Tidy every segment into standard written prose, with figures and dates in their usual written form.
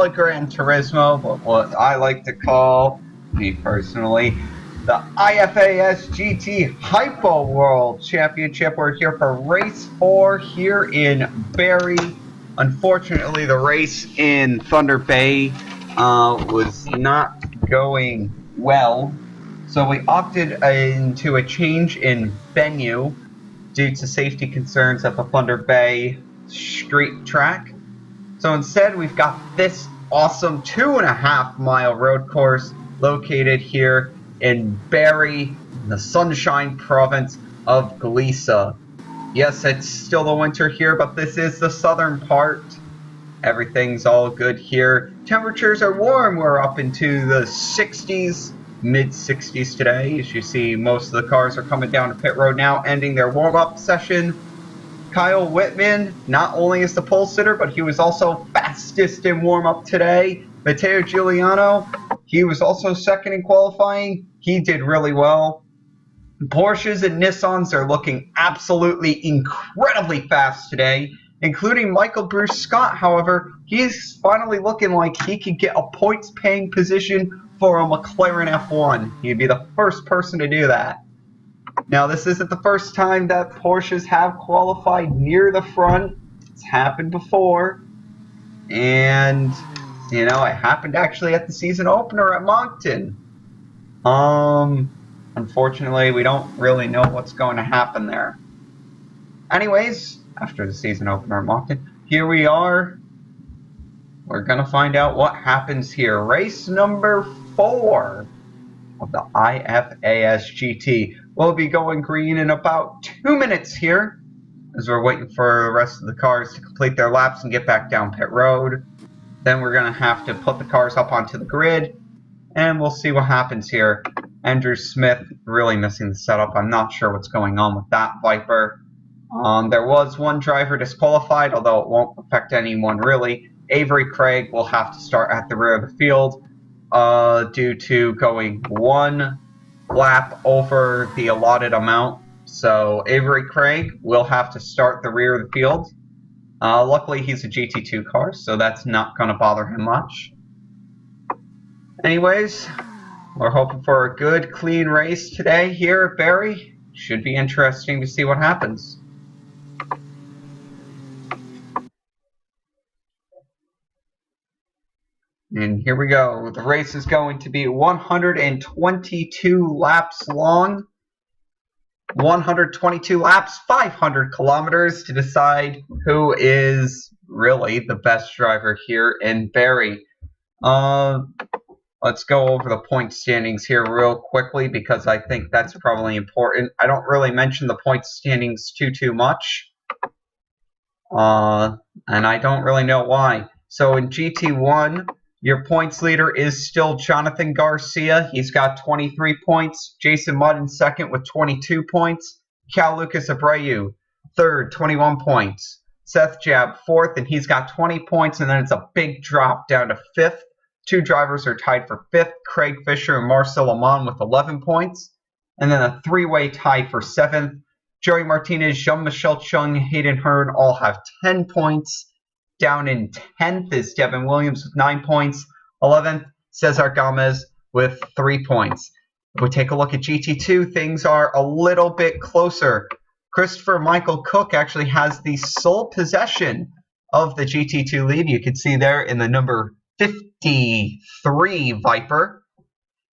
Gran Turismo, but what I like to call, me personally, the IFAS GT HypoWorld Championship. We're here for race 4 here in Barrie. Unfortunately, the race in Thunder Bay was not going well, so we opted into a change in venue due to safety concerns at the Thunder Bay street track. So instead, we've got this awesome 2.5-mile road course located here in Barrie, in the Sunshine Province of Galicia. Yes, it's still the winter here, but this is the southern part. Everything's all good here. Temperatures are warm. We're up into the 60s, mid-60s today. As you see, most of the cars are coming down to pit road now, ending their warm-up session. Kyle Whitman not only is the pole sitter, but he was also fastest in warm-up today. Matteo Giuliano, he was also second in qualifying. He did really well. Porsches and Nissans are looking absolutely incredibly fast today, including Michael Bruce Scott. However, he's finally looking like he could get a points-paying position for a McLaren F1. He'd be the first person to do that. Now, this isn't the first time that Porsches have qualified near the front. It's happened before. And, you know, it happened actually at the season opener at Moncton. Unfortunately, we don't really know what's going to happen there. Anyways, after the season opener at Moncton, here we are. We're going to find out what happens here. Race number 4 of the IFAS GT. We'll be going green in about 2 minutes here as we're waiting for the rest of the cars to complete their laps and get back down pit road. Then we're going to have to put the cars up onto the grid and we'll see what happens here. Andrew Smith really missing the setup. I'm not sure what's going on with that Viper. There was one driver disqualified, although it won't affect anyone really. Avery Craig will have to start at the rear of the field due to going one lap over the allotted amount. So Avery Craig will have to start the rear of the field. Luckily, he's a GT2 car, so that's not going to bother him much. Anyways, we're hoping for a good, clean race today here at Barrie. Should be interesting to see what happens. And here we go. The race is going to be 122 laps long. 122 laps, 500 kilometers to decide who is really the best driver here in Barrie. Let's go over the point standings here real quickly because I think that's probably important. I don't really mention the point standings too much. And I don't really know why. So in GT1, your points leader is still Jonathan Garcia. He's got 23 points. Jason Mudd in second with 22 points. Cal Lucas Abreu, third, 21 points. Seth Jab, fourth, and he's got 20 points. And then it's a big drop down to fifth. Two drivers are tied for fifth, Craig Fisher and Marcel Amon with 11 points. And then a three-way tie for seventh. Joey Martinez, Jean-Michel Chung, Hayden Hearn all have 10 points. Down in 10th is Devin Williams with 9 points. 11th, Cesar Gomez with 3 points. If we take a look at GT2, things are a little bit closer. Christopher Michael Cook actually has the sole possession of the GT2 lead. You can see there in the number 53 Viper.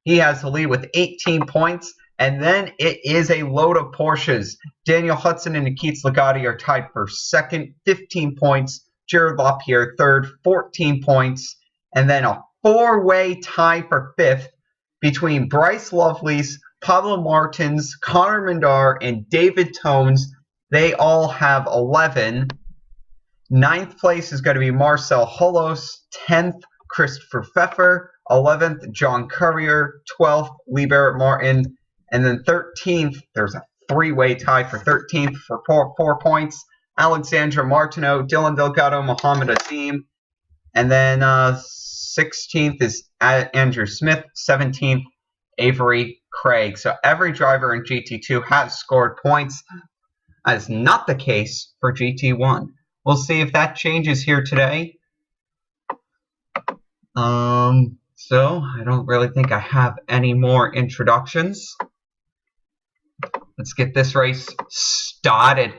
He has the lead with 18 points. And then it is a load of Porsches. Daniel Hudson and Nikita Lagatti are tied for second, 15 points. Jared Lapierre third, 14 points. And then a four-way tie for fifth between Bryce Lovelace, Pablo Martins, Connor Mindar, and David Tones. They all have 11. Ninth place is going to be Marcel Holos. 10th, Christopher Pfeffer. 11th, John Courier. 12th, Lee Barrett Martin. And then 13th, there's a three-way tie for 13th for 4 points. Alexandra Martineau, Dylan Delgado, Mohamed Azim. And then 16th is Andrew Smith. 17th, Avery Craig. So every driver in GT2 has scored points. That is not the case for GT1. We'll see if that changes here today. So I don't really think I have any more introductions. Let's get this race started.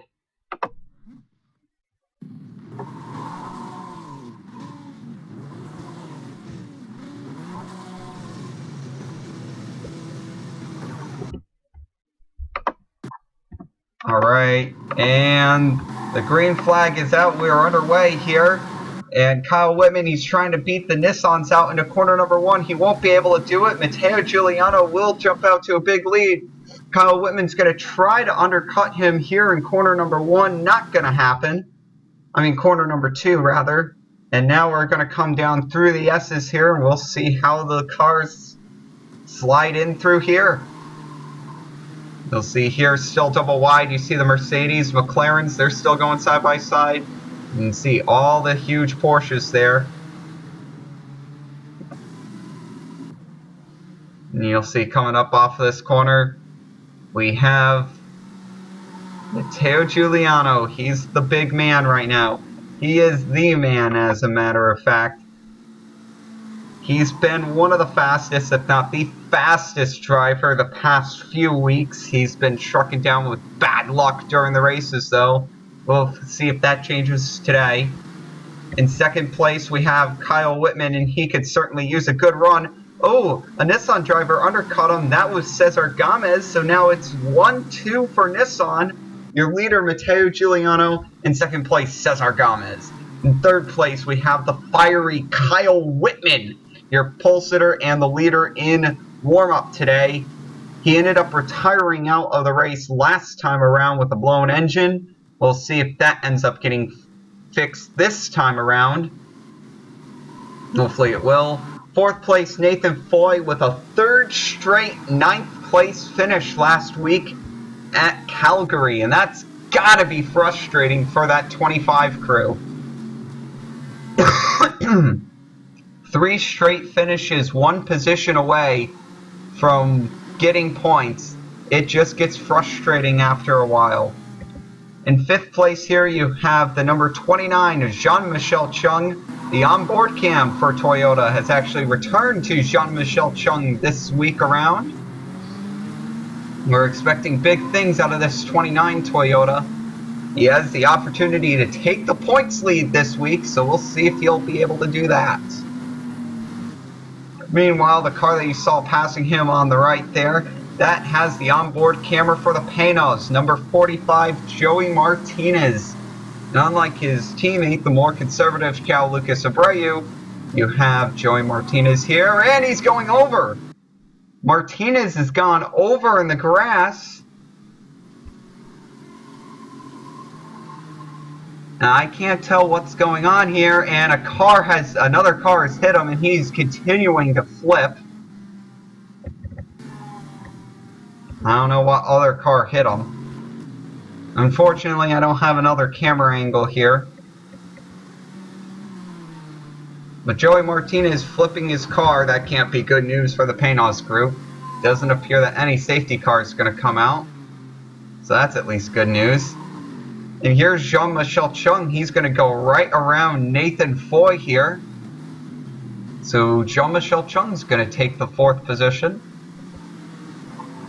All right, and the green flag is out. We are underway here. And Kyle Whitman, he's trying to beat the Nissans out into corner number 1. He won't be able to do it. Matteo Giuliano will jump out to a big lead. Kyle Whitman's going to try to undercut him here in corner number 1. Not going to happen. I mean, corner number 2, rather. And now we're going to come down through the S's here, and we'll see how the cars slide in through here. You'll see here still double wide. You see the Mercedes, McLarens, they're still going side by side. You can see all the huge Porsches there. And you'll see coming up off of this corner, we have Matteo Giuliano. He's the big man right now. He is the man, as a matter of fact. He's been one of the fastest, if not the fastest driver the past few weeks. He's been trucking down with bad luck during the races, though. We'll see if that changes today. In second place, we have Kyle Whitman, and he could certainly use a good run. Oh, a Nissan driver undercut him. That was Cesar Gomez, so now it's 1-2 for Nissan. Your leader, Matteo Giuliano. In second place, Cesar Gomez. In third place, we have the fiery Kyle Whitman, your pole sitter and the leader in warm-up today. He ended up retiring out of the race last time around with a blown engine. We'll see if that ends up getting fixed this time around. Hopefully it will. Fourth place, Nathan Foy with a third straight ninth place finish last week at Calgary. And that's gotta be frustrating for that 25 crew. 3 straight finishes, 1 position away from getting points. It just gets frustrating after a while. In 5th place here, you have the number 29, Jean-Michel Chung. The onboard cam for Toyota has actually returned to Jean-Michel Chung this week around. We're expecting big things out of this 29 Toyota. He has the opportunity to take the points lead this week, so we'll see if he'll be able to do that. Meanwhile, the car that you saw passing him on the right there, that has the onboard camera for the Panos, number 45, Joey Martinez. And unlike his teammate, the more conservative Cal Lucas Abreu, you have Joey Martinez here, and he's going over. Martinez has gone over in the grass. Now, I can't tell what's going on here, and another car has hit him, and he's continuing to flip. I don't know what other car hit him. Unfortunately, I don't have another camera angle here. But Joey Martinez flipping his car, that can't be good news for the Panos group. Doesn't appear that any safety car is going to come out. So that's at least good news. And here's Jean-Michel Chung. He's going to go right around Nathan Foy here. So Jean-Michel Chung's going to take the 4th position.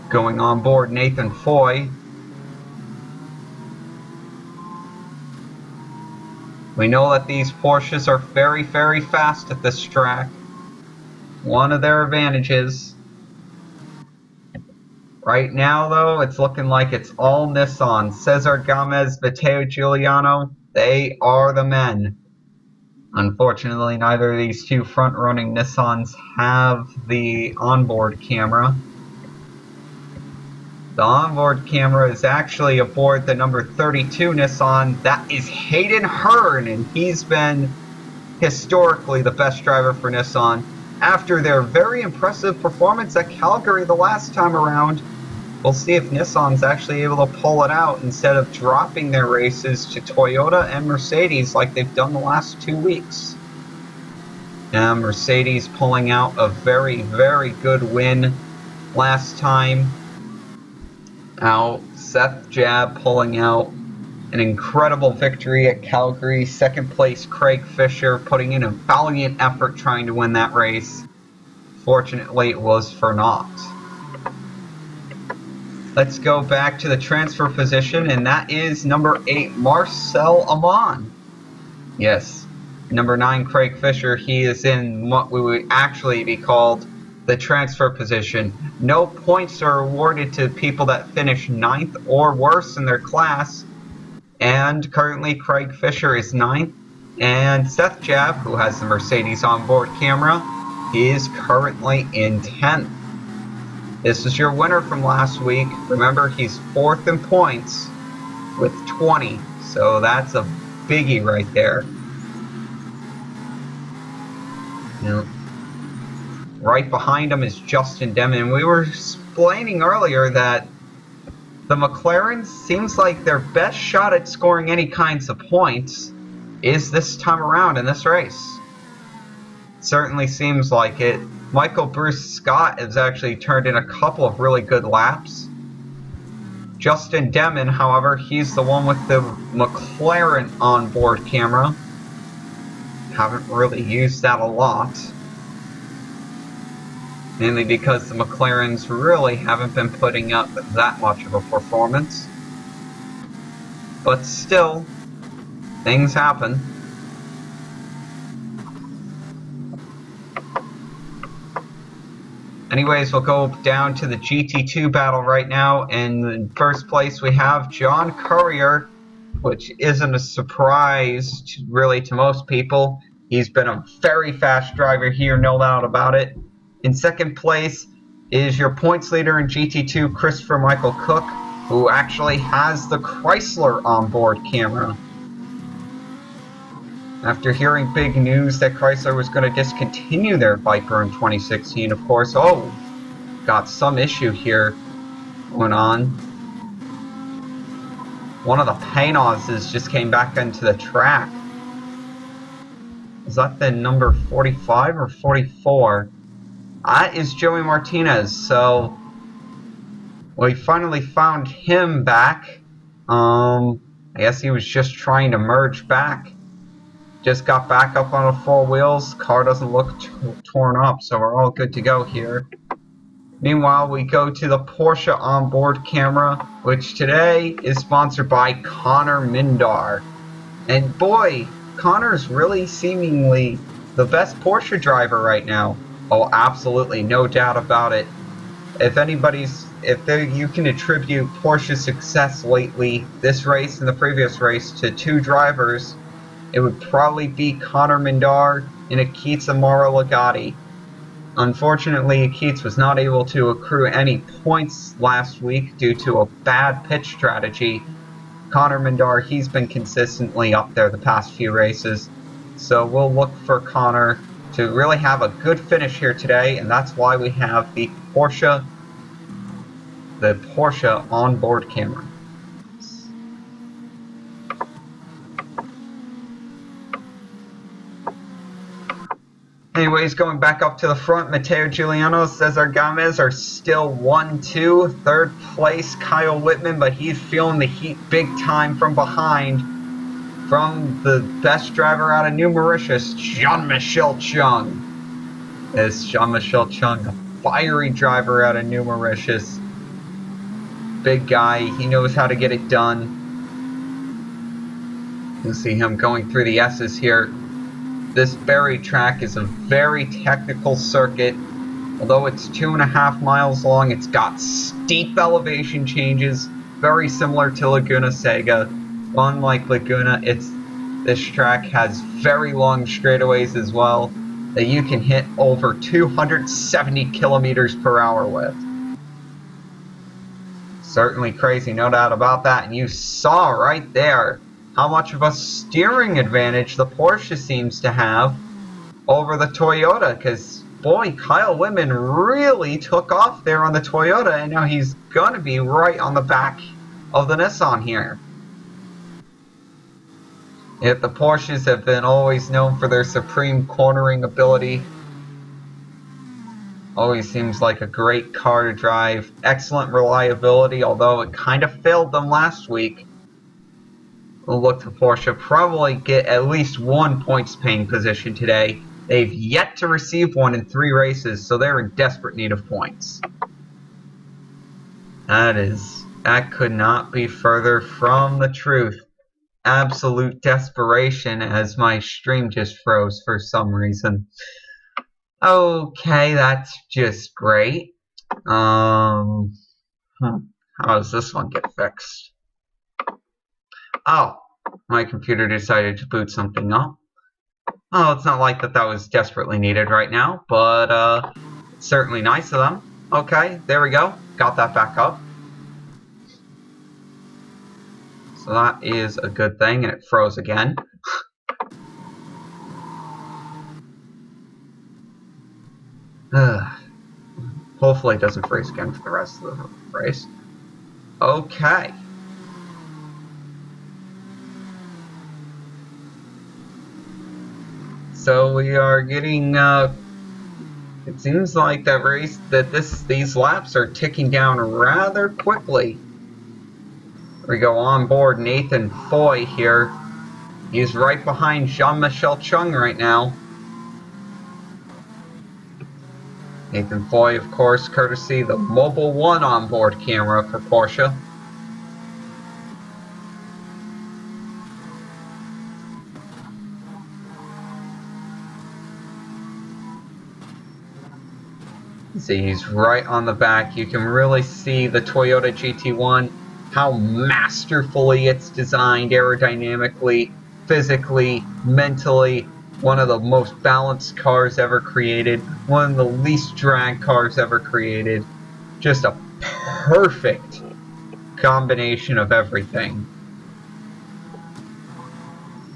Going on board Nathan Foy. We know that these Porsches are very, very fast at this track. One of their advantages. Right now, though, it's looking like it's all Nissan. Cesar Gomez, Matteo Giuliano, they are the men. Unfortunately, neither of these two front-running Nissans have the onboard camera. The onboard camera is actually aboard the number 32 Nissan. That is Hayden Hearn, and he's been historically the best driver for Nissan. After their very impressive performance at Calgary the last time around, we'll see if Nissan's actually able to pull it out instead of dropping their races to Toyota and Mercedes like they've done the last 2 weeks. And Mercedes pulling out a very, very good win last time out. Seth Jab pulling out An incredible victory at Calgary. Second place, Craig Fisher, putting in a valiant effort trying to win that race. Fortunately, it was for naught. Let's go back to the transfer position, and that is number 8, Marcel Amon. Yes, number 9, Craig Fisher. He is in what we would actually be called the transfer position. No points are awarded to people that finish 9th or worse in their class. And currently Craig Fisher is 9th, and Seth Jab, who has the Mercedes onboard camera, is currently in 10th. This is your winner from last week. Remember, he's 4th in points with 20, so that's a biggie right there. Right behind him is Justin Demon. We were explaining earlier that the McLaren seems like their best shot at scoring any kinds of points is this time around in this race. Certainly seems like it. Michael Bruce Scott has actually turned in a couple of really good laps. Justin Demon, however, he's the one with the McLaren onboard camera. Haven't really used that a lot. Mainly because the McLarens really haven't been putting up that much of a performance. But still, things happen. Anyways, we'll go down to the GT2 battle right now. And in first place we have John Courier, which isn't a surprise really to most people. He's been a very fast driver here, no doubt about it. In second place is your points leader in GT2, Christopher Michael Cook, who actually has the Chrysler onboard camera. After hearing big news that Chrysler was going to discontinue their Viper in 2016, of course, got some issue here going on. One of the Paynauses just came back into the track. Is that the number 45 or 44? That is Joey Martinez, so we finally found him back. I guess he was just trying to merge back. Just got back up on the 4 wheels. Car doesn't look torn up, so we're all good to go here. Meanwhile, we go to the Porsche onboard camera, which today is sponsored by Connor Mindar. And boy, Connor's really seemingly the best Porsche driver right now. Oh, absolutely, no doubt about it. If you can attribute Porsche's success lately, this race and the previous race, to 2 drivers, it would probably be Connor Mindar and Akitsa Mara Legati. Unfortunately, Akitsa was not able to accrue any points last week due to a bad pitch strategy. Connor Mindar, he's been consistently up there the past few races, so we'll look for Connor to really have a good finish here today, and that's why we have the Porsche onboard camera. Anyways, going back up to the front, Matteo Giuliano, Cesar Gomez are still 1-2. Third place, Kyle Whitman, but he's feeling the heat big time from behind. From the best driver out of New Mauritius, Jean-Michel Chung. It's Jean-Michel Chung, a fiery driver out of New Mauritius. Big guy, he knows how to get it done. You can see him going through the S's here. This Barrie track is a very technical circuit. Although it's 2.5 miles long, it's got steep elevation changes, very similar to Laguna Seca. Unlike Laguna, this track has very long straightaways as well that you can hit over 270 kilometers per hour with. Certainly crazy, no doubt about that. And you saw right there how much of a steering advantage the Porsche seems to have over the Toyota, because boy, Kyle Whitman really took off there on the Toyota, and now he's going to be right on the back of the Nissan here. Yet the Porsches have been always known for their supreme cornering ability. Always seems like a great car to drive. Excellent reliability, although it kind of failed them last week. will look to Porsche probably get at least 1 points paying position today. They've yet to receive one in 3 races, so they're in desperate need of points. That could not be further from the truth. Absolute desperation, as my stream just froze for some reason. Okay, that's just great. How does this one get fixed? Oh, my computer decided to boot something up. Oh, it's not like that was desperately needed right now, but it's certainly nice of them. Okay, there we go. Got that back up. So that is a good thing, and it froze again. Hopefully it doesn't freeze again for the rest of the race. Okay. So we are getting, it seems like these laps are ticking down rather quickly. We go on board Nathan Foy here. He's right behind Jean-Michel Chung right now. Nathan Foy, of course, courtesy the Mobile One onboard camera for Porsche. See, he's right on the back. You can really see the Toyota GT1, how masterfully it's designed aerodynamically, physically, mentally. One of the most balanced cars ever created. One of the least drag cars ever created. Just a perfect combination of everything.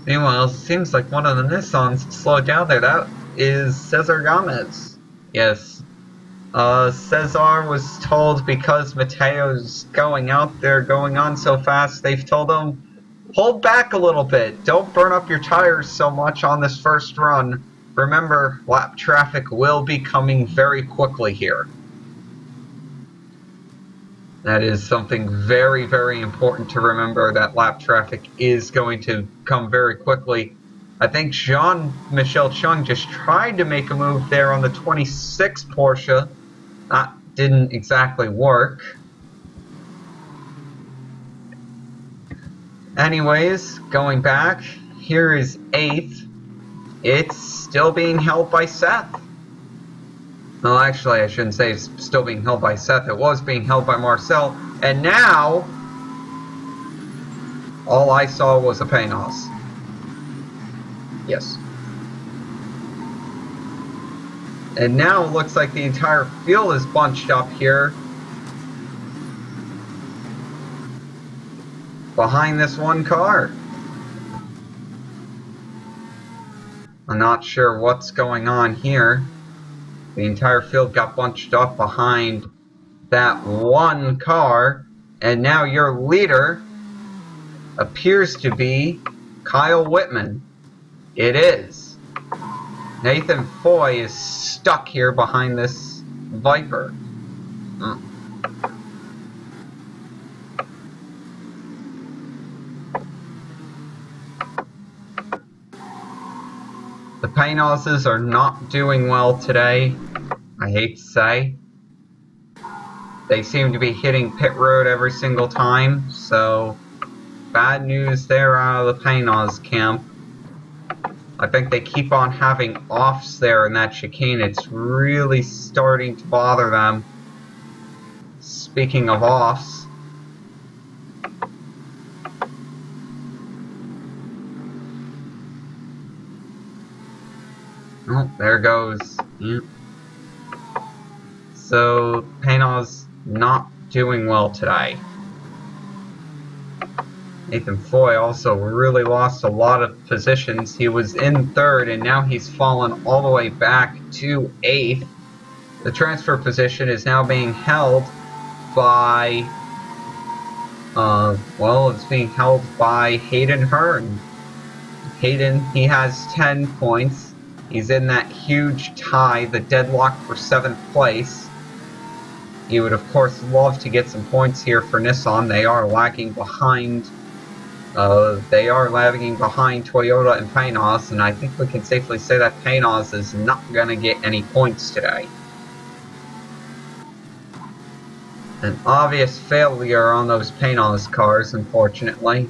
Meanwhile, it seems like one of the Nissans slowed down there. That is Cesar Gomez. Yes. Cesar was told because Mateo's going out there, going on so fast, they've told him, hold back a little bit. Don't burn up your tires so much on this first run. Remember, lap traffic will be coming very quickly here. That is something very, very important to remember, that lap traffic is going to come very quickly. I think Jean-Michel Chung just tried to make a move there on the 26 Porsche. That didn't exactly work. Anyways, going back, here is 8th. It's still being held by Seth. Well, actually, I shouldn't say it's still being held by Seth. It was being held by Marcel. And now, all I saw was a Paynos. Yes. And now it looks like the entire field is bunched up here behind this one car. I'm not sure what's going on here. The entire field got bunched up behind that one car, and now your leader appears to be Kyle Whitman. It is. Nathan Foy is stuck here behind this Viper. The Paynoses are not doing well today, I hate to say. They seem to be hitting pit road every single time, so bad news there out of the Paynos camp. I think they keep on having offs there in that chicane. It's really starting to bother them. Speaking of offs, oh, there goes. Yep. So, Paynos not doing well today. Nathan Foy also really lost a lot of positions. He was in 3rd, and now he's fallen all the way back to 8th. The transfer position is now being held by, it's being held by Hayden Hearn. Hayden, he has 10 points. He's in that huge tie, the deadlock for 7th place. He would, of course, love to get some points here for Nissan. They are lagging behind They are lagging behind Toyota and Paynos, and I think we can safely say that Paynos is not going to get any points today. An obvious failure on those Paynos cars, unfortunately.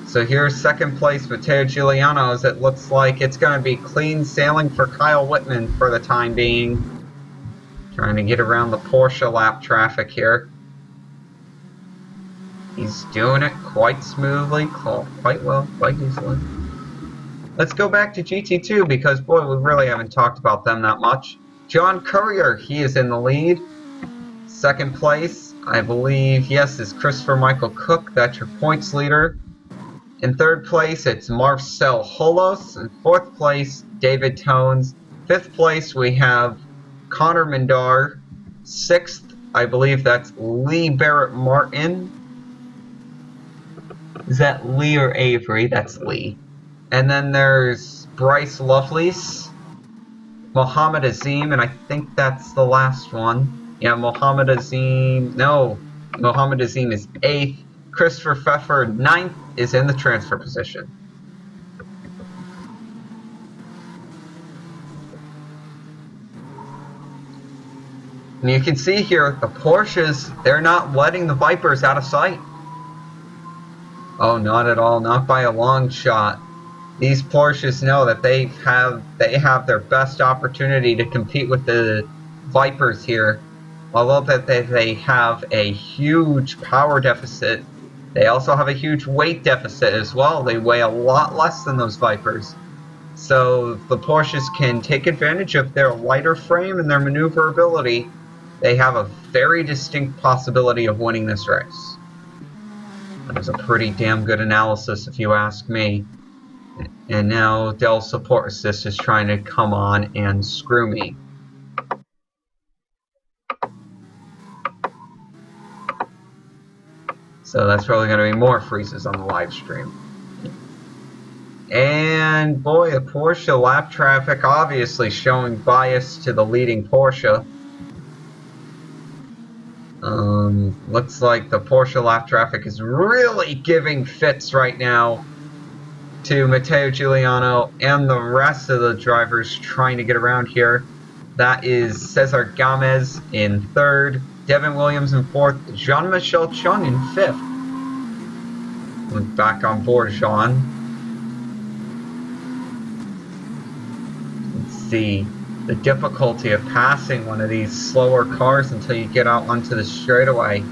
So here's second place Matteo Giuliano, as it looks like it's going to be clean sailing for Kyle Whitman for the time being. Trying to get around the Porsche lap traffic here. He's doing it quite smoothly, quite well, quite easily. Let's go back to GT2 because, boy, we really haven't talked about them that much. John Courier, he is in the lead. Second place, I believe, yes, is Christopher Michael Cook. That's your points leader. In third place, it's Marcel Holos. In fourth place, David Tones. Fifth place, we have Connor Mindar. Sixth, I believe that's Lee Barrett Martin. Is that Lee or Avery? That's Lee. And then there's Bryce Lovelace, Mohammed Azim, and I think that's the last one. Yeah, Mohammed Azim. No, Mohammed Azim is 8th. Christopher Pfeffer, 9th, is in the transfer position. And you can see here, the Porsches, they're not letting the Vipers out of sight. Oh, not at all, not by a long shot. These Porsches know that they have their best opportunity to compete with the Vipers here. Although that they have a huge power deficit, they also have a huge weight deficit as well. They weigh a lot less than those Vipers. So the Porsches can take advantage of their lighter frame and their maneuverability. They have a very distinct possibility of winning this race. That was a pretty damn good analysis if you ask me. And now Dell Support Assist is trying to come on and screw me. So that's probably going to be more freezes on the live stream. And boy, the Porsche lap traffic obviously showing bias to the leading Porsche. Looks like the Porsche lap traffic is really giving fits right now to Matteo Giuliano and the rest of the drivers trying to get around here. That is Cesar Gomez in 3rd, Devin Williams in 4th, Jean-Michel Chung in 5th. Back on board, Jean. Let's see the difficulty of passing one of these slower cars until you get out onto the straightaway.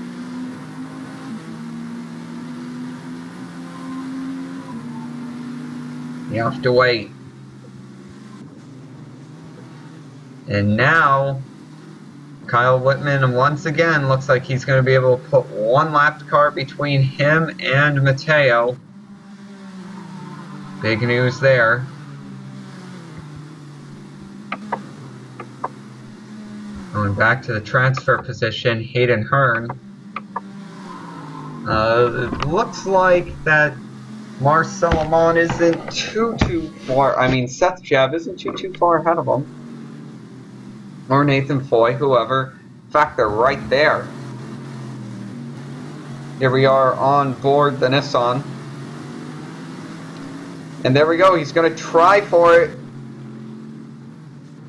You have to wait. And now, Kyle Whitman once again looks like he's going to be able to put one lapped car between him and Matteo. Big news there. Going back to the transfer position, Hayden Hearn. It looks like that Marcel Amon isn't too far. I mean, Seth Jebb isn't too far ahead of him. Or Nathan Foy, whoever. In fact, they're right there. Here we are on board the Nissan. And there we go. He's going to try for it.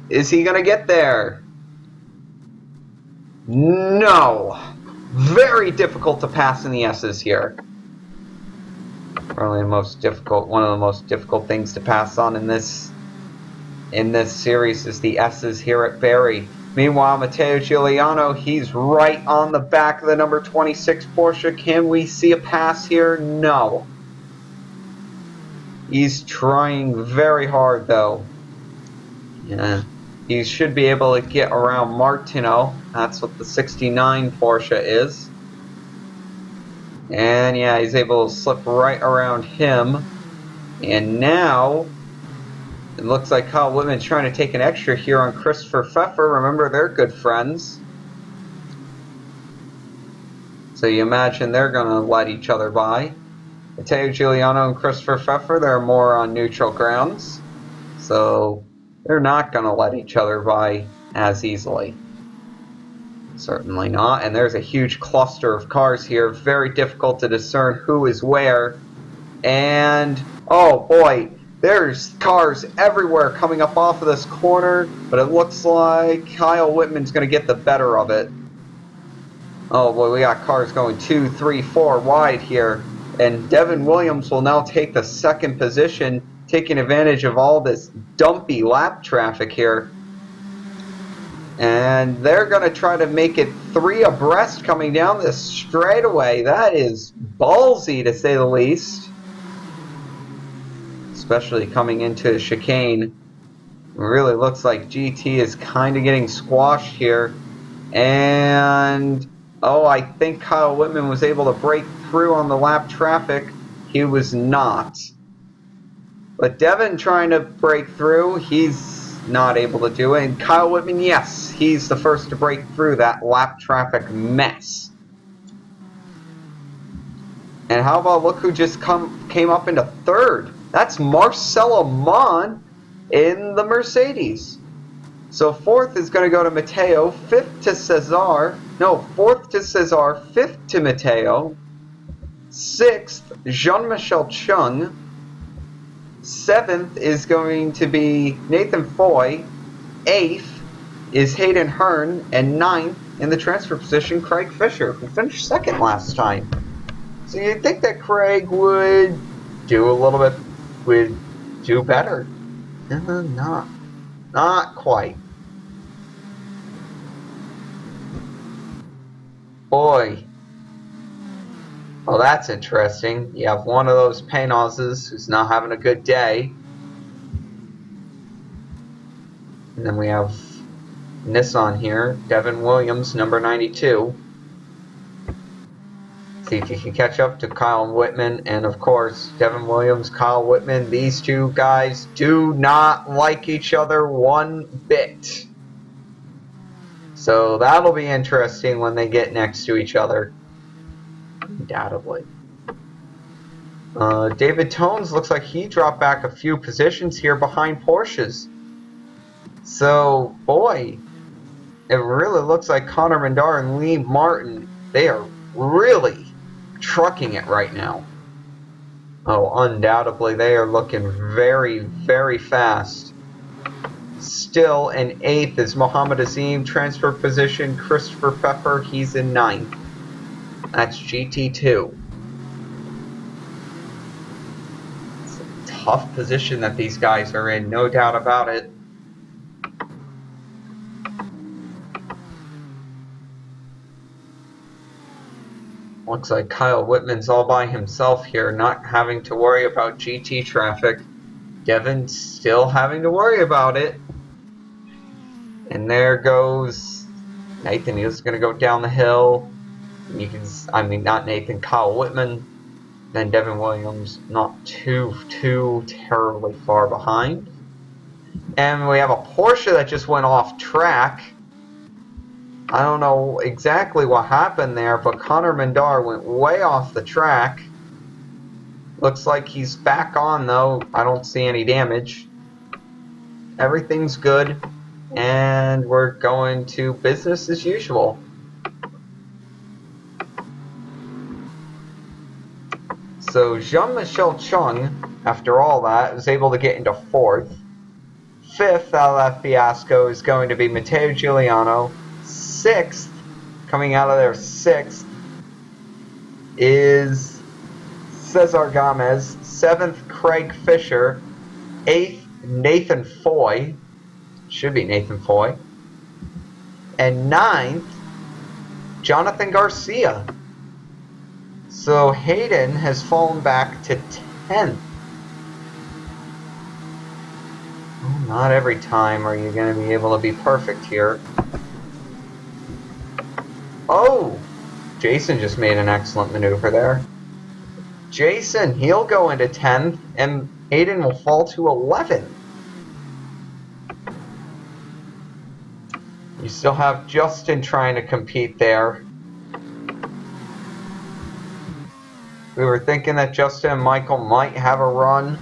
Is he going to get there? No. Very difficult to pass in the S's here. Probably the most difficult, one of the most difficult things to pass on in this series is the S's here at Barrie. Meanwhile, Matteo Giuliano, he's right on the back of the number 26 Porsche. Can we see a pass here? No. He's trying very hard though. Yeah. He should be able to get around Martino. That's what the 69 Porsche is. And yeah, he's able to slip right around him. And now, it looks like Kyle Whitman's trying to take an extra here on Christopher Pfeffer. Remember, they're good friends. So you imagine they're going to let each other by. Matteo Giuliano and Christopher Pfeffer, they're more on neutral grounds. So they're not going to let each other by as easily. Certainly not. And there's a huge cluster of cars here. Very difficult to discern who is where. And, oh boy, there's cars everywhere coming up off of this corner. But it looks like Kyle Whitman's going to get the better of it. Oh boy, we got cars going 2, 3, 4 wide here. And Devin Williams will now take the second position, taking advantage of all this dumpy lap traffic here. And they're going to try to make it 3 abreast coming down this straightaway. That is ballsy, to say the least. Especially coming into a chicane. It really looks like GT is kind of getting squashed here. And, oh, I think Kyle Whitman was able to break through on the lap traffic. He was not. But Devin trying to break through, he's not able to do it. And Kyle Whitman, yes, he's the first to break through that lap traffic mess. And how about, look who just came up into third. That's Marcelo Mon in the Mercedes. So fourth is going to go to Matteo, fifth to Cesar. No, fourth to Cesar, fifth to Matteo. Sixth, Jean-Michel Chung. Seventh is going to be Nathan Foy. Eighth is Hayden Hearn. And ninth, in the transfer position, Craig Fisher, who finished second last time. So you'd think that Craig would do a little bit, would do better. Not quite. Boy. Well, that's interesting. You have one of those Paynoses who's not having a good day. And then we have Nissan here. Devin Williams, number 92. See if you can catch up to Kyle Whitman. And, of course, Devin Williams, Kyle Whitman. These two guys do not like each other one bit. So that'll be interesting when they get next to each other. Undoubtedly. David Tones looks like he dropped back a few positions here behind Porsches. So, boy, it really looks like Connor Mandar and Lee Martin, they are really trucking it right now. Oh, undoubtedly, they are looking very, very fast. Still in 8th is Mohamed Azim, transfer position. Christopher Pfeffer, he's in 9th. That's GT2. It's a tough position that these guys are in, no doubt about it. Looks like Kyle Whitman's all by himself here, not having to worry about GT traffic. Devin's still having to worry about it. And there goes Nathan. He's going to go down the hill. You can, not Nathan, Kyle Whitman. Then Devin Williams, not too terribly far behind. And we have a Porsche that just went off track. I don't know exactly what happened there, but Connor Mandar went way off the track. Looks like he's back on, though. I don't see any damage. Everything's good. And we're going to business as usual. So Jean-Michel Chung, after all that, was able to get into 4th. 5th out of that fiasco is going to be Matteo Giuliano. 6th, coming out of there 6th, is Cesar Gomez. 7th, Craig Fisher. 8th, Nathan Foy. Should be Nathan Foy. And 9th, Jonathan Garcia. So Hayden has fallen back to 10th. Well, not every time are you going to be able to be perfect here. Oh! Jason just made an excellent maneuver there. Jason, he'll go into 10th, and Hayden will fall to 11th. You still have Justin trying to compete there. We were thinking that Justin and Michael might have a run.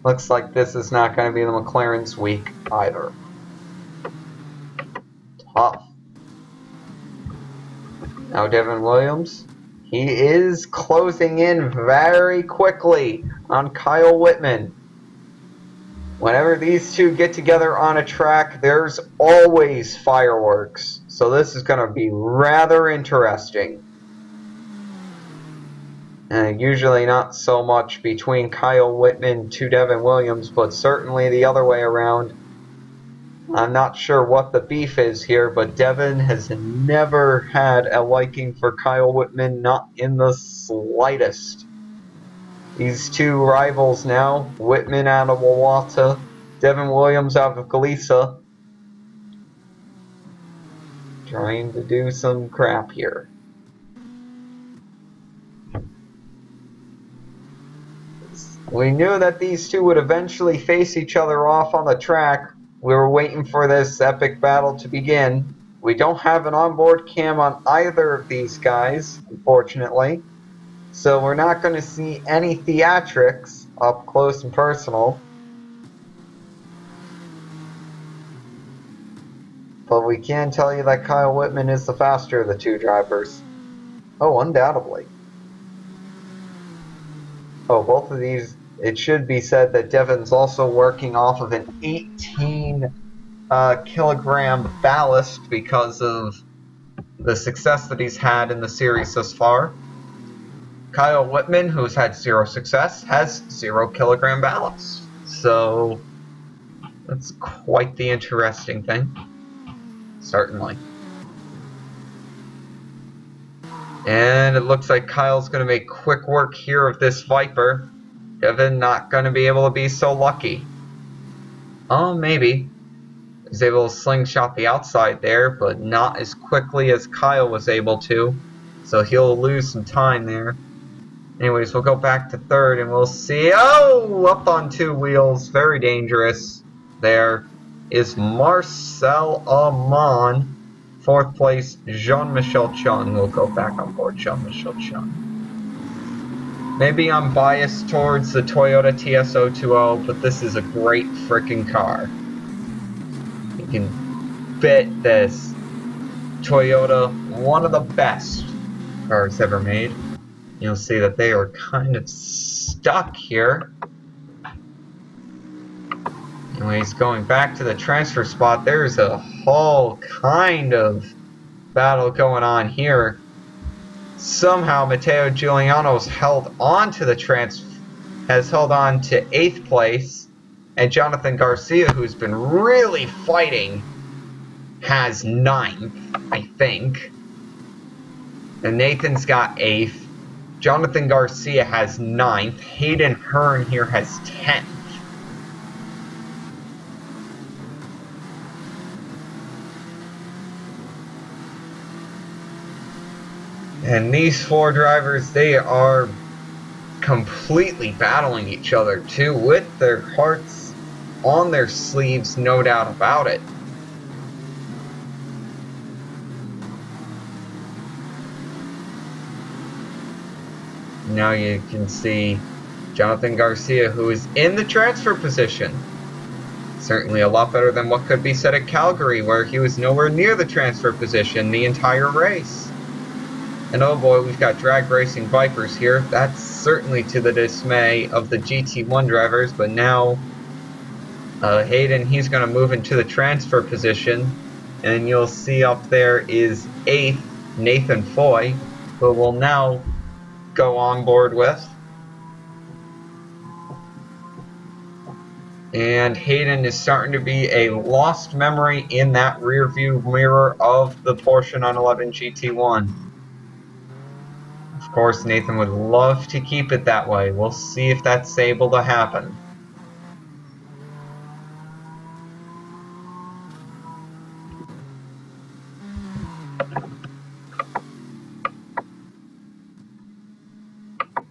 Looks like this is not going to be the McLaren's week either. Tough. Now Devin Williams. He is closing in very quickly on Kyle Whitman. Whenever these two get together on a track, there's always fireworks. So this is going to be rather interesting. And usually not so much between Kyle Whitman to Devin Williams, but certainly the other way around. I'm not sure what the beef is here, but Devin has never had a liking for Kyle Whitman, not in the slightest. These two rivals now, Whitman out of Wawata, Devin Williams out of Galisa, trying to do some crap here. We knew that these two would eventually face each other off on the track. We were waiting for this epic battle to begin. We don't have an onboard cam on either of these guys, unfortunately. So we're not going to see any theatrics up close and personal. But we can tell you that Kyle Whitman is the faster of the two drivers. Oh, undoubtedly. Oh, both of these, it should be said that Devin's also working off of an 18 kilogram ballast because of the success that he's had in the series thus far. Kyle Whitman, who's had 0 success, has 0 kilogram ballast. So that's quite the interesting thing. Certainly. And it looks like Kyle's going to make quick work here of this Viper. Devin not going to be able to be so lucky. Oh, maybe. He's able to slingshot the outside there, but not as quickly as Kyle was able to. So he'll lose some time there. Anyways, we'll go back to third and we'll see. Oh, up on 2 wheels. Very dangerous. There is Marcel Amon. 4th place, Jean-Michel Chung. We'll go back on board Jean-Michel Chung. Maybe I'm biased towards the Toyota TS020, but this is a great freaking car. You can bet this. Toyota, one of the best cars ever made. You'll see that they are kind of stuck here. Anyways, going back to the transfer spot, there's a whole kind of battle going on here. Somehow Matteo Giuliano's held on to the has held on to 8th place, and Jonathan Garcia, who's been really fighting, has 9th, I think. And Nathan's got 8th. Jonathan Garcia has 9th. Hayden Hearn here has 10th. And these 4 drivers, they are completely battling each other too, with their hearts on their sleeves, no doubt about it. Now you can see Jonathan Garcia, who is in the transfer position. Certainly a lot better than what could be said at Calgary, where he was nowhere near the transfer position the entire race. And oh boy, we've got drag racing Vipers here. That's certainly to the dismay of the GT1 drivers, but now Hayden, he's going to move into the transfer position. And you'll see up there is 8th, Nathan Foy, who will now go on board with. And Hayden is starting to be a lost memory in that rear view mirror of the Porsche 911 GT1. Of course, Nathan would love to keep it that way. We'll see if that's able to happen.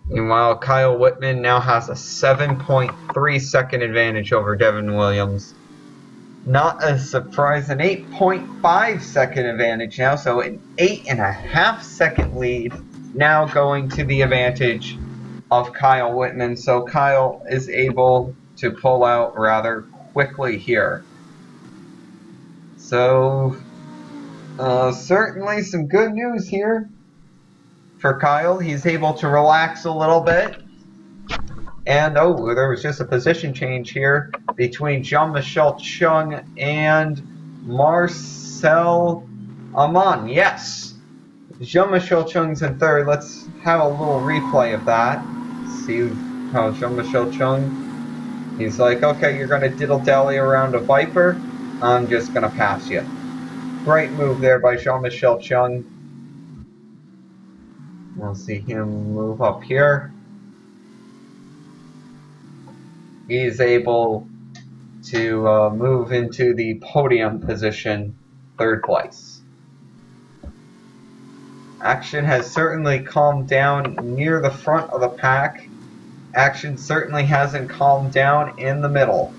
Meanwhile, Kyle Whitman now has a 7.3 second advantage over Devin Williams. Not a surprise, an 8.5 second advantage now, so an 8.5 second lead now going to the advantage of Kyle Whitman. So Kyle is able to pull out rather quickly here. So certainly some good news here for Kyle. He's able to relax a little bit. And oh, there was just a position change here between Jean-Michel Chung and Marcel Amon. Yes, Jean-Michel Chung's in third. Let's have a little replay of that. See how Jean-Michel Chung, he's like, okay, you're going to diddle-dally around a Viper. I'm just going to pass you. Great move there by Jean-Michel Chung. We'll see him move up here. He's able to move into the podium position, third place. Action has certainly calmed down near the front of the pack. Action certainly hasn't calmed down in the middle.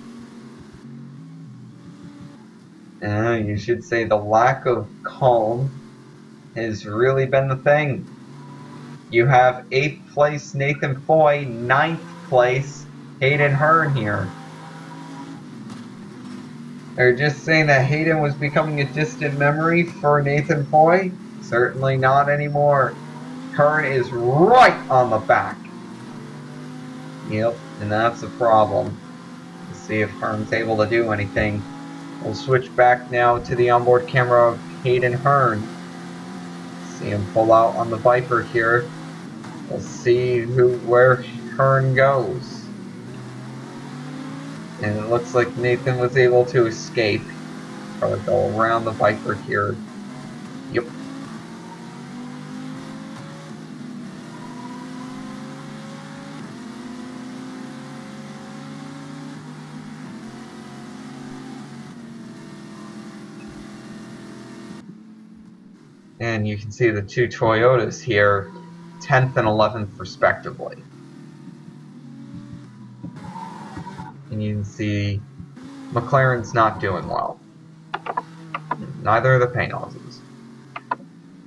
You should say the lack of calm has really been the thing. You have 8th place Nathan Foy, 9th place Hayden Hearn here. They're just saying that Hayden was becoming a distant memory for Nathan Foy. Certainly not anymore. Hearn is right on the back. Yep, and that's a problem. Let's see if Hearn's able to do anything. We'll switch back now to the onboard camera of Hayden Hearn. See him pull out on the Viper here. We'll see where Hearn goes. And it looks like Nathan was able to escape. Probably go around the Viper here. Yep. And you can see the two Toyotas here, 10th and 11th respectively. And you can see McLaren's not doing well. Neither are the paint houses.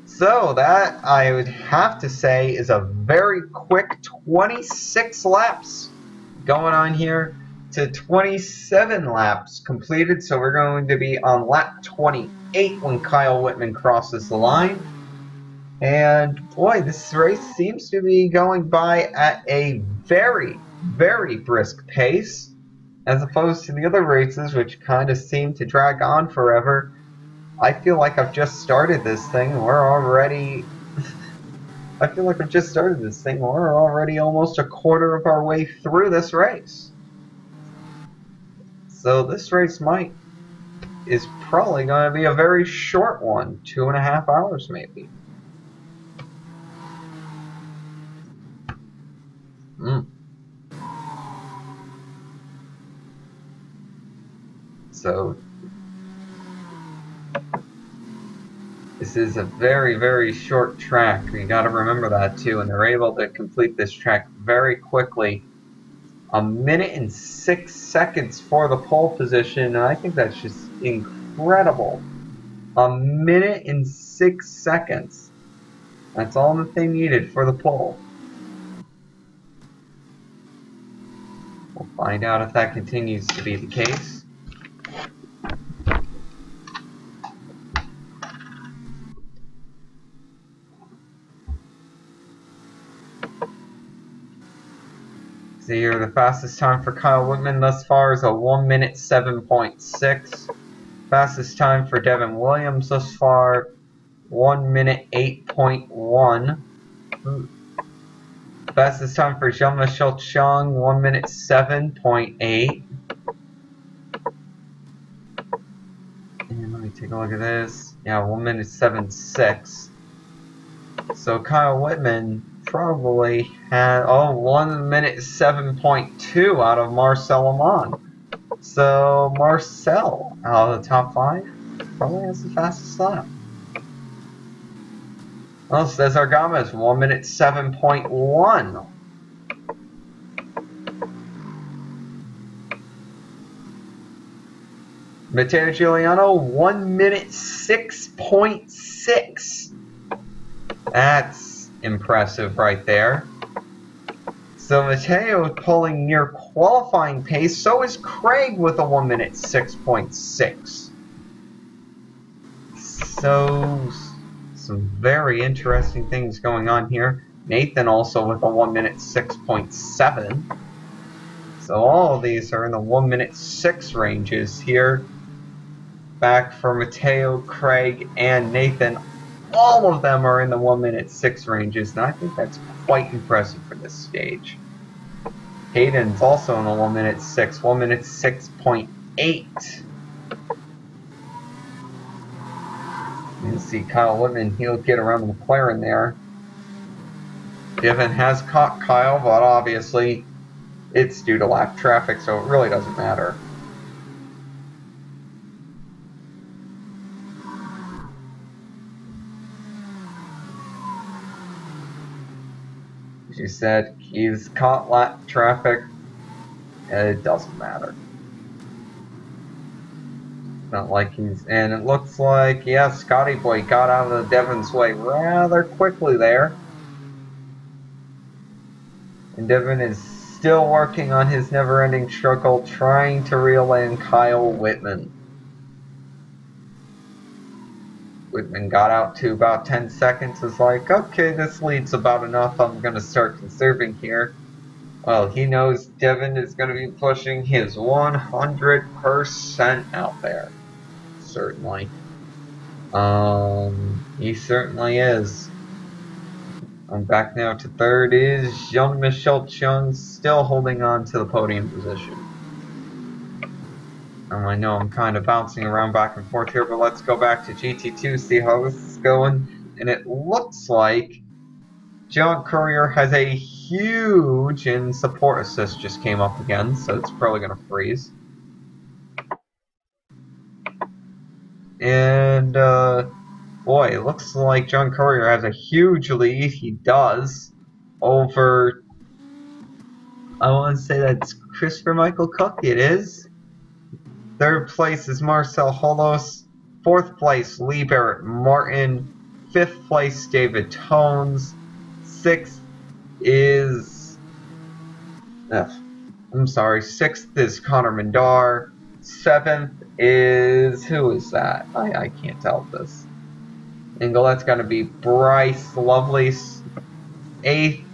So that, I would have to say, is a very quick 26 laps going on here to 27 laps completed. So we're going to be on lap 28 when Kyle Whitman crosses the line. And boy, this race seems to be going by at a very, very brisk pace, as opposed to the other races, which kind of seem to drag on forever. I feel like I've just started this thing. We're already almost a quarter of our way through this race. So this race is probably going to be a very short one, 2.5 hours maybe. So this is a very, very short track. You got to remember that too. And they're able to complete this track very quickly. 1 minute and 6 seconds for the pole position, and I think that's just incredible. 1 minute and 6 seconds. That's all that they needed for the pole. We'll find out if that continues to be the case. So here, the fastest time for Kyle Whitman thus far is a 1 minute 7.6. Fastest time for Devin Williams thus far, 1 minute 8.1. Fastest time for Jean-Michel Chung, 1 minute 7.8. And let me take a look at this. Yeah, 1 minute 7.6. So Kyle Whitman probably had 1 minute 7.2 out of Marcel Amon. So Marcel, out of the top 5, probably has the fastest lap. Well, Cesar Gomez, 1 minute 7.1. Matteo Giuliano, 1 minute 6.6. That's impressive right there. So Mateo is pulling near qualifying pace. So is Craig with a 1 minute 6.6. So some very interesting things going on here. Nathan also with a 1 minute 6.7. So all of these are in the 1 minute 6 ranges here. Back for Mateo, Craig, and Nathan. All of them are in the 1 minute 6 ranges, and I think that's quite impressive for this stage. Hayden's also in the 1 minute 6, 1 minute 6.8. You see Kyle Whitman, he'll get around the McLaren there. Devin has caught Kyle, but obviously it's due to lap traffic, so it really doesn't matter. She said he's caught lap traffic, and it doesn't matter. Not like he's, and it looks like, yeah, Scotty Boy got out of the Devon's way rather quickly there. And Devon is still working on his never-ending struggle, trying to reel in Kyle Whitman. Whitman got out to about 10 seconds, was like, okay, this lead's about enough, I'm going to start conserving here. Well, he knows Devon is going to be pushing his 100% out there. Certainly. He certainly is. I'm back now to third is Jean-Michel Chung, still holding on to the podium position. I know I'm kind of bouncing around back and forth here, but let's go back to GT2, see how this is going. And it looks like John Courier has a huge, and support assist just came up again, so it's probably going to freeze. And, boy, it looks like John Courier has a huge lead. He does. Over, I want to say that's Christopher Michael Cook. It is. Third place is Marcel Holos. Fourth place, Lee Barrett Martin. Fifth place, David Tones. Sixth is... Sixth is Connor Mindar. Seventh is... Who is that? I can't tell this. Angle, that's going to be Bryce Lovelace. Eighth,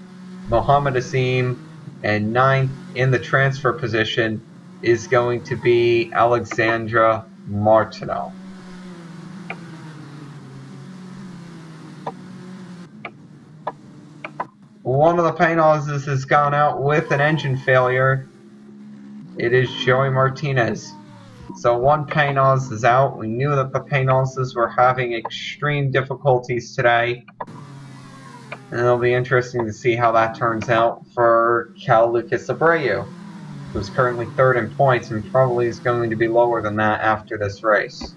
Mohammed Asim. And ninth, in the transfer position, is going to be Alexandra Martineau. One of the paint hoses has gone out with an engine failure. It is Joey Martinez. So one paint hose is out. We knew that the paint hoses were having extreme difficulties today. And it'll be interesting to see how that turns out for Cal Lucas Abreu, who's currently third in points and probably is going to be lower than that after this race.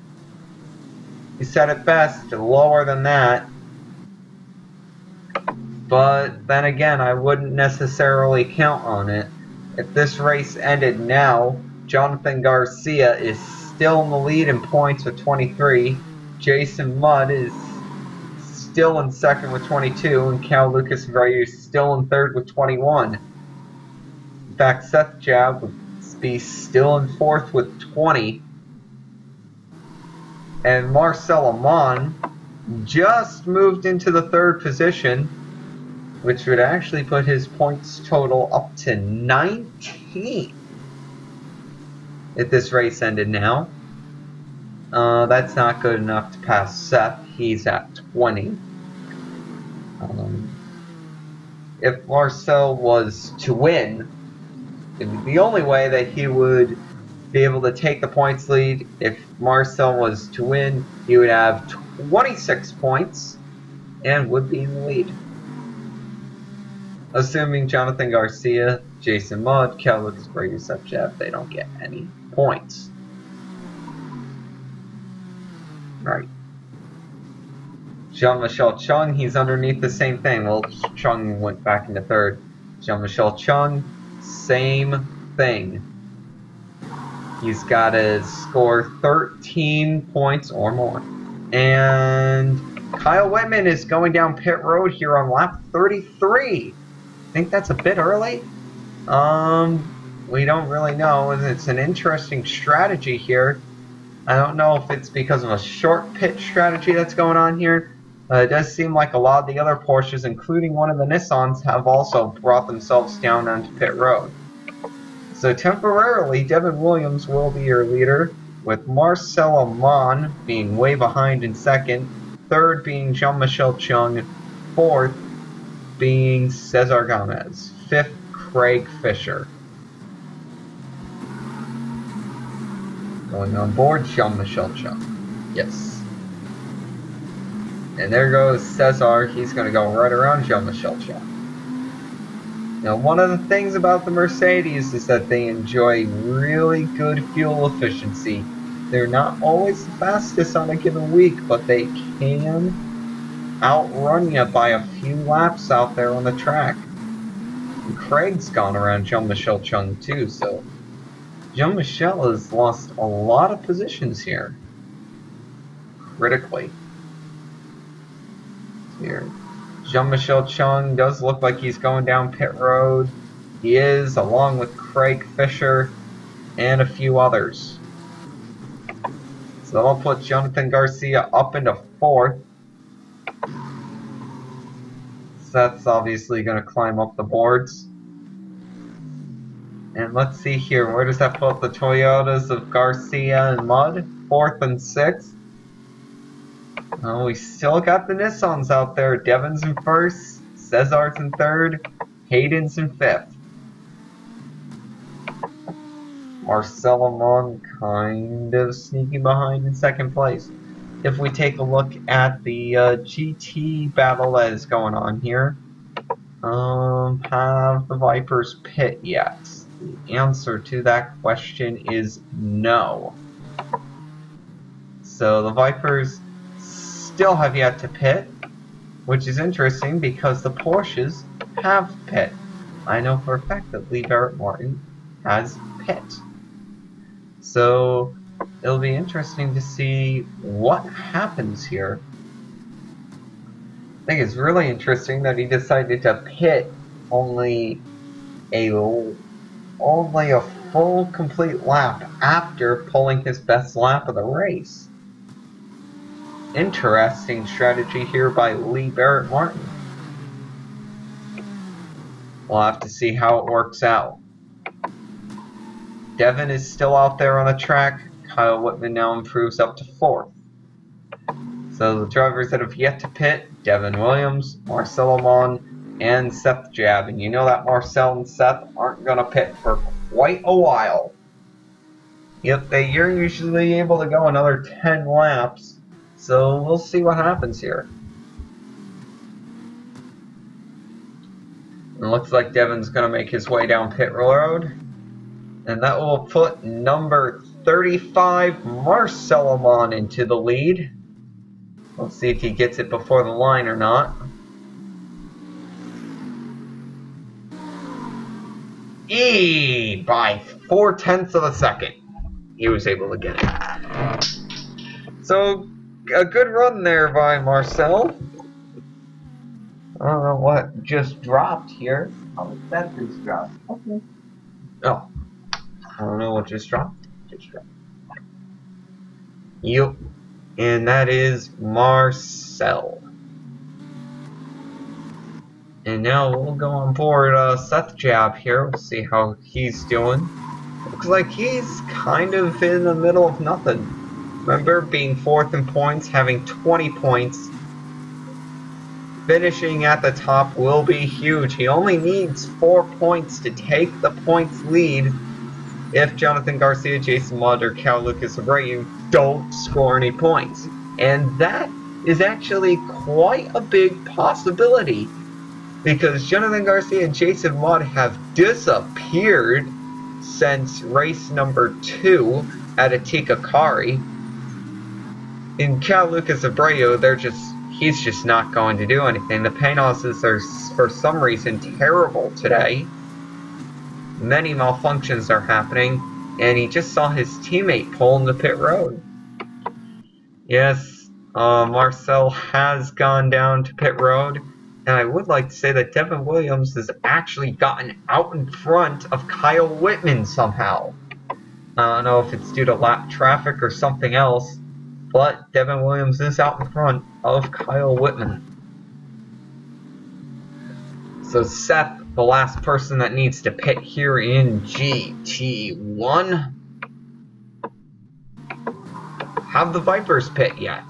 He said it best, lower than that. But then again, I wouldn't necessarily count on it. If this race ended now, Jonathan Garcia is still in the lead in points with 23. Jason Mudd is still in second with 22, and Cal Lucas Abreu is still in third with 21. In fact, Seth Jab would be still in fourth with 20. And Marcel Amon just moved into the third position, which would actually put his points total up to 19 if this race ended now. That's not good enough to pass Seth. He's at 20. If Marcel was to win, the only way that he would be able to take the points lead, if Marcel was to win, he would have 26 points and would be in the lead. Assuming Jonathan Garcia, Jason Mudd, Cal Lucas Abreu, Seth Jeff, they don't get any points. Right. Jean-Michel Chung, he's underneath the same thing. Well, Chung went back into third. Jean-Michel Chung, same thing. He's got to score 13 points or more. And Kyle Whitman is going down pit road here on lap 33. I think that's a bit early. We don't really know. It's an interesting strategy here. I don't know if it's because of a short pit strategy that's going on here. It does seem like a lot of the other Porsches, including one of the Nissans, have also brought themselves down onto pit road. So temporarily, Devin Williams will be your leader, with Marcel Amon being way behind in second, third being Jean-Michel Chung, fourth being Cesar Gomez, fifth Craig Fisher. Going on board, Jean-Michel Chung. Yes. And there goes Cesar. He's going to go right around Jean-Michel Chung. Now, one of the things about the Mercedes is that they enjoy really good fuel efficiency. They're not always the fastest on a given week, but they can outrun you by a few laps out there on the track. And Craig's gone around Jean-Michel Chung too, so Jean-Michel has lost a lot of positions here. Critically. Here. Jean-Michel Chung does look like he's going down pit road. He is, along with Craig Fisher and a few others. So that'll put Jonathan Garcia up into fourth. Seth's obviously going to climb up the boards. And let's see here, where does that put the Toyotas of Garcia and Mudd? Fourth and sixth. Oh, we still got the Nissans out there. Devin's in first, Cesar's in third, Hayden's in fifth. Marcel Amon kind of sneaking behind in second place. If we take a look at the GT battle that is going on here, have the Vipers pit yet? The answer to that question is no. So the Vipers still have yet to pit, which is interesting because the Porsches have pit. I know for a fact that Lee Barrett Martin has pit. So it'll be interesting to see what happens here. I think it's really interesting that he decided to pit only a full complete lap after pulling his best lap of the race. Interesting strategy here by Lee Barrett Martin. We'll have to see how it works out. Devin is still out there on the track. Kyle Whitman now improves up to fourth. So the drivers that have yet to pit, Devin Williams, Marcel Amon, and Seth Jab. And you know that Marcel and Seth aren't going to pit for quite a while. Yep, you're usually able to go another 10 laps. So we'll see what happens here. It looks like Devin's going to make his way down pit road. And that will put number 35, Marcel Amon, into the lead. Let's see if he gets it before the line or not. By 0.4 of a second, he was able to get it. So, a good run there by Marcel. I don't know what just dropped here. How did that just drop? Okay. Oh. I don't know what just dropped. Yep. And that is Marcel. And now we'll go on board Seth Jab here. We'll see how he's doing. Looks like he's kind of in the middle of nothing. Remember, being fourth in points, having 20 points. Finishing at the top will be huge. He only needs 4 points to take the points lead if Jonathan Garcia, Jason Mudd, or Cal Lucas Abreu don't score any points. And that is actually quite a big possibility, because Jonathan Garcia and Jason Mudd have disappeared since race number 2 at Atikakari. In Cal Lucas Abreu, he's just not going to do anything. The paint houses are, for some reason, terrible today. Many malfunctions are happening, and he just saw his teammate pull in the pit road. Yes, Marcel has gone down to pit road, and I would like to say that Devin Williams has actually gotten out in front of Kyle Whitman somehow. I don't know if it's due to lap traffic or something else, but Devin Williams is out in front of Kyle Whitman. So Seth, the last person that needs to pit here in GT1. Have the Vipers pit yet?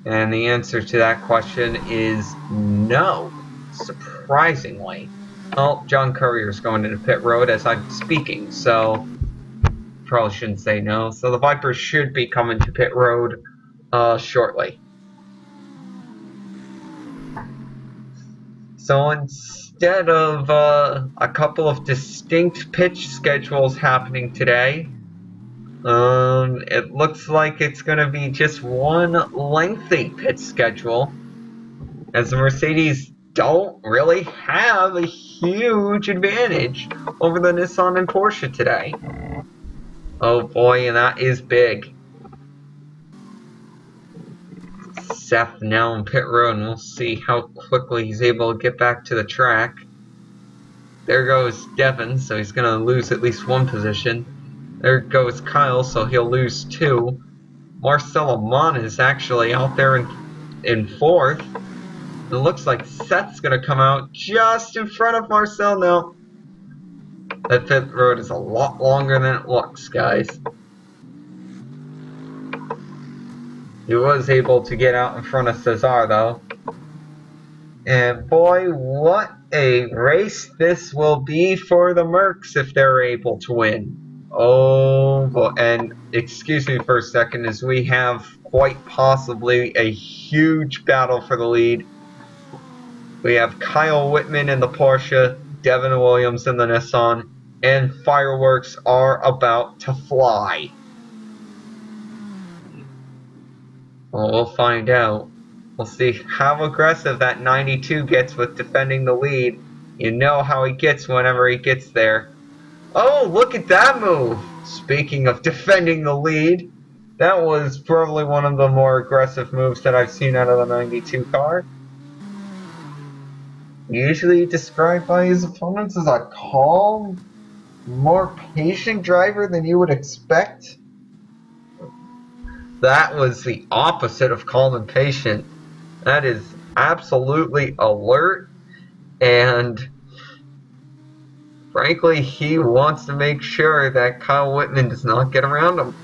And the answer to that question is no, surprisingly. Well, John Courier's going into pit road as I'm speaking, so probably shouldn't say no. So the Vipers should be coming to pit road shortly. So instead of a couple of distinct pitch schedules happening today, it looks like it's going to be just one lengthy pit schedule, as the Mercedes don't really have a huge advantage over the Nissan and Porsche today. Oh boy, and that is big. Seth now in pit road, and we'll see how quickly he's able to get back to the track. There goes Devin, so he's going to lose at least one position. There goes Kyle, so he'll lose two. Marcel Amon is actually out there in fourth. It looks like Seth's going to come out just in front of Marcel now. That pit road is a lot longer than it looks, guys. He was able to get out in front of Cesar, though. And boy, what a race this will be for the Mercs if they're able to win. Oh boy, and excuse me for a second, as we have quite possibly a huge battle for the lead. We have Kyle Whitman in the Porsche, Devin Williams in the Nissan, and fireworks are about to fly. Well, we'll find out. We'll see how aggressive that 92 gets with defending the lead. You know how he gets whenever he gets there. Oh, look at that move! Speaking of defending the lead, that was probably one of the more aggressive moves that I've seen out of the 92 car. Usually described by his opponents as a calm, more patient driver than you would expect. That was the opposite of calm and patient. That is absolutely alert, and frankly, he wants to make sure that Kyle Whitman does not get around him.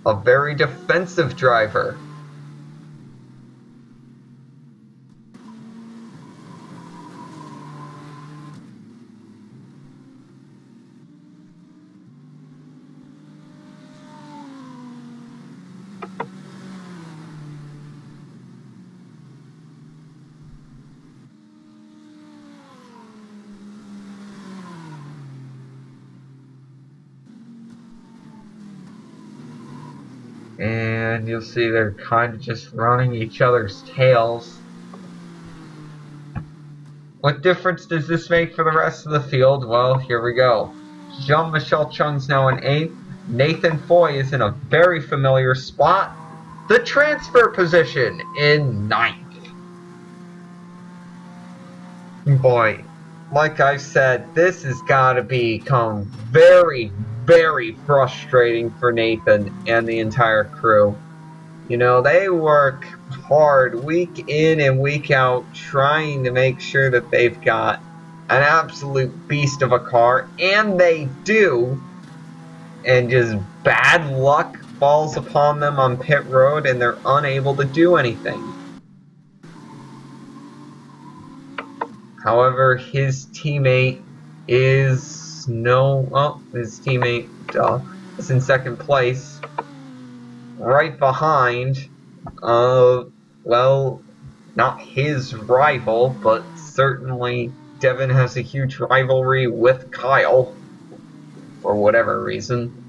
A very defensive driver. And you'll see they're kind of just running each other's tails. What difference does this make for the rest of the field? Well, here we go. Jean-Michel Chung's now in 8th. Nathan Foy is in a very familiar spot. The transfer position in 9th. Boy, like I said, this has got to become very, very frustrating for Nathan and the entire crew. You know, they work hard week in and week out trying to make sure that they've got an absolute beast of a car, and they do, and just bad luck falls upon them on pit road and they're unable to do anything. However, his teammate is his teammate is in second place, right behind, well, not his rival, but certainly Devin has a huge rivalry with Kyle, for whatever reason.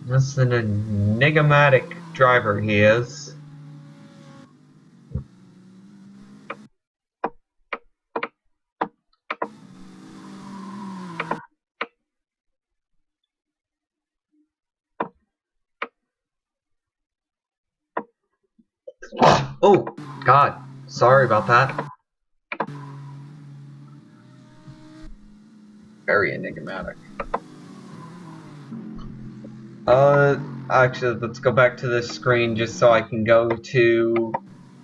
That's an enigmatic driver he is. Oh, God. Sorry about that. Very enigmatic. Actually, let's go back to this screen just so I can go to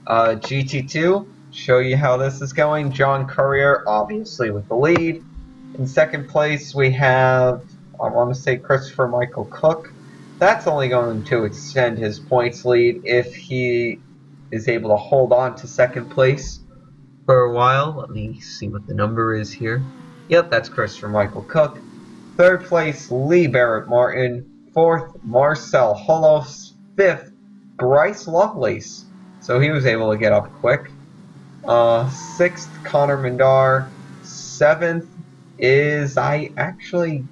GT2, show you how this is going. John Courier, obviously, with the lead. In second place, we have, I want to say, Christopher Michael Cook. That's only going to extend his points lead if he is able to hold on to second place for a while. Let me see what the number is here. Yep, that's Christopher Michael Cook. Third place, Lee Barrett Martin. Fourth, Marcel Holos. Fifth, Bryce Lovelace. So he was able to get up quick. Sixth, Connor Mindar. Seventh is, I actually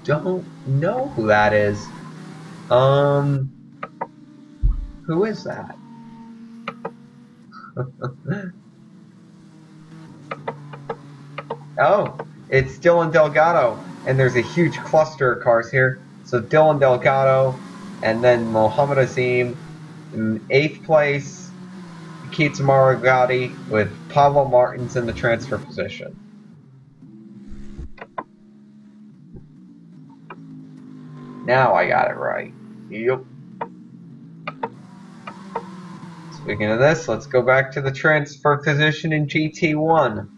don't know who that is. Who is that? Oh, it's Dylan Delgado, and there's a huge cluster of cars here. So Dylan Delgado, and then Mohammed Azim in 8th place, Keats Maragati with Pablo Martins in the transfer position. Now I got it right. Yep. Speaking of this, let's go back to the transfer position in GT1.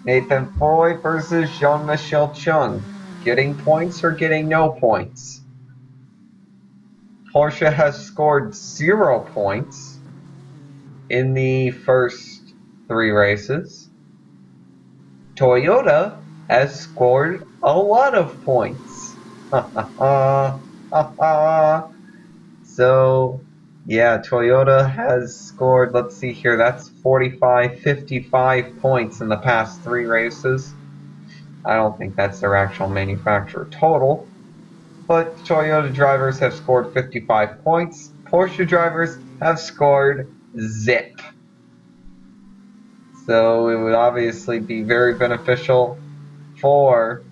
Nathan Foy versus Jean-Michel Chung. Getting points or getting no points? Porsche has scored 0 points in the first 3 races. Toyota has scored a lot of points. So, yeah, Toyota has scored, let's see here, that's 55 points in the past 3 races. I don't think that's their actual manufacturer total. But Toyota drivers have scored 55 points. Porsche drivers have scored zip. So it would obviously be very beneficial for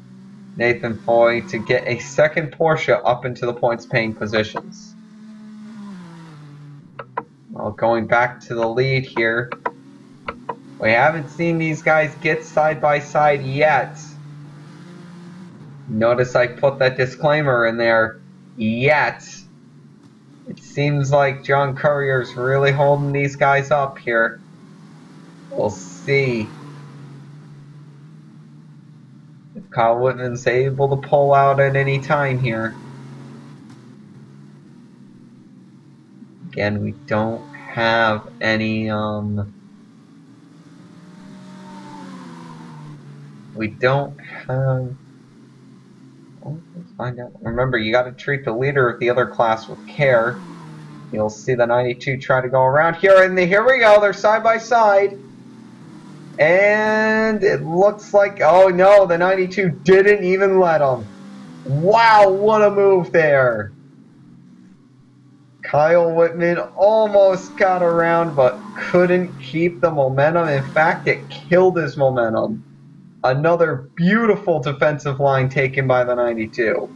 Nathan Foy to get a second Porsche up into the points paying positions. Well, going back to the lead here, we haven't seen these guys get side by side yet. Notice I put that disclaimer in there, yet. It seems like John Courier's really holding these guys up here. We'll see if Kyle Whitman's able to pull out at any time here. Again, we don't have any, we don't have, oh, let's find out. Remember, you got to treat the leader of the other class with care. You'll see the 92 try to go around here, and here we go, they're side by side. And it looks like, oh no, the 92 didn't even let them. Wow, what a move there. Kyle Whitman almost got around, but couldn't keep the momentum. In fact, it killed his momentum. Another beautiful defensive line taken by the 92.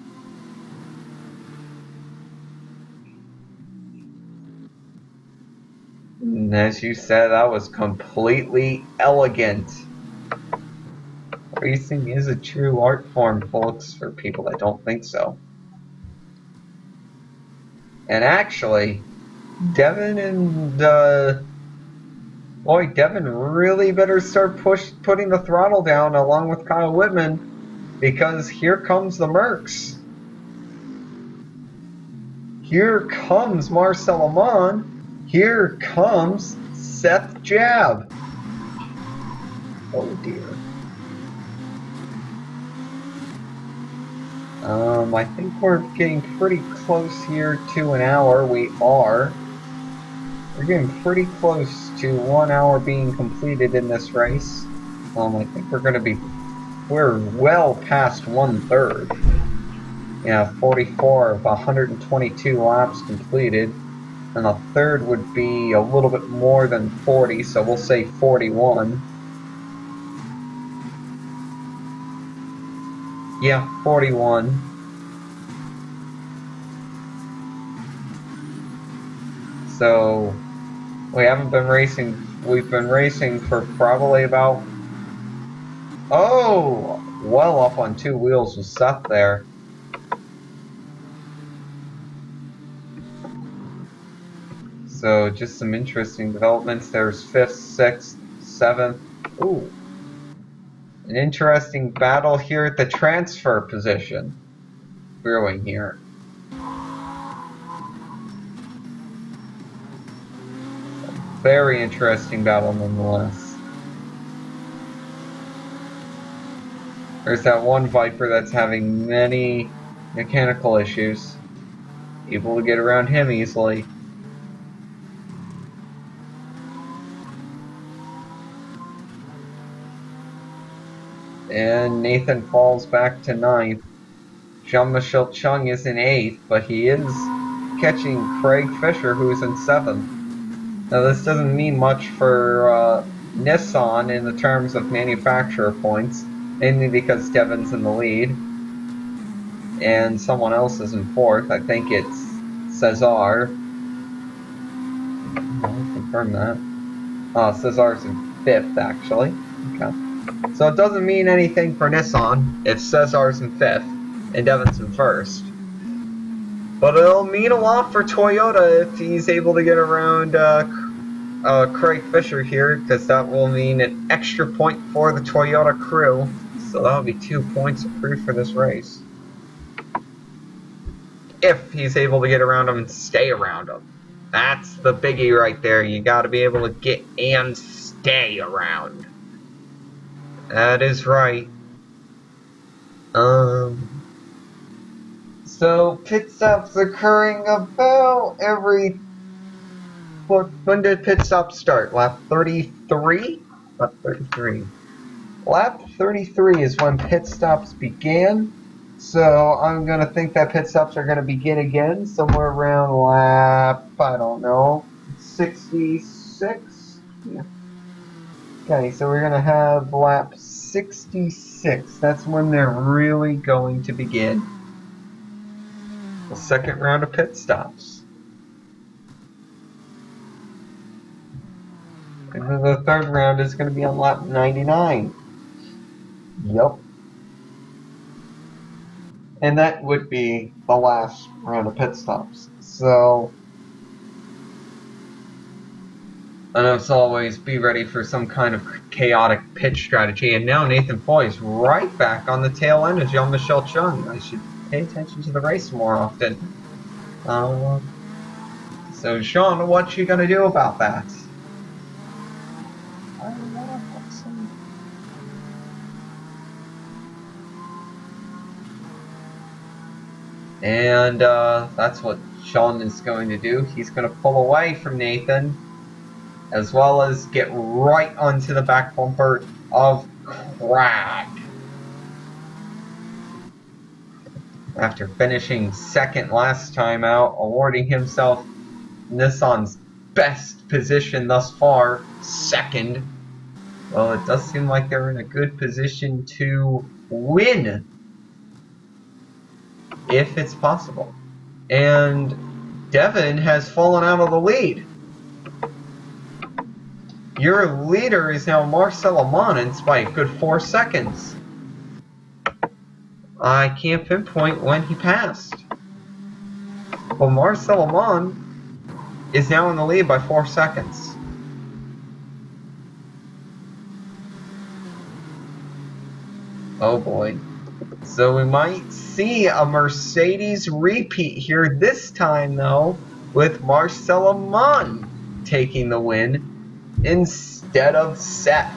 And as you said, that was completely elegant. Racing is a true art form, folks, for people that don't think so. And actually, Devin and boy, Devin really better start putting the throttle down along with Kyle Whitman, because here comes the Mercs. Here comes Marcel Amon. Here comes Seth Jab. Oh dear. I think we're getting pretty close here to an hour. We are. We're getting pretty close to 1 hour being completed in this race. I think we're well past 1/3. Yeah, 44 of 122 laps completed. And a third would be a little bit more than 40, so we'll say 41. Yeah, 41. So we haven't been racing. We've been racing for probably about, oh, well up on 2 wheels with Seth there. So just some interesting developments. There's 5th, 6th, 7th. Ooh. An interesting battle here at the transfer position brewing here. Very interesting battle nonetheless. There's that one Viper that's having many mechanical issues. Able to get around him easily. And Nathan falls back to 9th. Jean-Michel Chung is in 8th, but he is catching Craig Fisher, who's in 7th. Now this doesn't mean much for Nissan in the terms of manufacturer points, mainly because Devin's in the lead, and someone else is in 4th. I think it's Cesar. I'll confirm that. Cesar's in 5th, actually. Okay. So it doesn't mean anything for Nissan if Cesar's in 5th and Devin's in 1st. But it'll mean a lot for Toyota if he's able to get around Craig Fisher here, because that will mean an extra point for the Toyota crew. So that'll be 2 points accrued for this race. If he's able to get around him and stay around him. That's the biggie right there. You gotta be able to get and stay around. That is right. So pit stops occurring about every... When did pit stops start? Lap 33? Lap 33. Lap 33 is when pit stops began. So I'm going to think that pit stops are going to begin again somewhere around lap, I don't know, 66? Yeah. Okay, so we're going to have lap 66. That's when they're really going to begin. The second round of pit stops. And then the third round is going to be on lap 99. Yup. And that would be the last round of pit stops. So, and as always, be ready for some kind of chaotic pit strategy. And now Nathan Foy is right back on the tail end of Jean-Michel Chung. I should pay attention to the race more often. So, Sean, what you gonna do about that? And that's what Sean is going to do. He's going to pull away from Nathan, as well as get right onto the back bumper of Craig. After finishing second last time out, awarding himself Nissan's best position thus far, second. Well, it does seem like they're in a good position to win, if it's possible. And Devin has fallen out of the lead. Your leader is now Marcel Amon, and it's by a good 4 seconds. I can't pinpoint when he passed. But Marcel Amon is now in the lead by 4 seconds. Oh boy. So we might see a Mercedes repeat here this time, though, with Marcel Amon taking the win instead of Seth.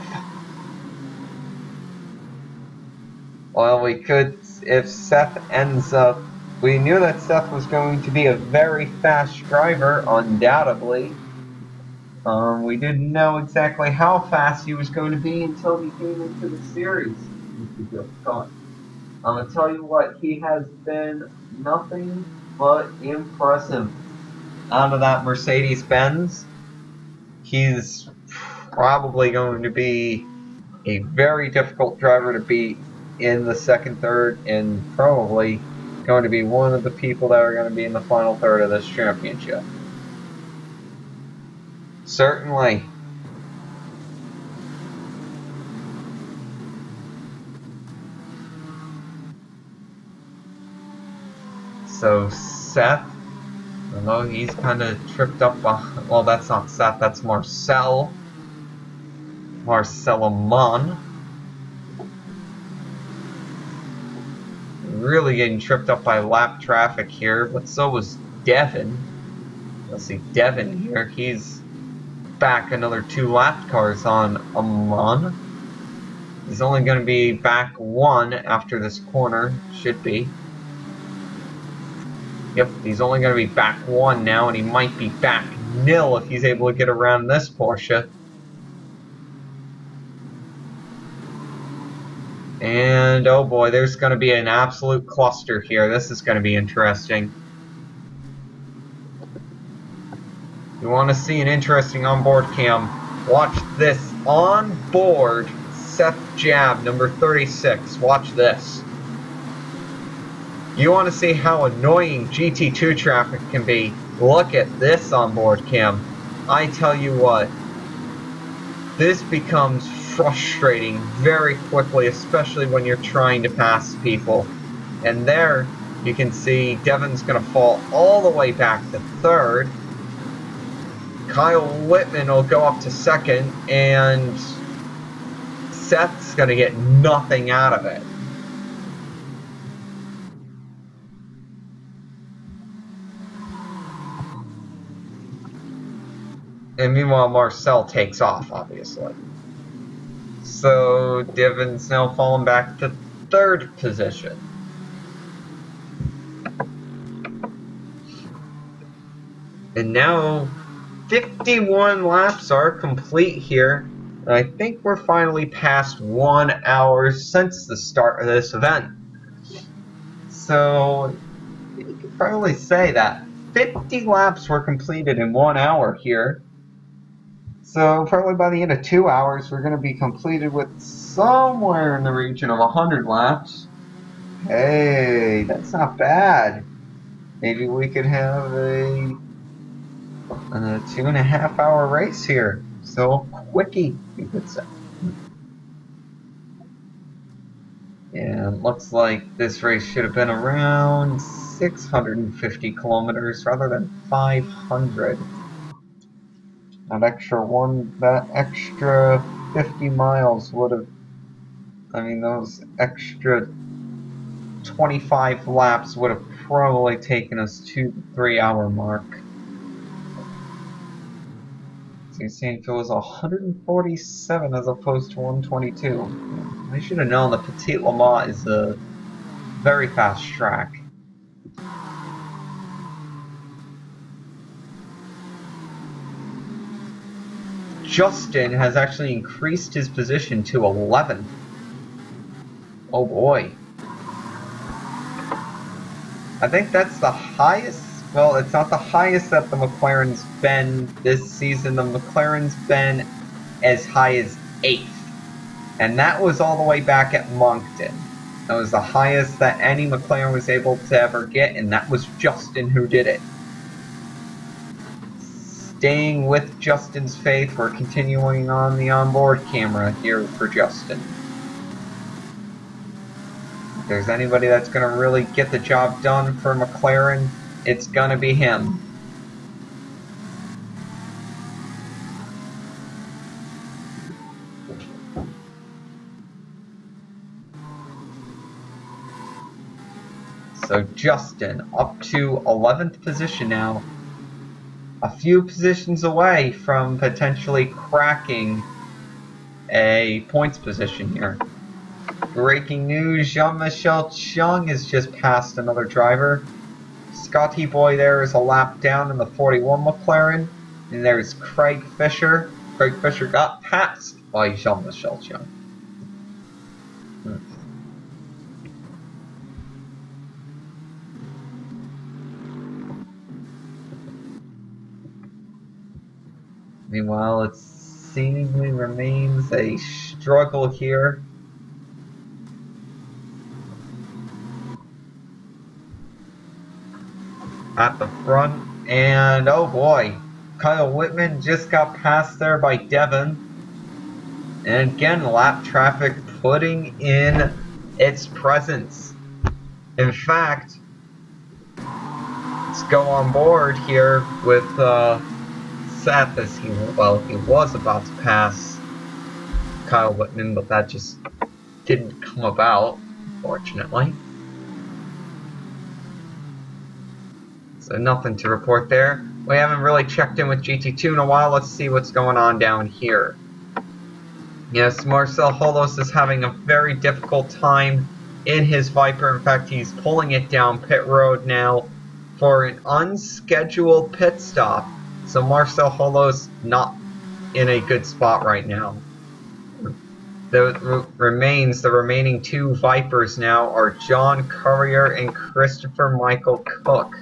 Well, we could, if Seth ends up, we knew that Seth was going to be a very fast driver, undoubtedly. We didn't know exactly how fast he was going to be until he came into the series. I'm going to tell you what, he has been nothing but impressive out of that Mercedes-Benz. He's probably going to be a very difficult driver to beat in the second third, and probably going to be one of the people that are going to be in the final third of this championship. Certainly. So Seth, although he's kind of tripped up, well, that's not Seth, that's Marcel. Marcelamon. Really getting tripped up by lap traffic here, but so was Devin. Let's see, Devin here, he's back another 2 lap cars on Amon. He's only going to be back 1 after this corner, should be. Yep, he's only going to be back 1 now, and he might be back nil if he's able to get around this Porsche. And oh boy, there's going to be an absolute cluster here. This is going to be interesting. You want to see an interesting onboard cam? Watch this. Onboard Seth Jab, number 36. Watch this. You want to see how annoying GT2 traffic can be? Look at this onboard cam. I tell you what, this becomes frustrating very quickly, especially when you're trying to pass people. And there, you can see Devin's going to fall all the way back to 3rd. Kyle Whitman will go up to 2nd, and Seth's going to get nothing out of it. And meanwhile, Marcel takes off, obviously. So Devin's now fallen back to 3rd position. And now 51 laps are complete here. And I think we're finally past 1 hour since the start of this event. So you could probably say that 50 laps were completed in 1 hour here. So probably by the end of 2 hours, we're going to be completed with somewhere in the region of 100 laps. Hey, that's not bad. Maybe we could have a 2.5 hour race here. So quickie, you could say. And looks like this race should have been around 650 kilometers rather than 500. That extra 50 miles would have, those extra 25 laps would have probably taken us to the 3 hour mark. So you're saying if it was 147 as opposed to 122. I should have known the Petit Le Mans is a very fast track. Justin has actually increased his position to 11th. Oh boy. I think that's the highest. Well, it's not the highest that the McLaren's been this season. The McLaren's been as high as 8th. And that was all the way back at Moncton. That was the highest that any McLaren was able to ever get, and that was Justin who did it. Staying with Justin's faith, we're continuing on the onboard camera here for Justin. If there's anybody that's going to really get the job done for McLaren, it's going to be him. So Justin up to 11th position now. A few positions away from potentially cracking a points position here. Breaking news, Jean-Michel Chung has just passed another driver. Scotty Boy there is a lap down in the 41 McLaren. And there's Craig Fisher. Craig Fisher got passed by Jean-Michel Chung. Meanwhile, it seemingly remains a struggle here. At the front, and oh boy, Kyle Whitman just got passed there by Devon. And again, lap traffic putting in its presence. In fact, let's go on board here with Seth as he was about to pass Kyle Whitman, but that just didn't come about, unfortunately. So nothing to report there. We haven't really checked in with GT2 in a while. Let's see what's going on down here. Yes, Marcel Holos is having a very difficult time in his Viper. In fact, he's pulling it down pit road now for an unscheduled pit stop. So Marcel Holos not in a good spot right now. The remaining two Vipers now are John Courier and Christopher Michael Cook.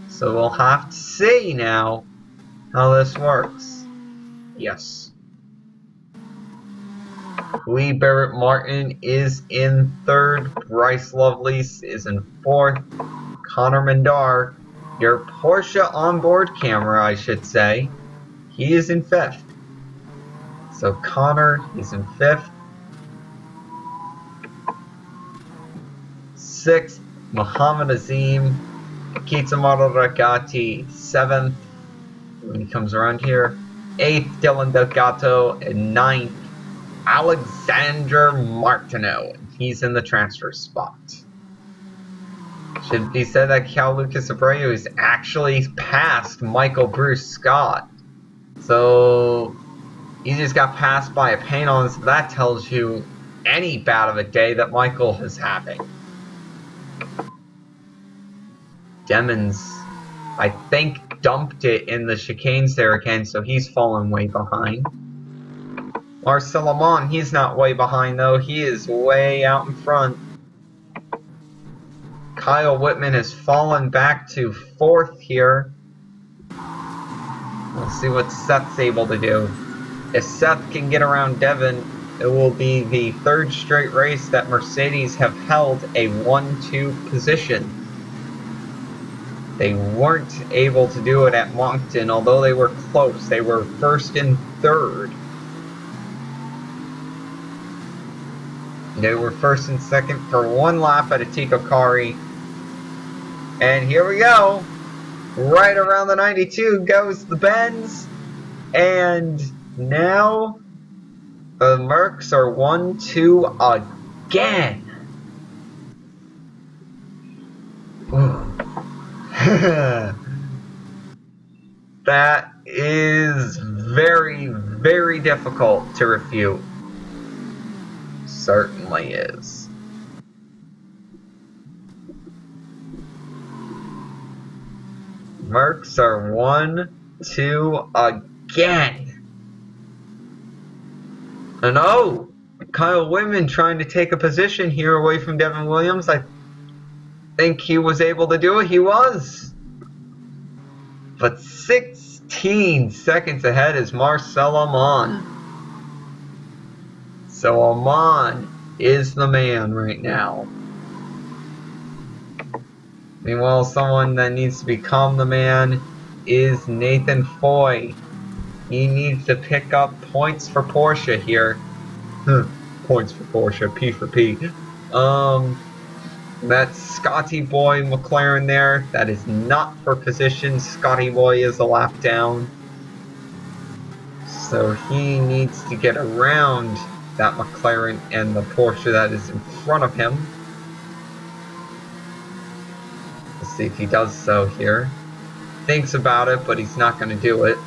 So we'll have to see now how this works. Yes. Lee Barrett Martin is in third. Bryce Lovelace is in fourth. Connor Mandar, your Porsche onboard camera, I should say, he is in fifth. So Connor, he's in fifth. Sixth, Muhammad Azim. Kitsumaro Ragati, seventh. When he comes around here. Eighth, Dylan Delgato. And ninth, Alexander Martineau. He's in the transfer spot. Should be said that Cal Lucas Abreu is actually past Michael Bruce Scott. So he just got passed by a paint on, so that tells you any bad of a day that Michael is having. Demons, I think, dumped it in the chicanes there again, so he's fallen way behind. Marcel Amon, he's not way behind though, he is way out in front. Kyle Whitman has fallen back to fourth here. We'll see what Seth's able to do. If Seth can get around Devon, it will be the third straight race that Mercedes have held a 1-2 position. They weren't able to do it at Moncton, although they were close. They were first and third. They were first and second for one lap at Atikokari. And here we go. Right around the 92 goes the Benz. And now the Mercs are 1-2 again. That is very, very difficult to refute. Certainly is. Mercs are 1-2 again. And oh, Kyle Whitman trying to take a position here away from Devin Williams. I think he was able to do it. He was. But 16 seconds ahead is Marcel Amon. So Amon is the man right now. Meanwhile, someone that needs to become the man is Nathan Foy. He needs to pick up points for Porsche here. Points for Porsche, P for P. That's Scotty Boy McLaren there. That is not for position. Scotty Boy is a lap down. So he needs to get around that McLaren and the Porsche that is in front of him. Let's see if he does so here. Thinks about it, but he's not going to do it.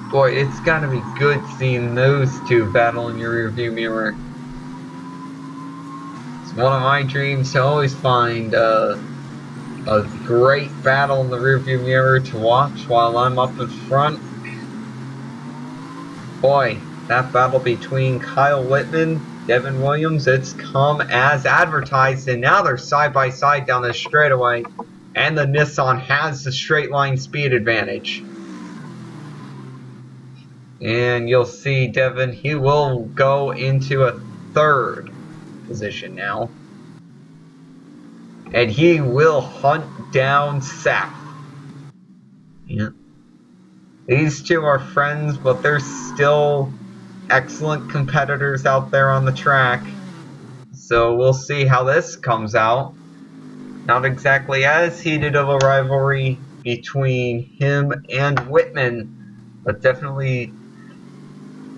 Boy, it's gotta be good seeing those two battle in your rearview mirror. It's one of my dreams to always find a great battle in the rearview mirror to watch while I'm up in front. Boy, that battle between Kyle Whitman Devin Williams, it's come as advertised, and now they're side by side down the straightaway, and the Nissan has the straight line speed advantage. And you'll see Devin, he will go into a third position now. And he will hunt down Seth. Yeah. These two are friends, but they're still excellent competitors out there on the track. So we'll see how this comes out. Not exactly as heated of a rivalry between him and Whitman, but definitely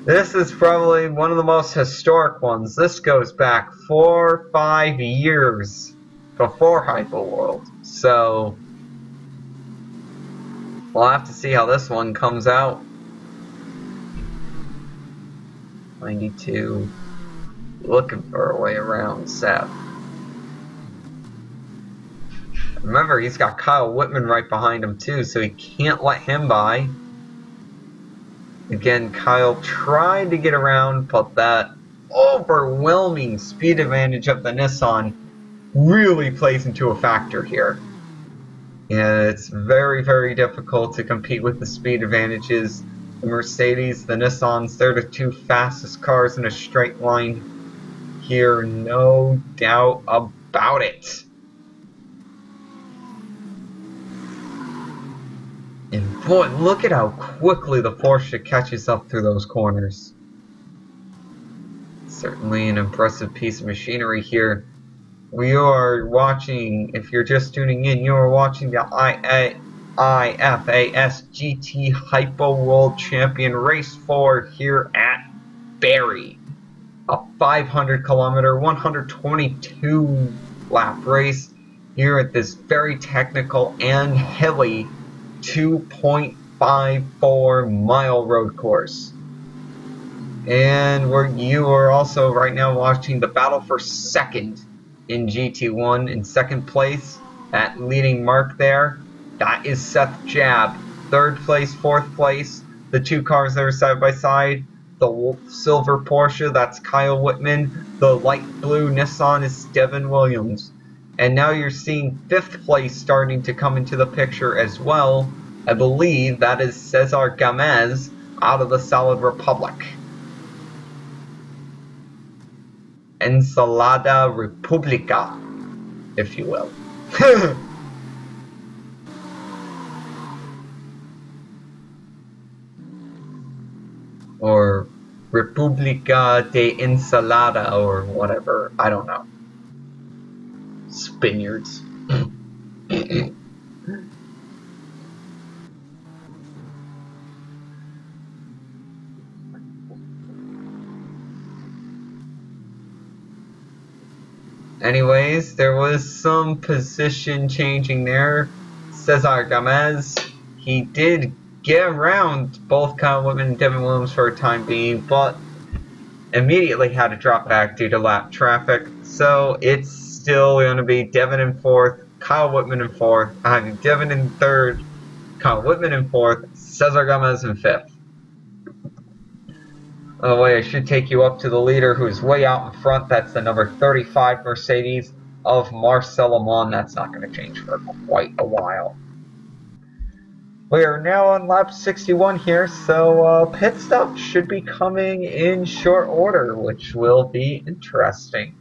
this is probably one of the most historic ones. This goes back 4 or 5 years before HypoWorld. So we'll have to see how this one comes out. 92. Looking for a way around Seth. Remember, he's got Kyle Whitman right behind him too, so he can't let him by. Again, Kyle tried to get around, but that overwhelming speed advantage of the Nissan really plays into a factor here. And it's very, very difficult to compete with the speed advantages. The Mercedes, the Nissans, they're the two fastest cars in a straight line here, no doubt about it. And boy, look at how quickly the Porsche catches up through those corners. Certainly an impressive piece of machinery here. We are watching, if you're just tuning in, you are watching the IFAS GT HypoWorld Champion Race 4 here at Barrie. A 500-kilometer, 122 lap race here at this very technical and hilly 2.54 mile road course. And you are also right now watching the battle for second in GT1. In second place, that leading mark there, that is Seth Jab. Third place, fourth place, the two cars that are side by side. The silver Porsche, that's Kyle Whitman. The light blue Nissan is Devin Williams. And now you're seeing fifth place starting to come into the picture as well. I believe that is Cesar Gamez out of the Solid Republic. Ensalada Republica, if you will. Or República de Ensalada or whatever. I don't know. Spaniards. Anyways, there was some position changing there. Cesar Gamez, he did get around both Kyle Whitman and Devin Williams for a time being, but immediately had to drop back due to lap traffic. So it's still going to be Devin in fourth, Kyle Whitman in fourth, Devin in third, Kyle Whitman in fourth, Cesar Gamez in fifth. Oh wait, I should take you up to the leader who's way out in front. That's the number 35 Mercedes of Marcel Amon. That's not going to change for quite a while. We are now on lap 61 here, so pit stop should be coming in short order, which will be interesting.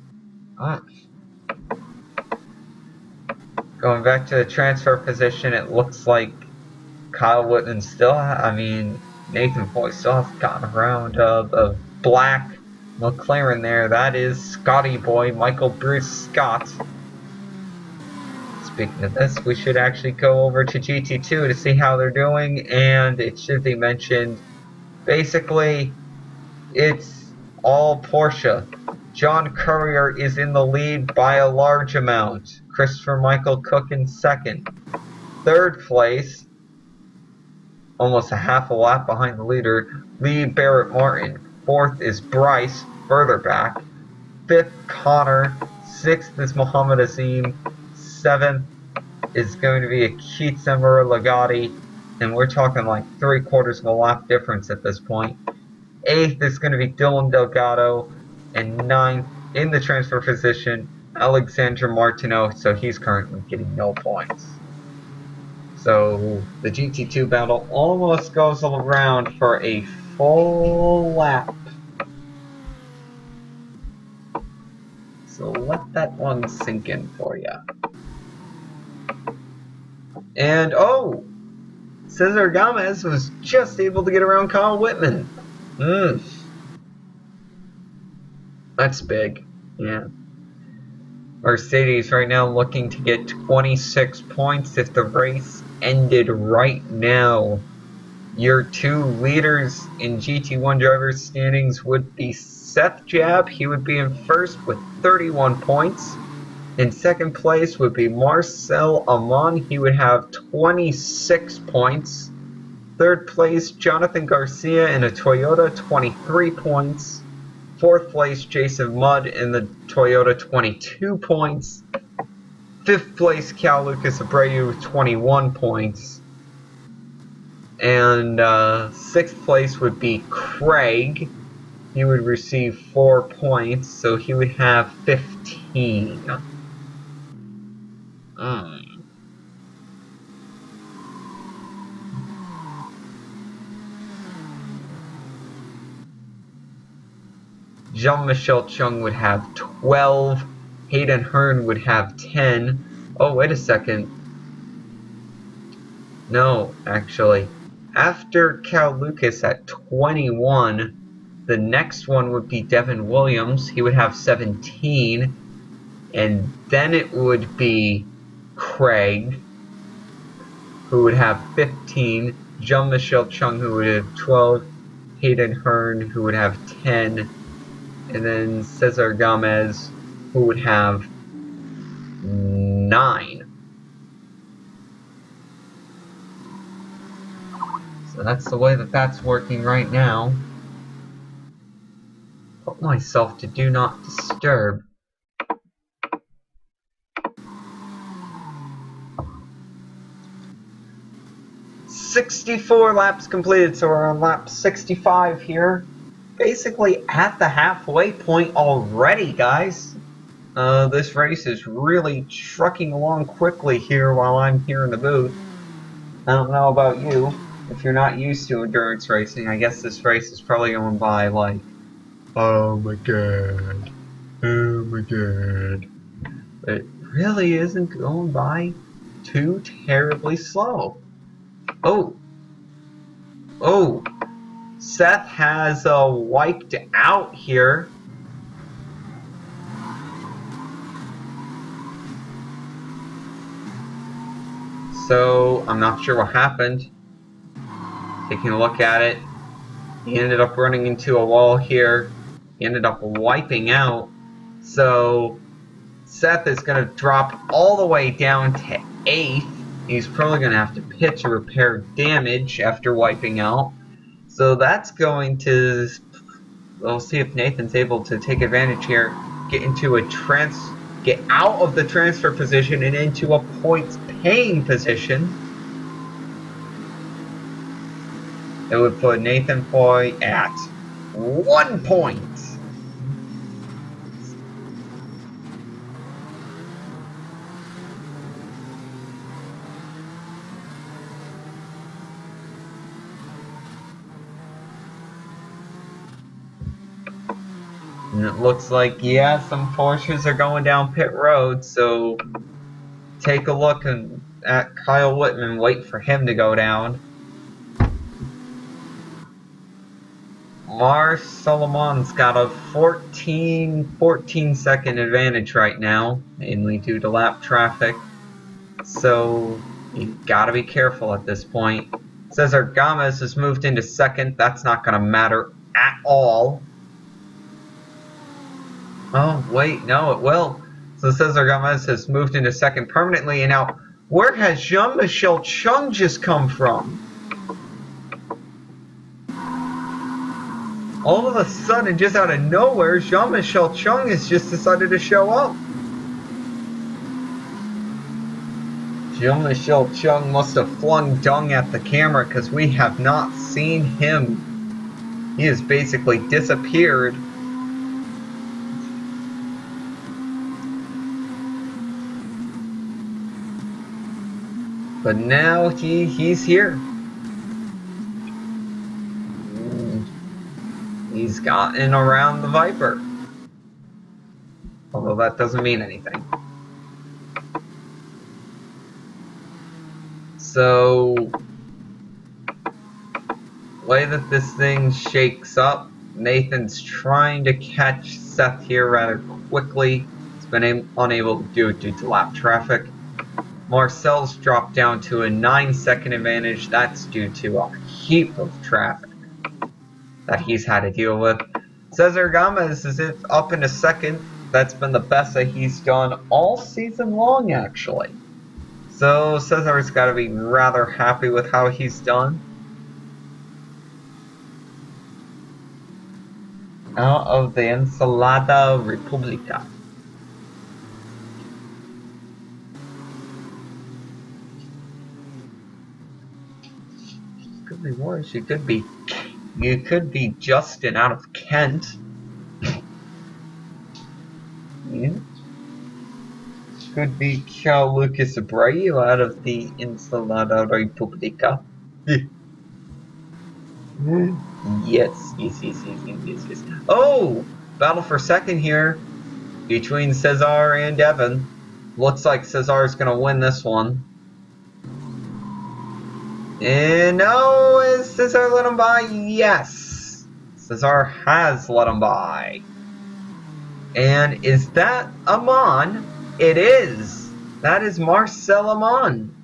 Going back to the transfer position, it looks like Kyle Whitman still, Nathan Foy still hasn't gotten around the black McLaren there. That is Scotty Boy, Michael Bruce Scott. Speaking of this, we should actually go over to GT2 to see how they're doing, and it should be mentioned, basically, it's all Porsche. John Courier is in the lead by a large amount. Christopher Michael Cook in second. Third place, almost a half a lap behind the leader, Lee Barrett Martin. Fourth is Bryce, further back. Fifth, Connor. Sixth is Muhammad Azim. Seventh is going to be a Keith Sember Legati, and we're talking like 3/4 of a lap difference at this point. Eighth is going to be Dylan Delgado. And 9th in the transfer position, Alexandre Martineau, so he's currently getting no points. So the GT2 battle almost goes around for a full lap. So let that one sink in for you. And oh! Cesar Gomez was just able to get around Kyle Whitman. That's big. Yeah. Mercedes right now looking to get 26 points if the race ended right now. Your two leaders in GT1 drivers standings would be Seth Jab. He would be in first with 31 points. In second place would be Marcel Amon. He would have 26 points. Third place, Jonathan Garcia in a Toyota, 23 points. Fourth place, Jason Mudd in the Toyota, 22 points. Fifth place, Cal Lucas Abreu with 21 points. And sixth place would be Craig. He would receive 4 points, so he would have 15. Jean-Michel Chung would have 12. Hayden Hearn would have 10. Oh, wait a second. No, actually. After Cal Lucas at 21, the next one would be Devin Williams. He would have 17. And then it would be Craig, who would have 15. Jean-Michel Chung, who would have 12. Hayden Hearn, who would have 10. And then Cesar Gomez, who would have 9. So that's the way that that's working right now. Put myself to do not disturb. "64 laps completed," so we're on lap 65 here. Basically at the halfway point already, guys. This race is really trucking along quickly here while I'm here in the booth. I don't know about you. If you're not used to endurance racing, I guess this race is probably going by like, oh my god, oh my god. But it really isn't going by too terribly slow. Oh. Seth has wiped out here. So I'm not sure what happened. Taking a look at it, he ended up running into a wall here. He ended up wiping out. So Seth is going to drop all the way down to 8th. He's probably going to have to pit to repair damage after wiping out. So that's going to... We'll see if Nathan's able to take advantage here. Get out of the transfer position and into a points-paying position. It would put Nathan Foy at 1 point. And it looks like, yeah, some Porsches are going down pit road, so take a look at Kyle Whitman, wait for him to go down. Lars Solomon's got a 14 second advantage right now, mainly due to lap traffic. So you gotta be careful at this point. Cesar Gomez has moved into second. That's not gonna matter at all. Oh, wait, no, it will. So Cesar Gomez has moved into second permanently, and now, where has Jean-Michel Chung just come from? All of a sudden, just out of nowhere, Jean-Michel Chung has just decided to show up. Jean-Michel Chung must have flung dung at the camera because we have not seen him. He has basically disappeared. But now he's here. He's gotten around the Viper. Although that doesn't mean anything. So, the way that this thing shakes up, Nathan's trying to catch Seth here rather quickly. He's been unable to do it due to lap traffic. Marcel's dropped down to a 9-second advantage. That's due to a heap of traffic that he's had to deal with. Cesar Gomez is up in a second. That's been the best that he's done all season long, actually. So Cesar's got to be rather happy with how he's done. Out of the Ensalada República. Could be worse. You could be Justin out of Kent. Yeah. Could be Cal Lucas Abreu out of the Ensalada República. Yes. Oh! Battle for second here between Cesar and Devin. Looks like Cesar's gonna win this one. And no, is Cesar let him by? Yes! Cesar has let him by. And is that Amon? It is! That is Marcel Amon.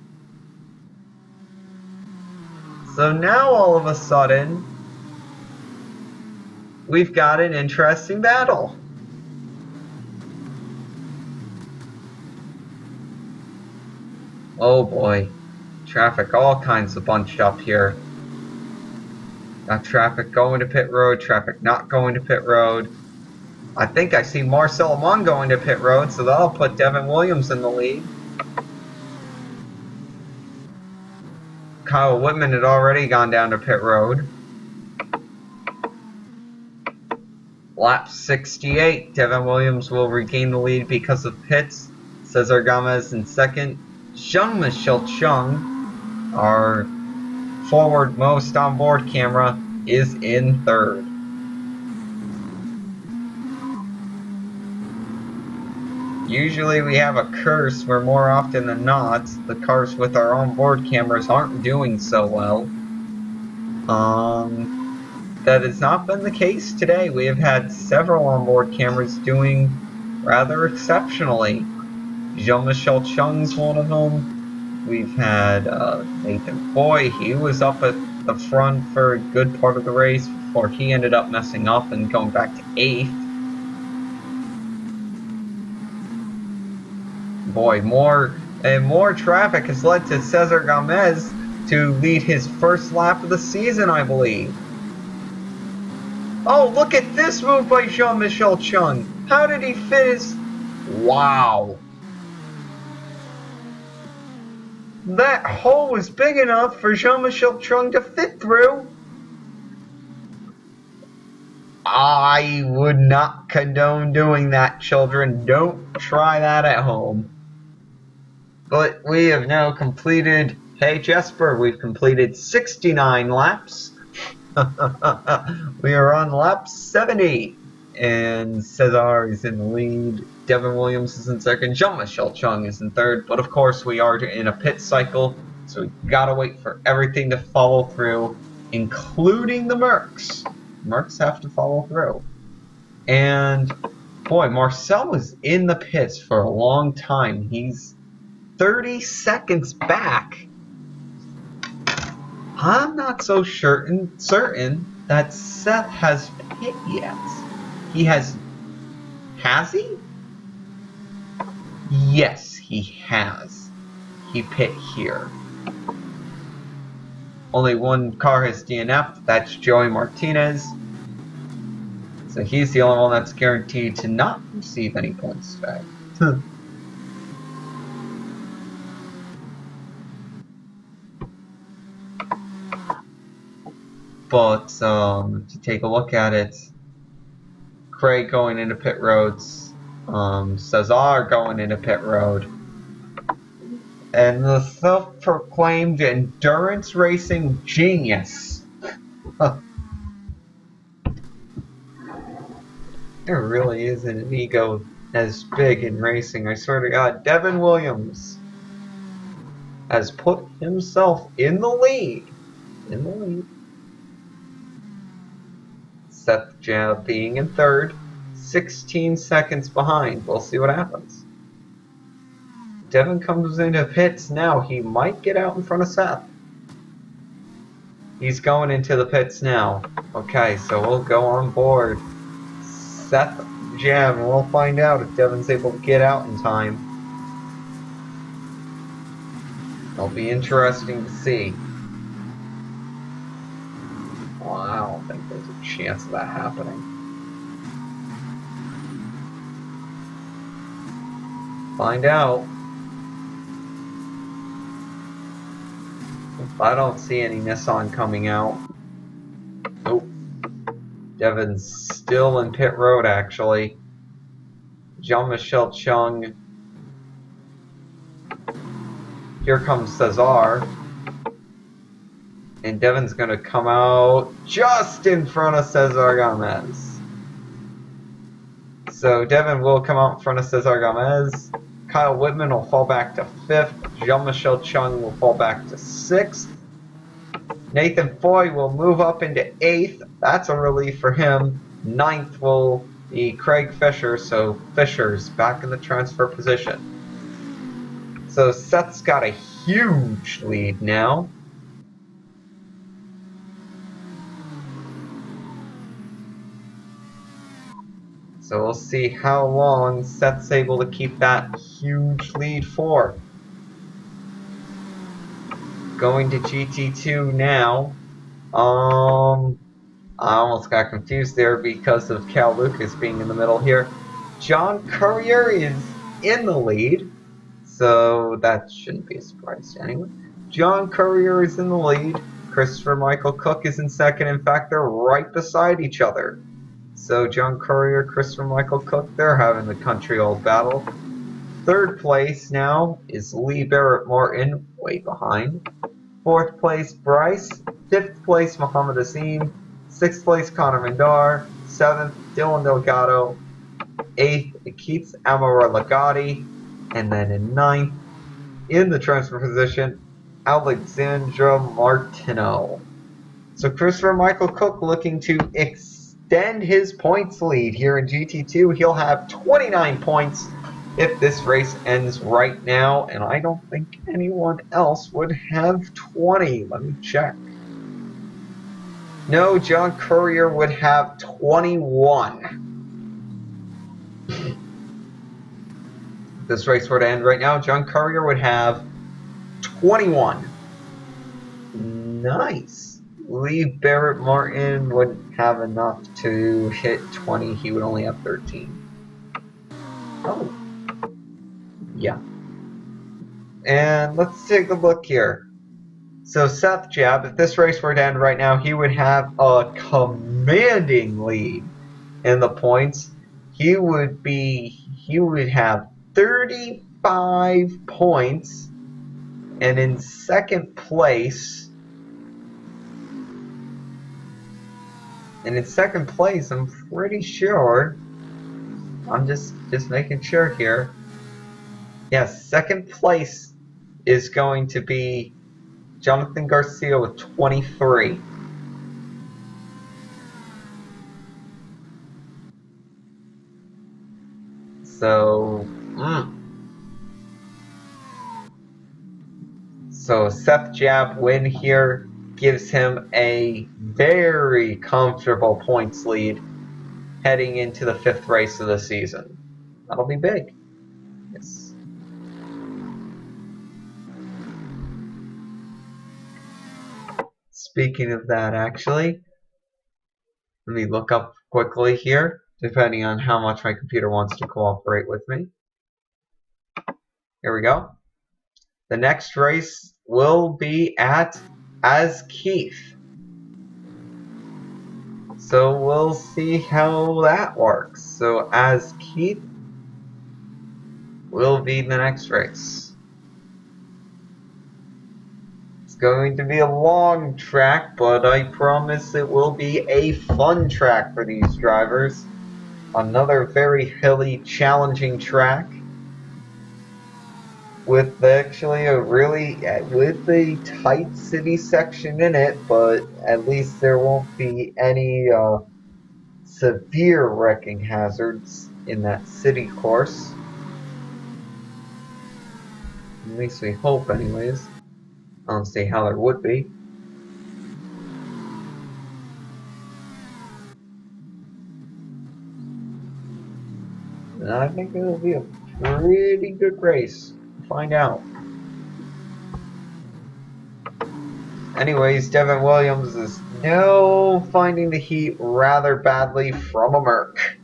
So now all of a sudden, we've got an interesting battle. Oh boy. Traffic all kinds of bunched up here. Got traffic going to pit road, traffic not going to pit road. I think I see Marcel Amon going to pit road, so that'll put Devin Williams in the lead. Kyle Whitman had already gone down to pit road. Lap 68, Devin Williams will regain the lead because of pits. Cesar Gomez in second. Jean-Michel Chung, our forward most onboard camera, is in third. Usually we have a curse where more often than not, the cars with our onboard cameras aren't doing so well. That has not been the case today. We have had several onboard cameras doing rather exceptionally. Jean-Michel Chung's one of them. We've had Nathan Foy. He was up at the front for a good part of the race before he ended up messing up and going back to 8th. Boy, more traffic has led to Cesar Gomez to lead his first lap of the season, I believe. Oh, look at this move by Jean-Michel Chung. How did he fit his... Wow. That hole was big enough for Jean-Michel Chung to fit through. I would not condone doing that, children. Don't try that at home. But we have now completed... Hey, Jesper, we've completed 69 laps. We are on lap 70. And Cesar is in the lead. Devin Williams is in second. Jean-Michel Chung is in third. But of course, we are in a pit cycle. So we gotta wait for everything to follow through, including the Mercs. Mercs have to follow through. And boy, Marcel was in the pits for a long time. He's 30 seconds back. I'm not so certain that Seth has pit yet. He has he? Yes, he has. He pit here. Only one car has DNF'd. That's Joey Martinez. So he's the only one that's guaranteed to not receive any points today. But to take a look at it, Craig going into pit roads, Cesar going into pit road, And the self-proclaimed endurance racing genius. There really isn't an ego as big in racing, I swear to God. Devin Williams has put himself in the lead. Seth Jab being in third, 16 seconds behind. We'll see what happens. Devin comes into pits now. He might get out in front of Seth. He's going into the pits now. Okay, so we'll go on board Seth Jam, and we'll find out if Devin's able to get out in time. It'll be interesting to see. Well, I don't think there's a chance of that happening. Find out. I don't see any Nissan coming out. Nope. Devin's still in pit road, actually. Jean-Michel Chung. Here comes Cesar. And Devin's going to come out just in front of Cesar Gomez. So Devin will come out in front of Cesar Gomez. Kyle Whitman will fall back to 5th. Jean-Michel Chung will fall back to 6th. Nathan Foy will move up into 8th. That's a relief for him. 9th will be Craig Fisher, so Fisher's back in the transfer position. So Seth's got a huge lead now. So we'll see how long Seth's able to keep that huge lead for. Going to GT2 now. I almost got confused there because of Cal Lucas being in the middle here. John Courier is in the lead, so that shouldn't be a surprise to anyone. John Courier is in the lead. Christopher Michael Cook is in second. In fact, they're right beside each other. So John Courier, Christopher Michael Cook, they're having the country old battle. Third place now is Lee Barrett Martin, way behind. Fourth place, Bryce. Fifth place, Muhammad Azim. Sixth place, Connor Mindar. Seventh, Dylan Delgado. Eighth, Keith Amara Lagati. And then in ninth, in the transfer position, Alexandra Martineau. So Christopher Michael Cook looking to extend his points lead here in GT2. He'll have 29 points if this race ends right now, and I don't think anyone else would have 20. Let me check. No, John Courier would have 21. If this race were to end right now, John Courier would have 21. Nice. Lee Barrett Martin wouldn't have enough to hit 20. He would only have 13. Oh. Yeah. And let's take a look here. So Seth Jab, if this race were to end right now, he would have a commanding lead in the points. He would have 35 points, and in second place, I'm pretty sure, I'm just making sure here. Yes, second place is going to be Jonathan Garcia with 23. So, So Seth Jab win here gives him a very comfortable points lead heading into the 5th race of the season. That'll be big. Yes. Speaking of that, actually, let me look up quickly here, depending on how much my computer wants to cooperate with me. Here we go. The next race will be at Askeith. So we'll see how that works. So Askeith will be the next race. It's going to be a long track, but I promise it will be a fun track for these drivers. Another very hilly, challenging track with actually with a tight city section in it, but at least there won't be any severe wrecking hazards in that city course. At least we hope, anyways. I don't see how there would be. And I think it'll be a pretty good race. Find out. Anyways, Devin Williams is now finding the heat rather badly from a Merc.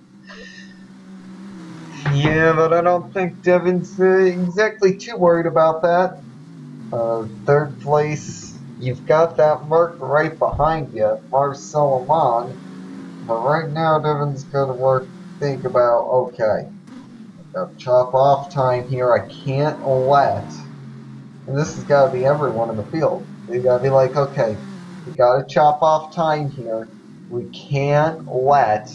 Yeah, but I don't think Devin's exactly too worried about that. Third place, you've got that Merc right behind you, Marcel Amon. But right now, Devin's got to think about, okay, I've got chop off time here. I can't let, and this has got to be everyone in the field. You got to be like, okay, we got to chop off time here. We can't let